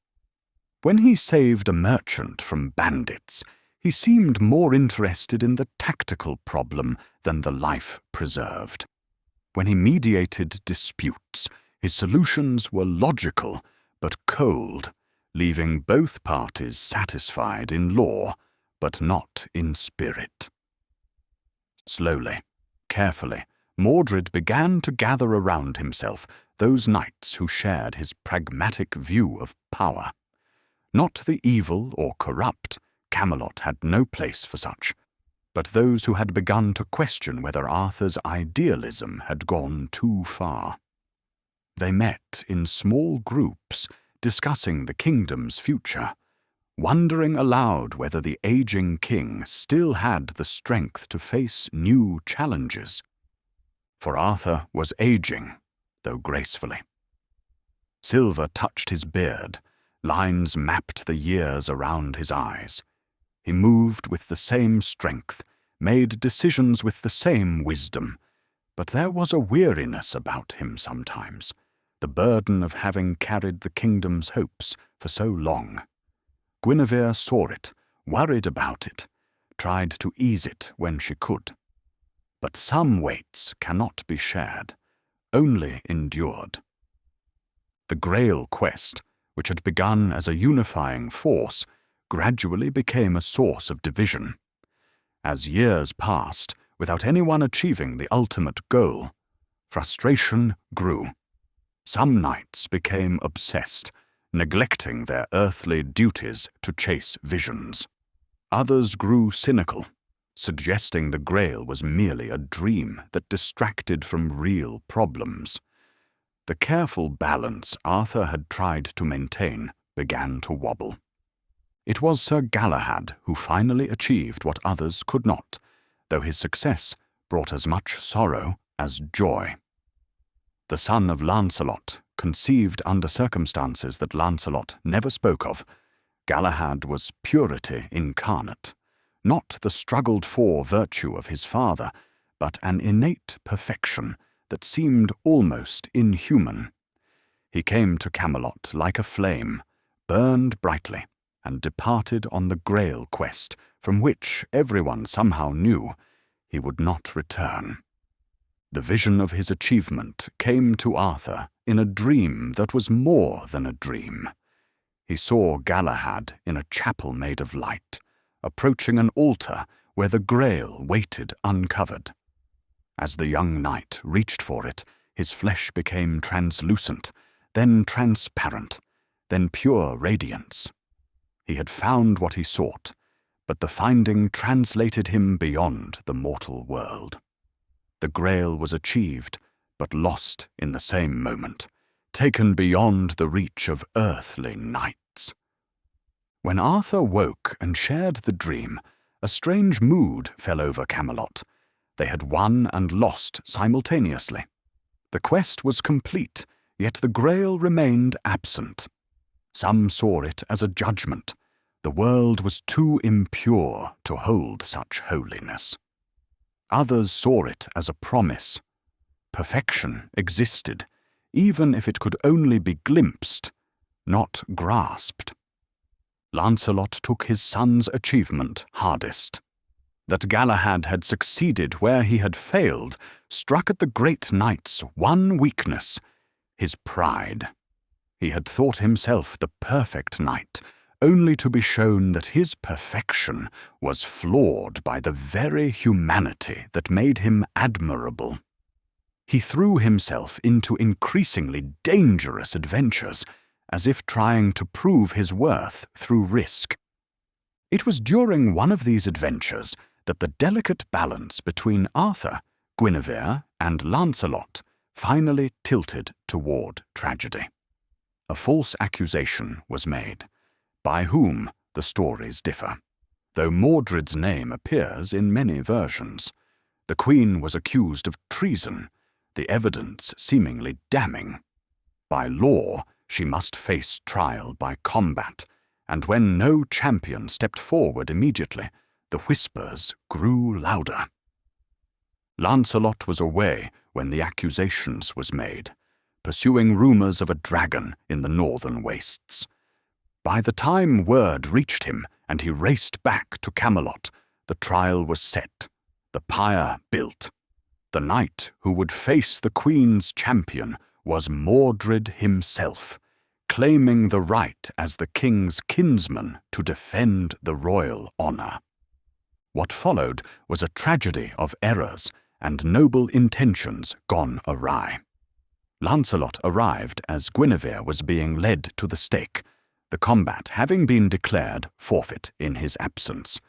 When he saved a merchant from bandits, he seemed more interested in the tactical problem than the life preserved. When he mediated disputes, his solutions were logical but cold, leaving both parties satisfied in law but not in spirit. Slowly, carefully, Mordred began to gather around himself those knights who shared his pragmatic view of power. Not the evil or corrupt, Camelot had no place for such, but those who had begun to question whether Arthur's idealism had gone too far. They met in small groups, discussing the kingdom's future, wondering aloud whether the aging king still had the strength to face new challenges. For Arthur was aging, though gracefully. Silver touched his beard, lines mapped the years around his eyes. He moved with the same strength, made decisions with the same wisdom, but there was a weariness about him sometimes, the burden of having carried the kingdom's hopes for so long. Guinevere saw it, worried about it, tried to ease it when she could. But some weights cannot be shared, only endured. The Grail quest, which had begun as a unifying force, gradually became a source of division. As years passed, without anyone achieving the ultimate goal, frustration grew. Some knights became obsessed, neglecting their earthly duties to chase visions. Others grew cynical, suggesting the Grail was merely a dream that distracted from real problems. The careful balance Arthur had tried to maintain began to wobble. It was Sir Galahad who finally achieved what others could not, though his success brought as much sorrow as joy. The son of Lancelot, conceived under circumstances that Lancelot never spoke of, Galahad was purity incarnate, not the struggled-for virtue of his father, but an innate perfection that seemed almost inhuman. He came to Camelot like a flame, burned brightly, and departed on the Grail quest, from which everyone somehow knew he would not return. The vision of his achievement came to Arthur in a dream that was more than a dream. He saw Galahad in a chapel made of light, approaching an altar where the Grail waited uncovered. As the young knight reached for it, his flesh became translucent, then transparent, then pure radiance. He had found what he sought, but the finding translated him beyond the mortal world. The Grail was achieved, but lost in the same moment, taken beyond the reach of earthly knights. When Arthur woke and shared the dream, a strange mood fell over Camelot. They had won and lost simultaneously. The quest was complete, yet the Grail remained absent. Some saw it as a judgment. The world was too impure to hold such holiness. Others saw it as a promise. Perfection existed, even if it could only be glimpsed, not grasped. Lancelot took his son's achievement hardest. That Galahad had succeeded where he had failed struck at the great knight's one weakness, his pride. He had thought himself the perfect knight, only to be shown that his perfection was flawed by the very humanity that made him admirable. He threw himself into increasingly dangerous adventures, as if trying to prove his worth through risk. It was during one of these adventures that the delicate balance between Arthur, Guinevere, and Lancelot finally tilted toward tragedy. A false accusation was made. By whom, the stories differ, though Mordred's name appears in many versions. The queen was accused of treason, the evidence seemingly damning. By law, she must face trial by combat, and when no champion stepped forward immediately, the whispers grew louder. Lancelot was away when the accusations was made, pursuing rumors of a dragon in the northern wastes. By the time word reached him and he raced back to Camelot, the trial was set, the pyre built. The knight who would face the queen's champion was Mordred himself, claiming the right as the king's kinsman to defend the royal honor. What followed was a tragedy of errors and noble intentions gone awry. Lancelot arrived as Guinevere was being led to the stake, the combat having been declared forfeit in his absence.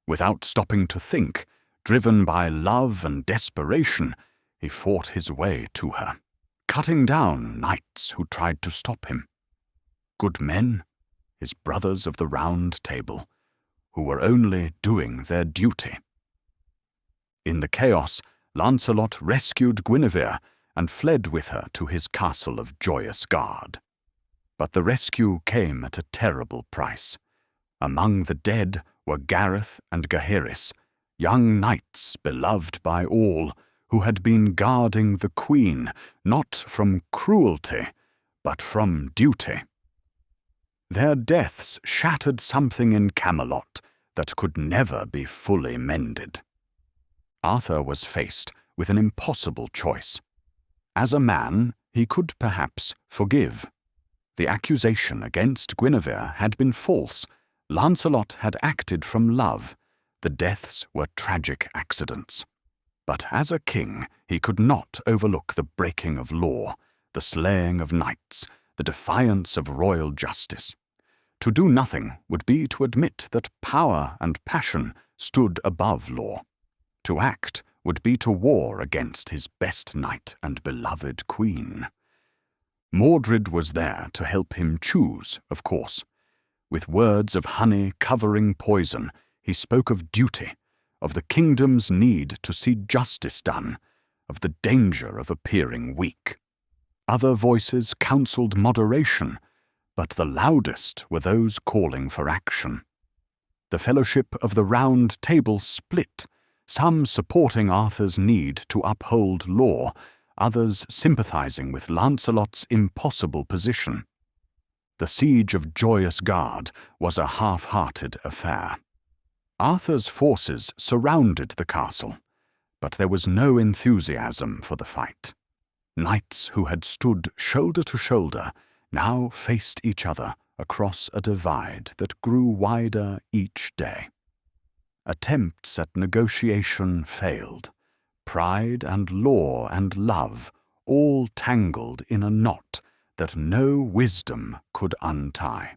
Without stopping to think, driven by love and desperation, he fought his way to her, cutting down knights who tried to stop him. Good men, his brothers of the Round Table, who were only doing their duty. In the chaos, Lancelot rescued Guinevere and fled with her to his castle of Joyous Gard. But the rescue came at a terrible price. Among the dead were Gareth and Gaheris, young knights beloved by all, who had been guarding the queen, not from cruelty, but from duty. Their deaths shattered something in Camelot that could never be fully mended. Arthur was faced with an impossible choice. As a man, he could perhaps forgive. The accusation against Guinevere had been false. Lancelot had acted from love. The deaths were tragic accidents. But as a king, he could not overlook the breaking of law, the slaying of knights, the defiance of royal justice. To do nothing would be to admit that power and passion stood above law. To act would be to war against his best knight and beloved queen. Mordred was there to help him choose, of course. With words of honey covering poison, he spoke of duty, of the kingdom's need to see justice done, of the danger of appearing weak. Other voices counseled moderation, but the loudest were those calling for action. The Fellowship of the Round Table split, some supporting Arthur's need to uphold law, others sympathizing with Lancelot's impossible position. The siege of Joyous Gard was a half-hearted affair. Arthur's forces surrounded the castle, but there was no enthusiasm for the fight. Knights who had stood shoulder to shoulder now faced each other across a divide that grew wider each day. Attempts at negotiation failed. Pride and law and love all tangled in a knot that no wisdom could untie.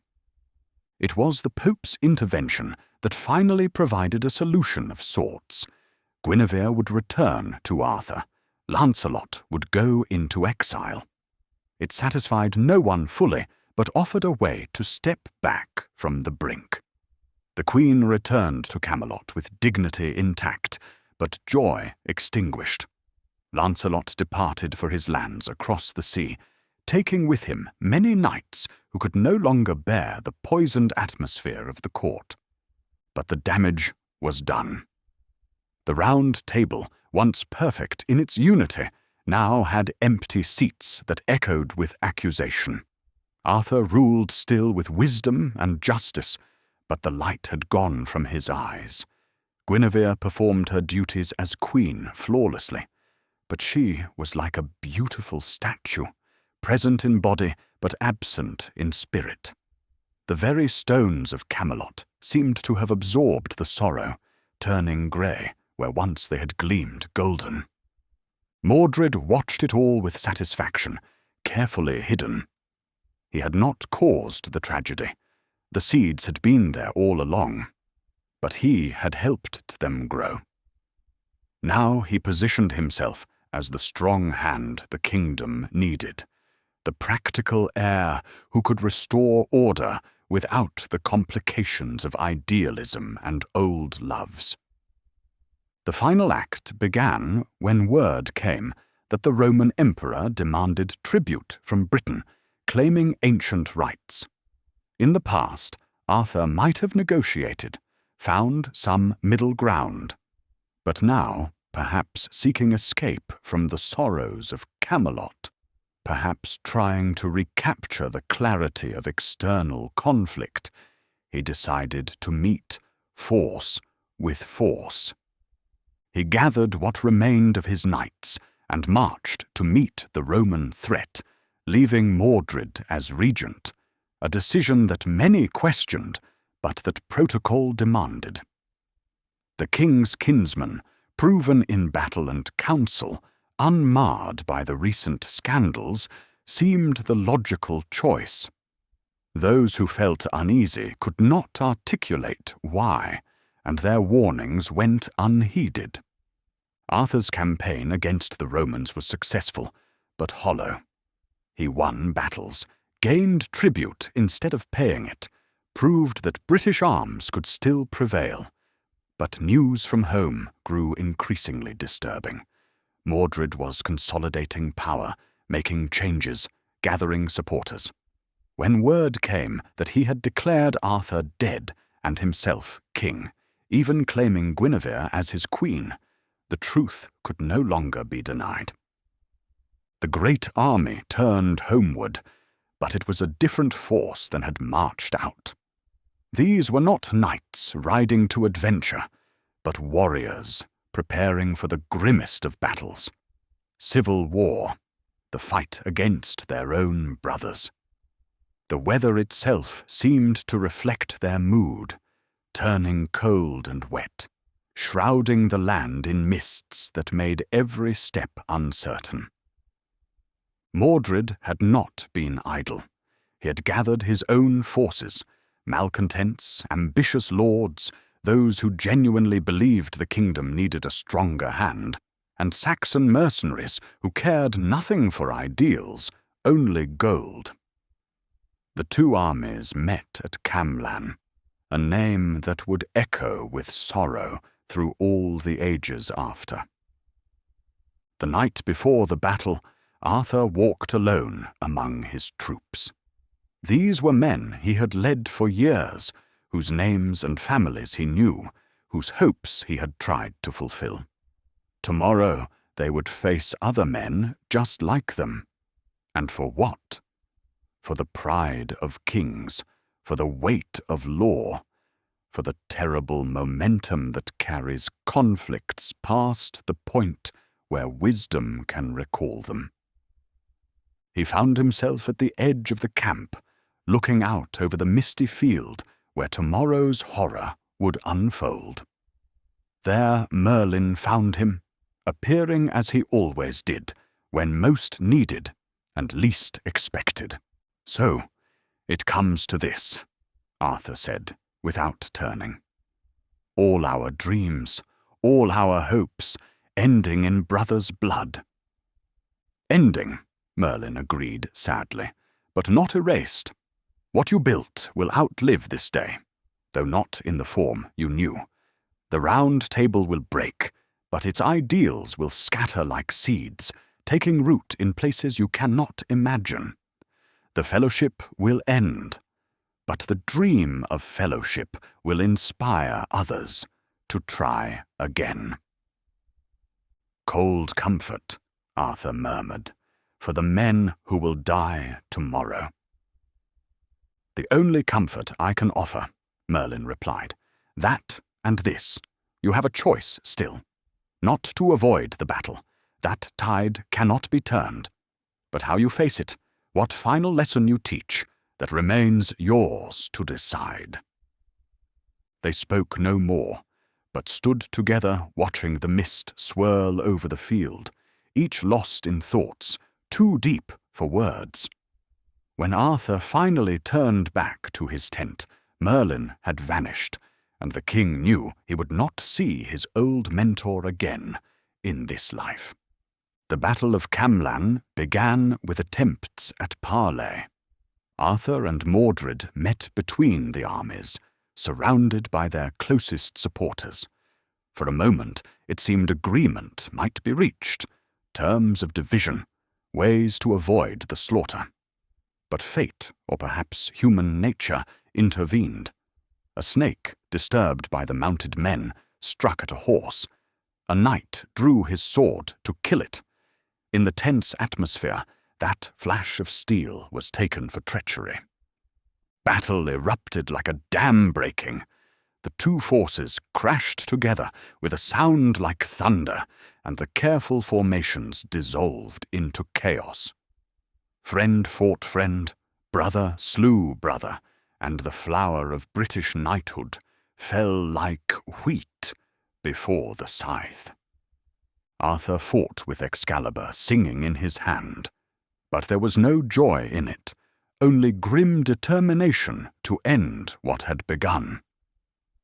It was the Pope's intervention that finally provided a solution of sorts. Guinevere would return to Arthur. Lancelot would go into exile. It satisfied no one fully, but offered a way to step back from the brink. The queen returned to Camelot with dignity intact, but joy extinguished. Lancelot departed for his lands across the sea, taking with him many knights who could no longer bear the poisoned atmosphere of the court. But the damage was done. The Round Table, once perfect in its unity, now had empty seats that echoed with accusation. Arthur ruled still with wisdom and justice, but the light had gone from his eyes. Guinevere performed her duties as queen flawlessly, but she was like a beautiful statue, present in body but absent in spirit. The very stones of Camelot seemed to have absorbed the sorrow, turning grey where once they had gleamed golden. Mordred watched it all with satisfaction, carefully hidden. He had not caused the tragedy. The seeds had been there all along, but he had helped them grow. Now he positioned himself as the strong hand the kingdom needed, the practical heir who could restore order without the complications of idealism and old loves. The final act began when word came that the Roman emperor demanded tribute from Britain, claiming ancient rights. In the past, Arthur might have negotiated, found some middle ground, but now, perhaps seeking escape from the sorrows of Camelot, perhaps trying to recapture the clarity of external conflict, he decided to meet force with force. He gathered what remained of his knights and marched to meet the Roman threat, leaving Mordred as regent, a decision that many questioned, but that protocol demanded. The king's kinsman, proven in battle and council, unmarred by the recent scandals, seemed the logical choice. Those who felt uneasy could not articulate why, and their warnings went unheeded. Arthur's campaign against the Romans was successful, but hollow. He won battles, gained tribute instead of paying it, proved that British arms could still prevail. But news from home grew increasingly disturbing. Mordred was consolidating power, making changes, gathering supporters. When word came that he had declared Arthur dead and himself king, even claiming Guinevere as his queen, the truth could no longer be denied. The great army turned homeward, but it was a different force than had marched out. These were not knights riding to adventure, but warriors preparing for the grimmest of battles. Civil war, the fight against their own brothers. The weather itself seemed to reflect their mood, turning cold and wet, shrouding the land in mists that made every step uncertain. Mordred had not been idle. He had gathered his own forces, malcontents, ambitious lords, those who genuinely believed the kingdom needed a stronger hand, and Saxon mercenaries who cared nothing for ideals, only gold. The two armies met at Camlann, a name that would echo with sorrow through all the ages after. The night before the battle, Arthur walked alone among his troops. These were men he had led for years, whose names and families he knew, whose hopes he had tried to fulfill. Tomorrow they would face other men just like them. And for what? For the pride of kings, for the weight of law, for the terrible momentum that carries conflicts past the point where wisdom can recall them. He found himself at the edge of the camp, looking out over the misty field where tomorrow's horror would unfold. There Merlin found him, appearing as he always did, when most needed and least expected. "So, it comes to this," Arthur said, without turning. "All our dreams, all our hopes, ending in brothers' blood." "Ending," Merlin agreed sadly, "but not erased. What you built will outlive this day, though not in the form you knew. The round table will break, but its ideals will scatter like seeds, taking root in places you cannot imagine. The fellowship will end, but the dream of fellowship will inspire others to try again." "Cold comfort," Arthur murmured, "for the men who will die tomorrow." "The only comfort I can offer," Merlin replied, "that and this. You have a choice still. Not to avoid the battle. That tide cannot be turned. But how you face it, what final lesson you teach, that remains yours to decide." They spoke no more, but stood together watching the mist swirl over the field, each lost in thoughts, too deep for words. When Arthur finally turned back to his tent, Merlin had vanished, and the king knew he would not see his old mentor again in this life. The Battle of Camlann began with attempts at parley. Arthur and Mordred met between the armies, surrounded by their closest supporters. For a moment, it seemed agreement might be reached, terms of division, ways to avoid the slaughter. But fate, or perhaps human nature, intervened. A snake, disturbed by the mounted men, struck at a horse. A knight drew his sword to kill it. In the tense atmosphere, that flash of steel was taken for treachery. Battle erupted like a dam breaking. The two forces crashed together with a sound like thunder, and the careful formations dissolved into chaos. Friend fought friend, brother slew brother, and the flower of British knighthood fell like wheat before the scythe. Arthur fought with Excalibur singing in his hand, but there was no joy in it, only grim determination to end what had begun.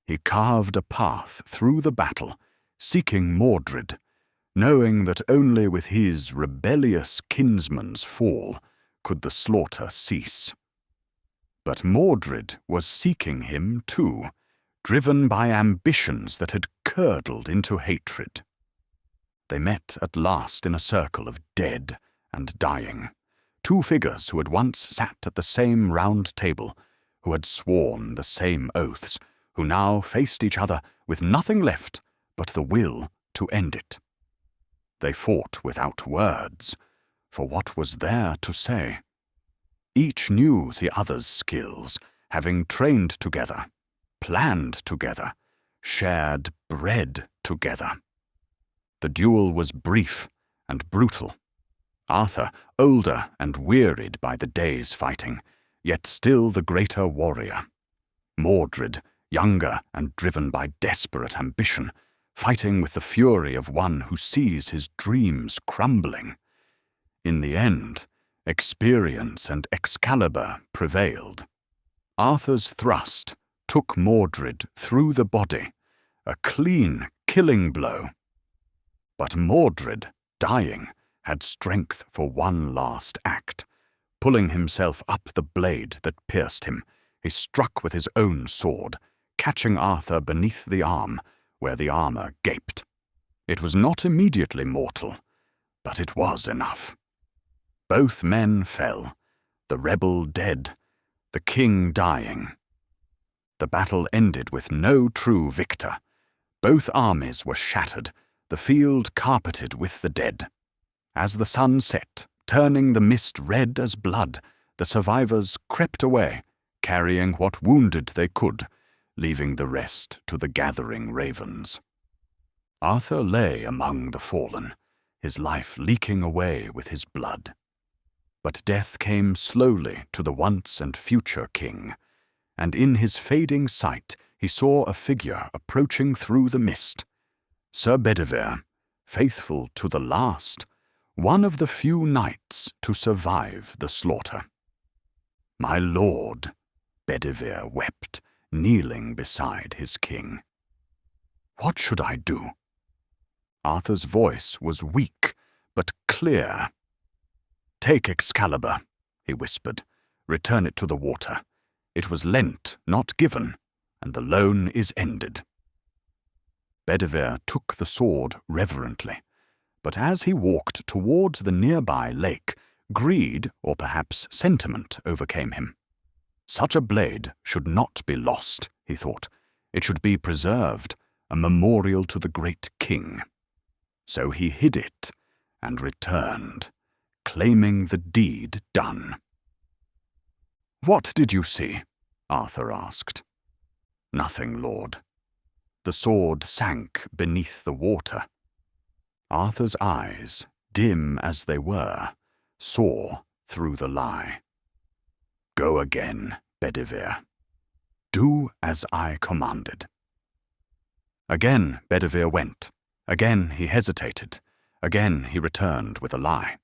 He carved a path through the battle, seeking Mordred, knowing that only with his rebellious kinsman's fall could the slaughter cease. But Mordred was seeking him too, driven by ambitions that had curdled into hatred. They met at last in a circle of dead and dying, two figures who had once sat at the same round table, who had sworn the same oaths, who now faced each other with nothing left but the will to end it. They fought without words, for what was there to say? Each knew the other's skills, having trained together, planned together, shared bread together. The duel was brief and brutal. Arthur, older and wearied by the day's fighting, yet still the greater warrior. Mordred, younger and driven by desperate ambition, fighting with the fury of one who sees his dreams crumbling. In the end, experience and Excalibur prevailed. Arthur's thrust took Mordred through the body, a clean, killing blow. But Mordred, dying, had strength for one last act. Pulling himself up the blade that pierced him, he struck with his own sword, catching Arthur beneath the arm, where the armor gaped. It was not immediately mortal, but it was enough. Both men fell, the rebel dead, the king dying. The battle ended with no true victor. Both armies were shattered, the field carpeted with the dead. As the sun set, turning the mist red as blood, the survivors crept away, carrying what wounded they could, leaving the rest to the gathering ravens. Arthur lay among the fallen, his life leaking away with his blood. But death came slowly to the once and future king, and in his fading sight he saw a figure approaching through the mist. Sir Bedivere, faithful to the last, one of the few knights to survive the slaughter. "My lord," Bedivere wept, kneeling beside his king. "What should I do?" Arthur's voice was weak, but clear. "Take Excalibur," he whispered. "Return it to the water. It was lent, not given, and the loan is ended." Bedivere took the sword reverently, but as he walked towards the nearby lake, greed, or perhaps sentiment, overcame him. Such a blade should not be lost, he thought. It should be preserved, a memorial to the great king. So he hid it and returned, claiming the deed done. "What did you see?" Arthur asked. "Nothing, lord." The sword sank beneath the water. Arthur's eyes, dim as they were, saw through the lie. "Go again, Bedivere. Do as I commanded." Again Bedivere went. Again he hesitated. Again he returned with a lie.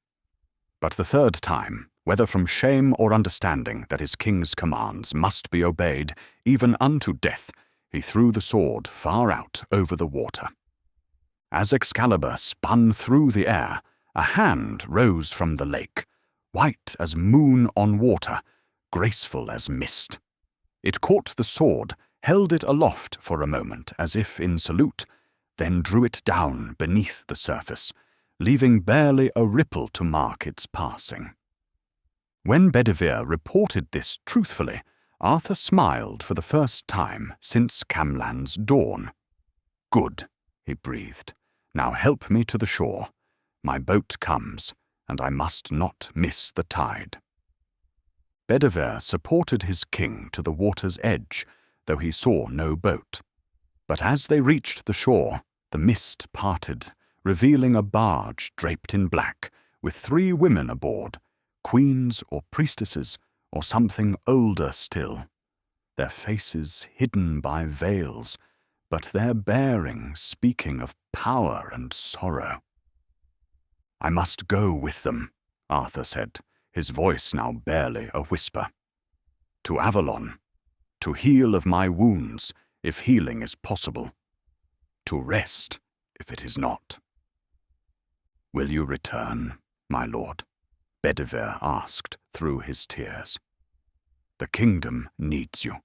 But the third time, whether from shame or understanding that his king's commands must be obeyed, even unto death, he threw the sword far out over the water. As Excalibur spun through the air, a hand rose from the lake, white as moon on water, graceful as mist. It caught the sword, held it aloft for a moment as if in salute, then drew it down beneath the surface, leaving barely a ripple to mark its passing. When Bedivere reported this truthfully, Arthur smiled for the first time since Camlann's dawn. "Good," he breathed. "Now help me to the shore. My boat comes, and I must not miss the tide." Bedivere supported his king to the water's edge, though he saw no boat. But as they reached the shore, the mist parted, revealing a barge draped in black, with 3 women aboard, queens or priestesses, or something older still. Their faces hidden by veils, but their bearing speaking of power and sorrow. "I must go with them," Arthur said, his voice now barely a whisper. "To Avalon, to heal of my wounds, if healing is possible. To rest, if it is not." "Will you return, my lord?" Bedivere asked through his tears. The kingdom needs you.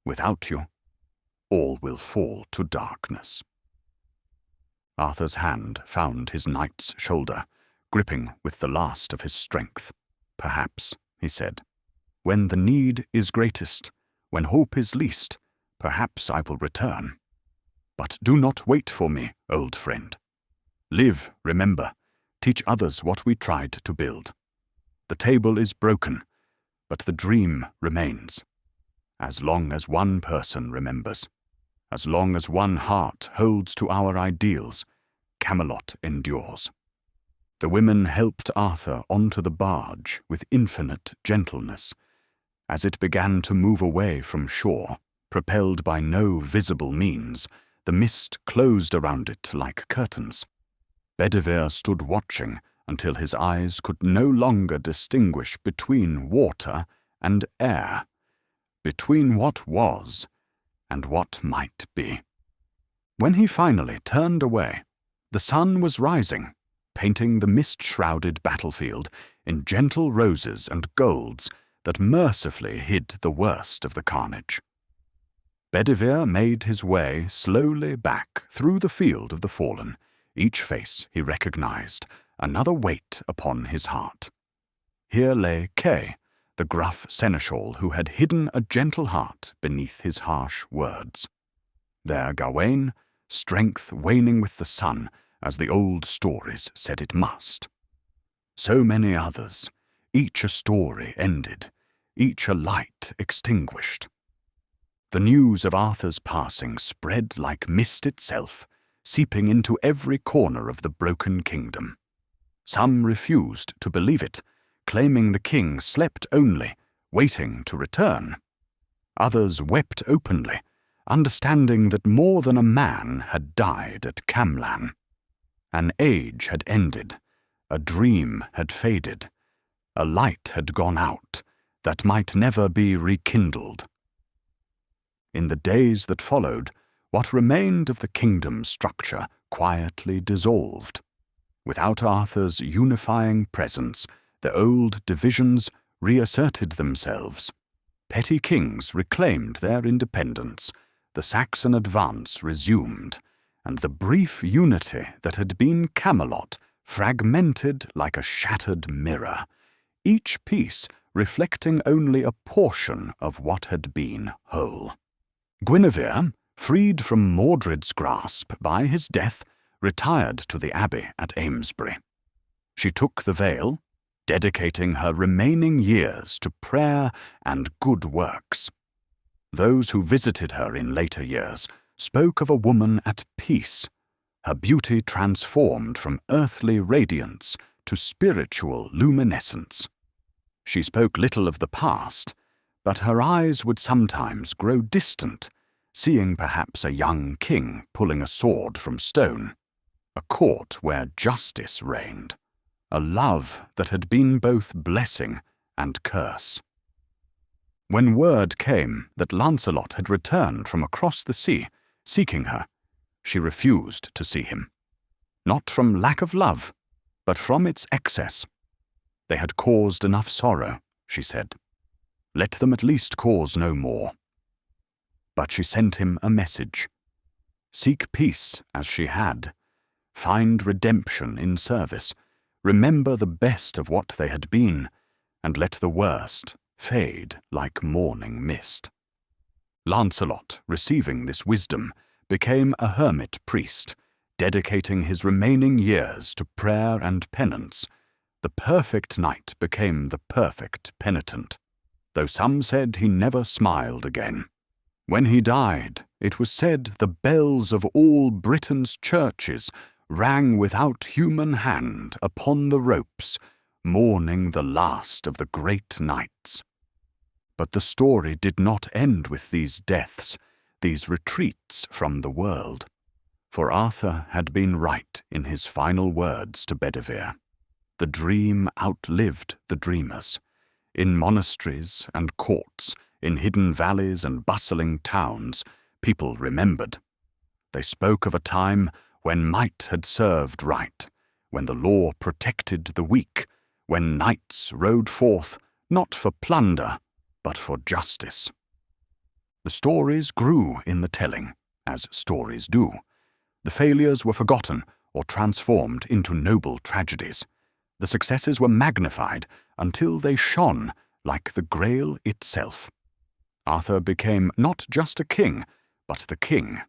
Without you, all will fall to darkness." Arthur's hand found his knight's shoulder, gripping with the last of his strength. "Perhaps," he said, "when the need is greatest, when hope is least, perhaps I will return. But do not wait for me, old friend. Live, remember, teach others what we tried to build. The table is broken, but the dream remains. As long as one person remembers, as long as one heart holds to our ideals, Camelot endures." The women helped Arthur onto the barge with infinite gentleness. As it began to move away from shore, propelled by no visible means, the mist closed around it like curtains. Bedivere stood watching until his eyes could no longer distinguish between water and air, between what was and what might be. When he finally turned away, the sun was rising, painting the mist-shrouded battlefield in gentle roses and golds that mercifully hid the worst of the carnage. Bedivere made his way slowly back through the field of the fallen, each face he recognized, another weight upon his heart. Here lay Kay, the gruff seneschal who had hidden a gentle heart beneath his harsh words. There Gawain, strength waning with the sun, as the old stories said it must. So many others, each a story ended, each a light extinguished. The news of Arthur's passing spread like mist itself, seeping into every corner of the broken kingdom. Some refused to believe it, claiming the king slept only, waiting to return. Others wept openly, understanding that more than a man had died at Camlann. An age had ended, a dream had faded, a light had gone out that might never be rekindled. In the days that followed, what remained of the kingdom's structure quietly dissolved. Without Arthur's unifying presence, the old divisions reasserted themselves. Petty kings reclaimed their independence, the Saxon advance resumed, and the brief unity that had been Camelot fragmented like a shattered mirror, each piece reflecting only a portion of what had been whole. Guinevere, freed from Mordred's grasp by his death, retired to the abbey at Amesbury. She took the veil, dedicating her remaining years to prayer and good works. Those who visited her in later years spoke of a woman at peace, her beauty transformed from earthly radiance to spiritual luminescence. She spoke little of the past, but her eyes would sometimes grow distant, seeing perhaps a young king pulling a sword from stone, a court where justice reigned, a love that had been both blessing and curse. When word came that Lancelot had returned from across the sea, seeking her, she refused to see him. Not from lack of love, but from its excess. They had caused enough sorrow, she said. Let them at least cause no more. But she sent him a message. Seek peace as she had. Find redemption in service. Remember the best of what they had been, and let the worst fade like morning mist. Lancelot, receiving this wisdom, became a hermit priest, dedicating his remaining years to prayer and penance. The perfect knight became the perfect penitent, though some said he never smiled again. When he died, it was said the bells of all Britain's churches rang without human hand upon the ropes, mourning the last of the great knights. But the story did not end with these deaths, these retreats from the world. For Arthur had been right in his final words to Bedivere. The dream outlived the dreamers. In monasteries and courts, in hidden valleys and bustling towns, people remembered. They spoke of a time when might had served right, when the law protected the weak, when knights rode forth not for plunder, but for justice. The stories grew in the telling, as stories do. The failures were forgotten or transformed into noble tragedies. The successes were magnified until they shone like the Grail itself. Arthur became not just a king, but the king.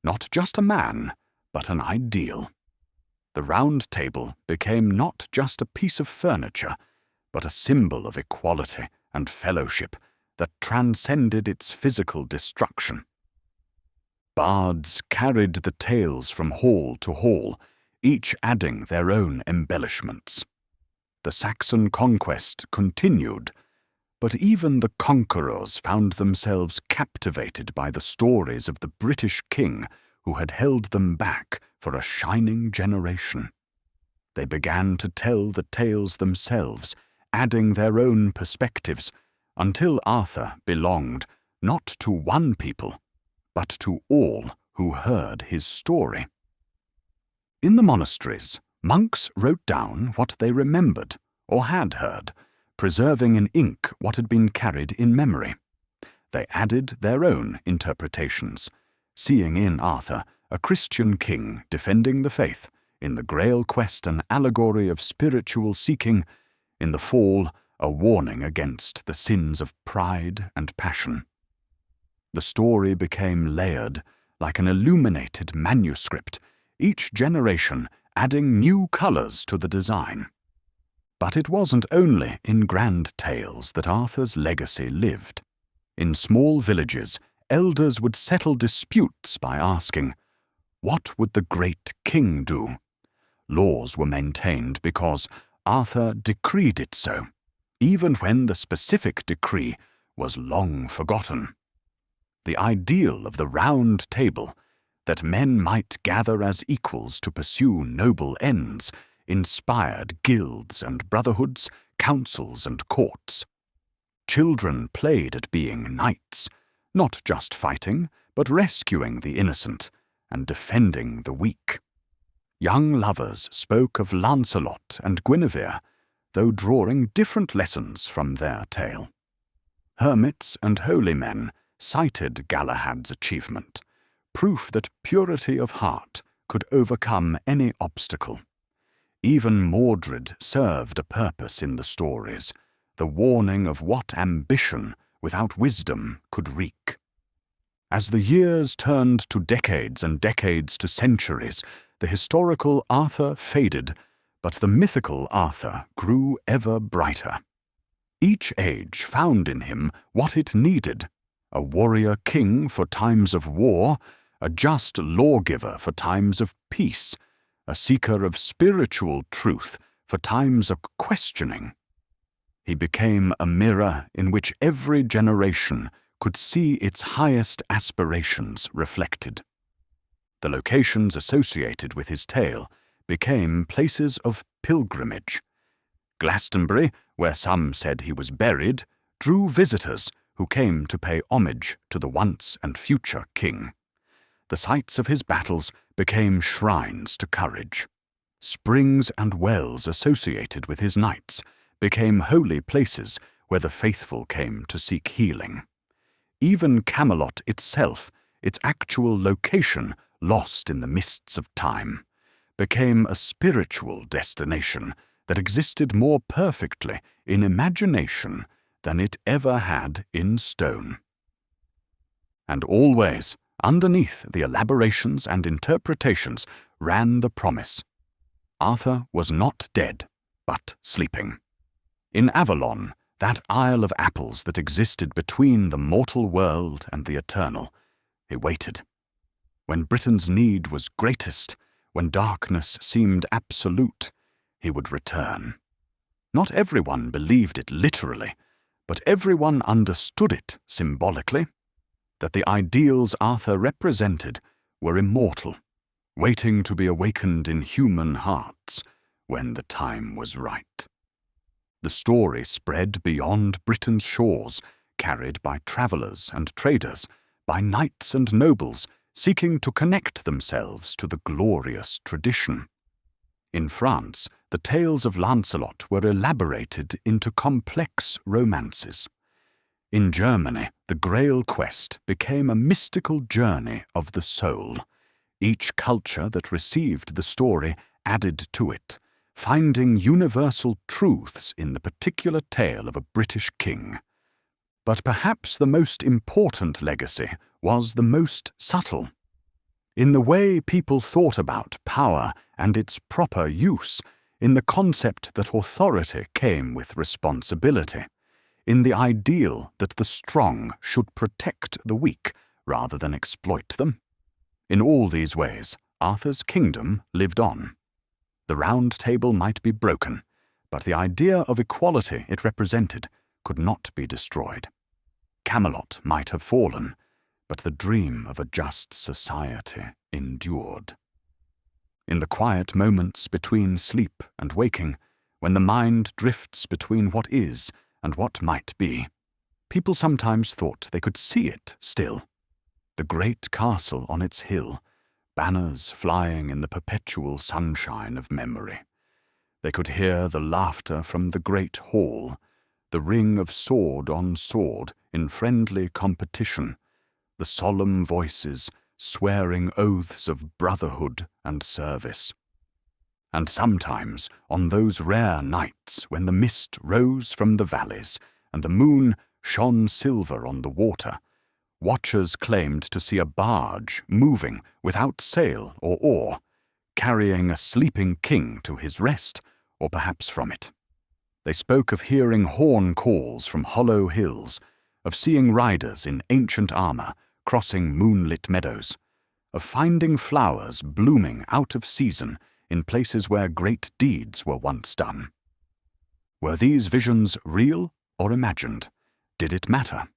Not just a man, but an ideal. The Round Table became not just a piece of furniture, but a symbol of equality and fellowship that transcended its physical destruction. Bards carried the tales from hall to hall, each adding their own embellishments. The Saxon conquest continued, but even the conquerors found themselves captivated by the stories of the British king who had held them back for a shining generation. They began to tell the tales themselves, adding their own perspectives, until Arthur belonged not to one people, but to all who heard his story. In the monasteries, monks wrote down what they remembered or had heard, preserving in ink what had been carried in memory. They added their own interpretations, seeing in Arthur a Christian king defending the faith, in the Grail quest an allegory of spiritual seeking, in the fall a warning against the sins of pride and passion. The story became layered, like an illuminated manuscript, each generation adding new colors to the design. But it wasn't only in grand tales that Arthur's legacy lived. In small villages, elders would settle disputes by asking, "What would the great king do?" Laws were maintained because Arthur decreed it so, even when the specific decree was long forgotten. The ideal of the Round Table, that men might gather as equals to pursue noble ends, inspired guilds and brotherhoods, councils and courts. Children played at being knights, not just fighting, but rescuing the innocent and defending the weak. Young lovers spoke of Lancelot and Guinevere, though drawing different lessons from their tale. Hermits and holy men cited Galahad's achievement, proof that purity of heart could overcome any obstacle. Even Mordred served a purpose in the stories, the warning of what ambition without wisdom could wreak. As the years turned to decades and decades to centuries, the historical Arthur faded, but the mythical Arthur grew ever brighter. Each age found in him what it needed: a warrior king for times of war, a just lawgiver for times of peace, a seeker of spiritual truth for times of questioning. He became a mirror in which every generation could see its highest aspirations reflected. The locations associated with his tale became places of pilgrimage. Glastonbury, where some said he was buried, drew visitors who came to pay homage to the once and future king. The sites of his battles became shrines to courage. Springs and wells associated with his knights became holy places where the faithful came to seek healing. Even Camelot itself, its actual location lost in the mists of time, became a spiritual destination that existed more perfectly in imagination than it ever had in stone. And always, underneath the elaborations and interpretations, ran the promise: Arthur was not dead, but sleeping. In Avalon, that isle of apples that existed between the mortal world and the eternal, he waited. When Britain's need was greatest, when darkness seemed absolute, he would return. Not everyone believed it literally, but everyone understood it symbolically, that the ideals Arthur represented were immortal, waiting to be awakened in human hearts when the time was right. The story spread beyond Britain's shores, carried by travellers and traders, by knights and nobles seeking to connect themselves to the glorious tradition. In France, the tales of Lancelot were elaborated into complex romances. In Germany, the Grail quest became a mystical journey of the soul. Each culture that received the story added to it, finding universal truths in the particular tale of a British king. But perhaps the most important legacy was the most subtle. In the way people thought about power and its proper use, in the concept that authority came with responsibility, in the ideal that the strong should protect the weak rather than exploit them. In all these ways, Arthur's kingdom lived on. The Round Table might be broken, but the idea of equality it represented could not be destroyed. Camelot might have fallen, but the dream of a just society endured. In the quiet moments between sleep and waking, when the mind drifts between what is and what might be, people sometimes thought they could see it still. The great castle on its hill, banners flying in the perpetual sunshine of memory. They could hear the laughter from the great hall, the ring of sword on sword in friendly competition, the solemn voices swearing oaths of brotherhood and service. And sometimes, on those rare nights when the mist rose from the valleys and the moon shone silver on the water, watchers claimed to see a barge moving without sail or oar, carrying a sleeping king to his rest, or perhaps from it. They spoke of hearing horn calls from hollow hills, of seeing riders in ancient armor crossing moonlit meadows, of finding flowers blooming out of season in places where great deeds were once done. Were these visions real or imagined? Did it matter?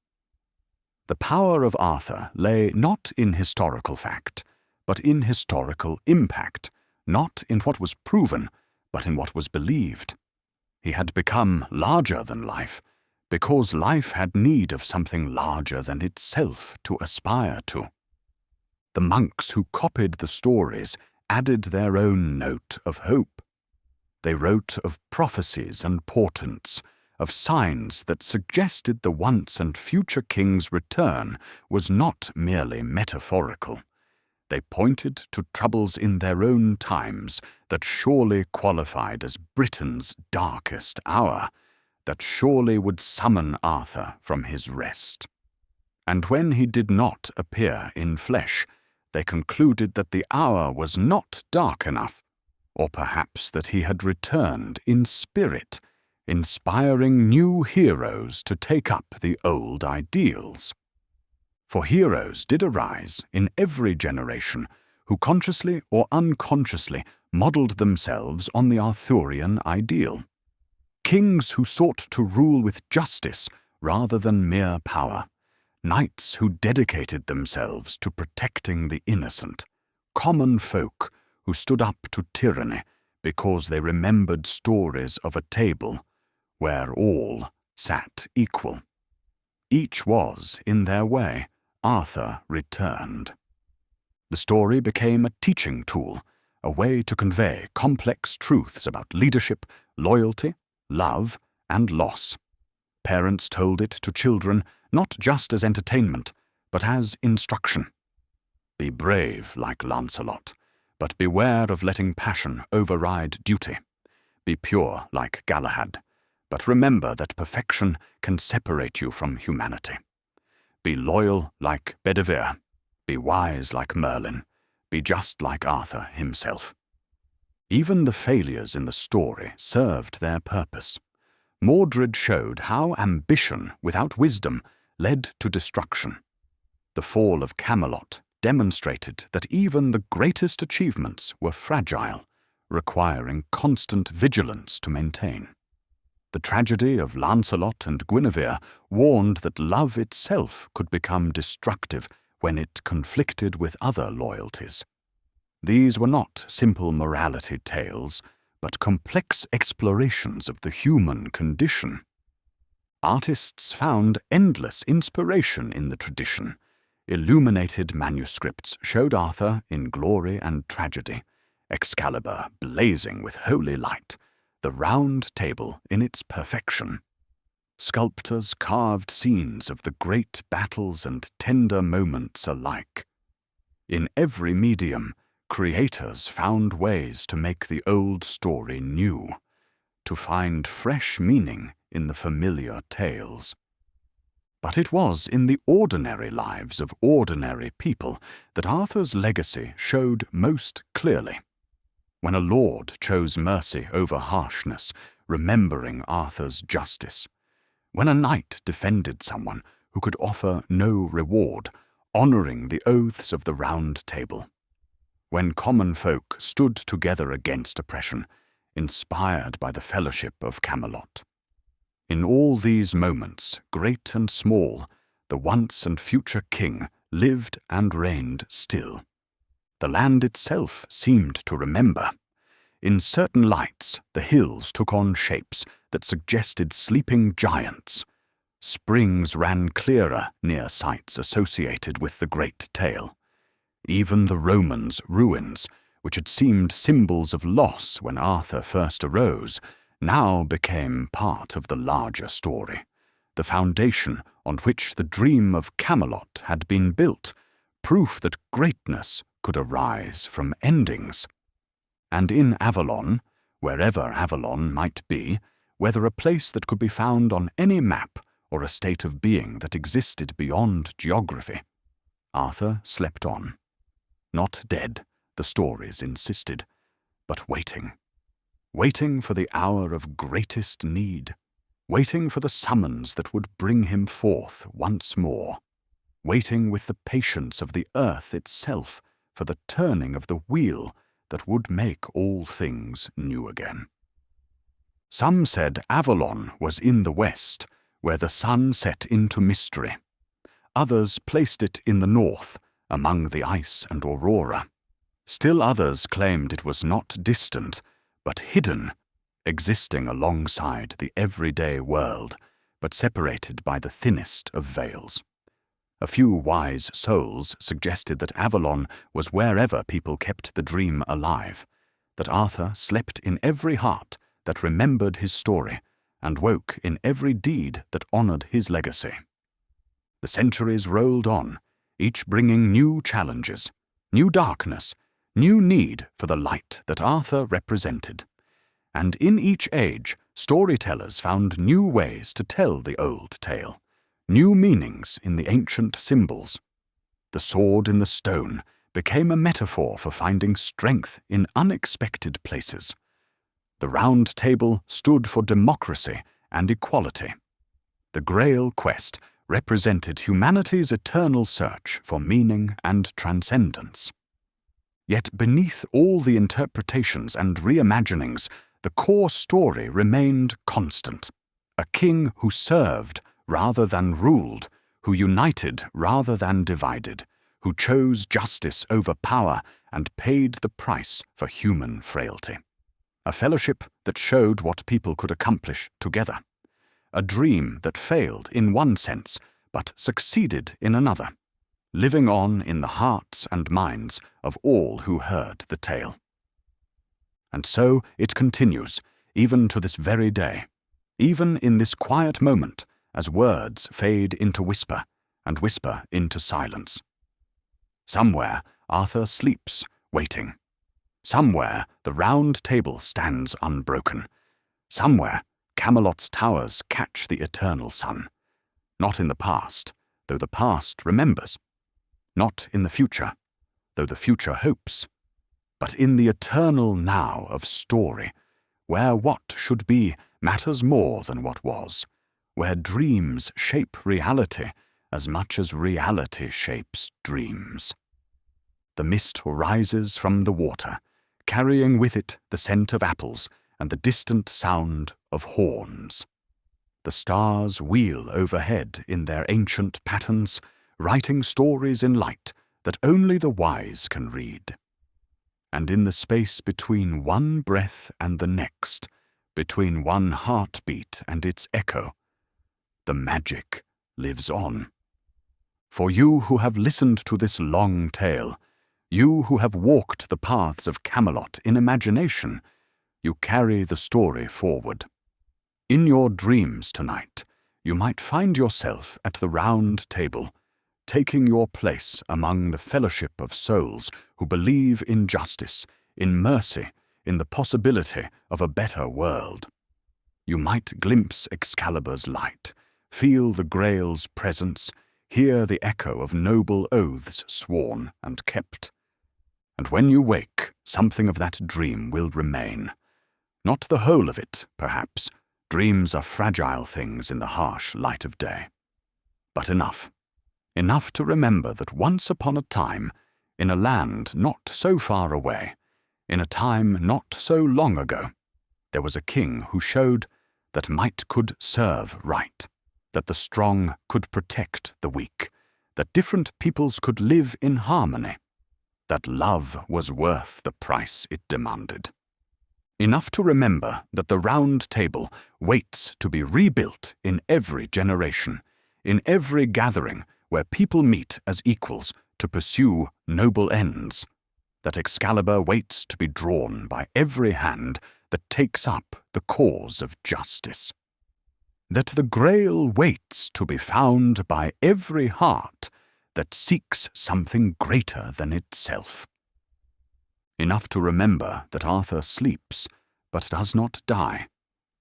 The power of Arthur lay not in historical fact, but in historical impact, not in what was proven, but in what was believed. He had become larger than life, because life had need of something larger than itself to aspire to. The monks who copied the stories added their own note of hope. They wrote of prophecies and portents, of signs that suggested the once and future king's return was not merely metaphorical. They pointed to troubles in their own times that surely qualified as Britain's darkest hour, that surely would summon Arthur from his rest. And when he did not appear in flesh, they concluded that the hour was not dark enough, or perhaps that he had returned in spirit, inspiring new heroes to take up the old ideals. For heroes did arise in every generation who consciously or unconsciously modelled themselves on the Arthurian ideal. Kings who sought to rule with justice rather than mere power. Knights who dedicated themselves to protecting the innocent. Common folk who stood up to tyranny because they remembered stories of a table where all sat equal. Each was, in their way, Arthur returned. The story became a teaching tool, a way to convey complex truths about leadership, loyalty, love, and loss. Parents told it to children not just as entertainment, but as instruction. Be brave like Lancelot, but beware of letting passion override duty. Be pure like Galahad, but remember that perfection can separate you from humanity. Be loyal like Bedivere, be wise like Merlin, be just like Arthur himself. Even the failures in the story served their purpose. Mordred showed how ambition without wisdom led to destruction. The fall of Camelot demonstrated that even the greatest achievements were fragile, requiring constant vigilance to maintain. The tragedy of Lancelot and Guinevere warned that love itself could become destructive when it conflicted with other loyalties. These were not simple morality tales, but complex explorations of the human condition. Artists found endless inspiration in the tradition. Illuminated manuscripts showed Arthur in glory and tragedy, Excalibur blazing with holy light, the Round Table in its perfection. sculptors carved scenes of the great battles and tender moments alike. In every medium, creators found ways to make the old story new, to find fresh meaning in the familiar tales. But it was in the ordinary lives of ordinary people that Arthur's legacy showed most clearly. When a lord chose mercy over harshness, remembering Arthur's justice. When a knight defended someone who could offer no reward, honouring the oaths of the Round Table. When common folk stood together against oppression, inspired by the fellowship of Camelot. In all these moments, great and small, the once and future king lived and reigned still. The land itself seemed to remember. In certain lights, the hills took on shapes that suggested sleeping giants. Springs ran clearer near sites associated with the great tale. Even the Romans' ruins, which had seemed symbols of loss when Arthur first arose, now became part of the larger story, the foundation on which the dream of Camelot had been built, proof that greatness could arise from endings. And in Avalon, wherever Avalon might be, whether a place that could be found on any map or a state of being that existed beyond geography, Arthur slept on. Not dead, the stories insisted, but waiting. Waiting for the hour of greatest need, waiting for the summons that would bring him forth once more, waiting with the patience of the earth itself for the turning of the wheel that would make all things new again. Some said Avalon was in the west, where the sun set into mystery. Others placed it in the north, among the ice and aurora. Still others claimed it was not distant, but hidden, existing alongside the everyday world, but separated by the thinnest of veils. A few wise souls suggested that Avalon was wherever people kept the dream alive, that Arthur slept in every heart that remembered his story, and woke in every deed that honoured his legacy. The centuries rolled on, each bringing new challenges, new darkness, new need for the light that Arthur represented. And in each age, storytellers found new ways to tell the old tale, new meanings in the ancient symbols. The sword in the stone became a metaphor for finding strength in unexpected places. The Round Table stood for democracy and equality. The Grail quest represented humanity's eternal search for meaning and transcendence. Yet beneath all the interpretations and reimaginings, the core story remained constant. A king who served rather than ruled, who united rather than divided, who chose justice over power and paid the price for human frailty. A fellowship that showed what people could accomplish together. A dream that failed in one sense, but succeeded in another, living on in the hearts and minds of all who heard the tale. And so it continues, even to this very day, even in this quiet moment, as words fade into whisper, and whisper into silence. Somewhere Arthur sleeps, waiting. Somewhere the Round Table stands unbroken. Somewhere Camelot's towers catch the eternal sun. Not in the past, though the past remembers. Not in the future, though the future hopes. But in the eternal now of story, where what should be matters more than what was, where dreams shape reality as much as reality shapes dreams. The mist rises from the water, carrying with it the scent of apples and the distant sound of horns. The stars wheel overhead in their ancient patterns, writing stories in light that only the wise can read. And in the space between one breath and the next, between one heartbeat and its echo, the magic lives on. For you who have listened to this long tale, you who have walked the paths of Camelot in imagination, you carry the story forward. In your dreams tonight, you might find yourself at the round table, taking your place among the fellowship of souls who believe in justice, in mercy, in the possibility of a better world. You might glimpse Excalibur's light, feel the Grail's presence, hear the echo of noble oaths sworn and kept. And when you wake, something of that dream will remain. Not the whole of it, perhaps. Dreams are fragile things in the harsh light of day. But enough. Enough to remember that once upon a time, in a land not so far away, in a time not so long ago, there was a king who showed that might could serve right, that the strong could protect the weak, that different peoples could live in harmony, that love was worth the price it demanded. Enough to remember that the round table waits to be rebuilt in every generation, in every gathering where people meet as equals to pursue noble ends, that Excalibur waits to be drawn by every hand that takes up the cause of justice, that the Grail waits to be found by every heart that seeks something greater than itself. Enough to remember that Arthur sleeps, but does not die,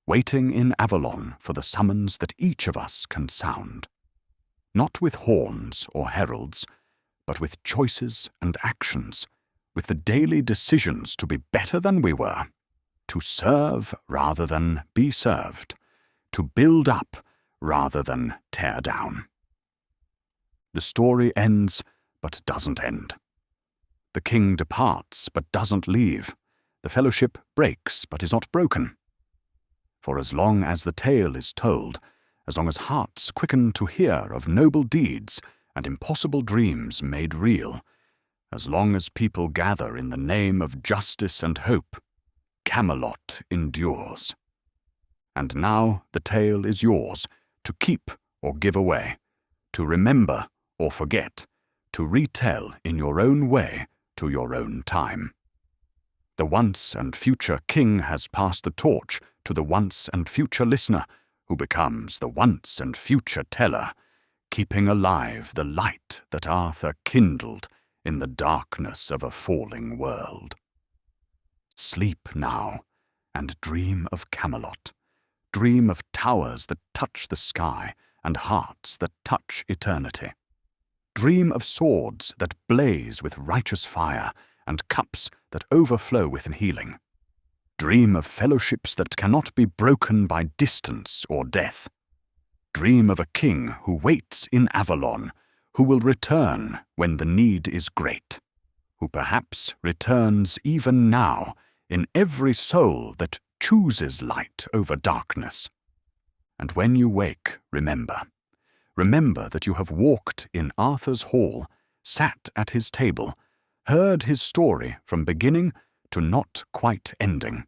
waiting in Avalon for the summons that each of us can sound, not with horns or heralds, but with choices and actions, with the daily decisions to be better than we were, to serve rather than be served, to build up rather than tear down. The story ends, but doesn't end. The king departs, but doesn't leave. The fellowship breaks, but is not broken. For as long as the tale is told, as long as hearts quicken to hear of noble deeds and impossible dreams made real, as long as people gather in the name of justice and hope, Camelot endures. And now the tale is yours, to keep or give away, to remember or forget, to retell in your own way to your own time. The once and future king has passed the torch to the once and future listener, who becomes the once and future teller, keeping alive the light that Arthur kindled in the darkness of a falling world. Sleep now, and dream of Camelot. Dream of towers that touch the sky and hearts that touch eternity. Dream of swords that blaze with righteous fire and cups that overflow with healing. Dream of fellowships that cannot be broken by distance or death. Dream of a king who waits in Avalon, who will return when the need is great, who perhaps returns even now in every soul that chooses light over darkness. And when you wake, remember that you have walked in Arthur's hall, sat at his table, heard his story from beginning to not quite ending.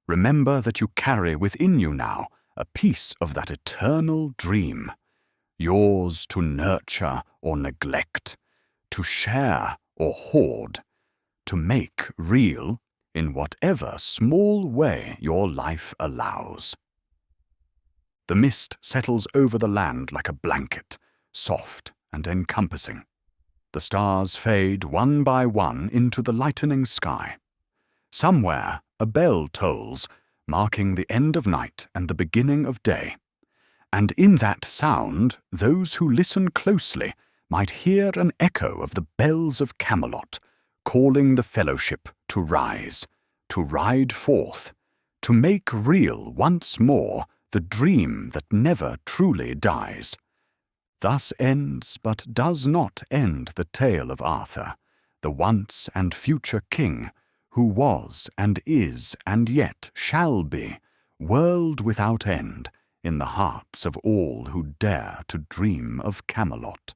Remember that you carry within you now a piece of that eternal dream, yours to nurture or neglect, to share or hoard, to make real in whatever small way your life allows. The mist settles over the land like a blanket, soft and encompassing. The stars fade one by one into the lightening sky. Somewhere a bell tolls, marking the end of night and the beginning of day. And in that sound, those who listen closely might hear an echo of the bells of Camelot, calling the fellowship to rise, to ride forth, to make real once more the dream that never truly dies. Thus ends but does not end the tale of Arthur, the once and future king, who was and is and yet shall be, world without end, in the hearts of all who dare to dream of Camelot.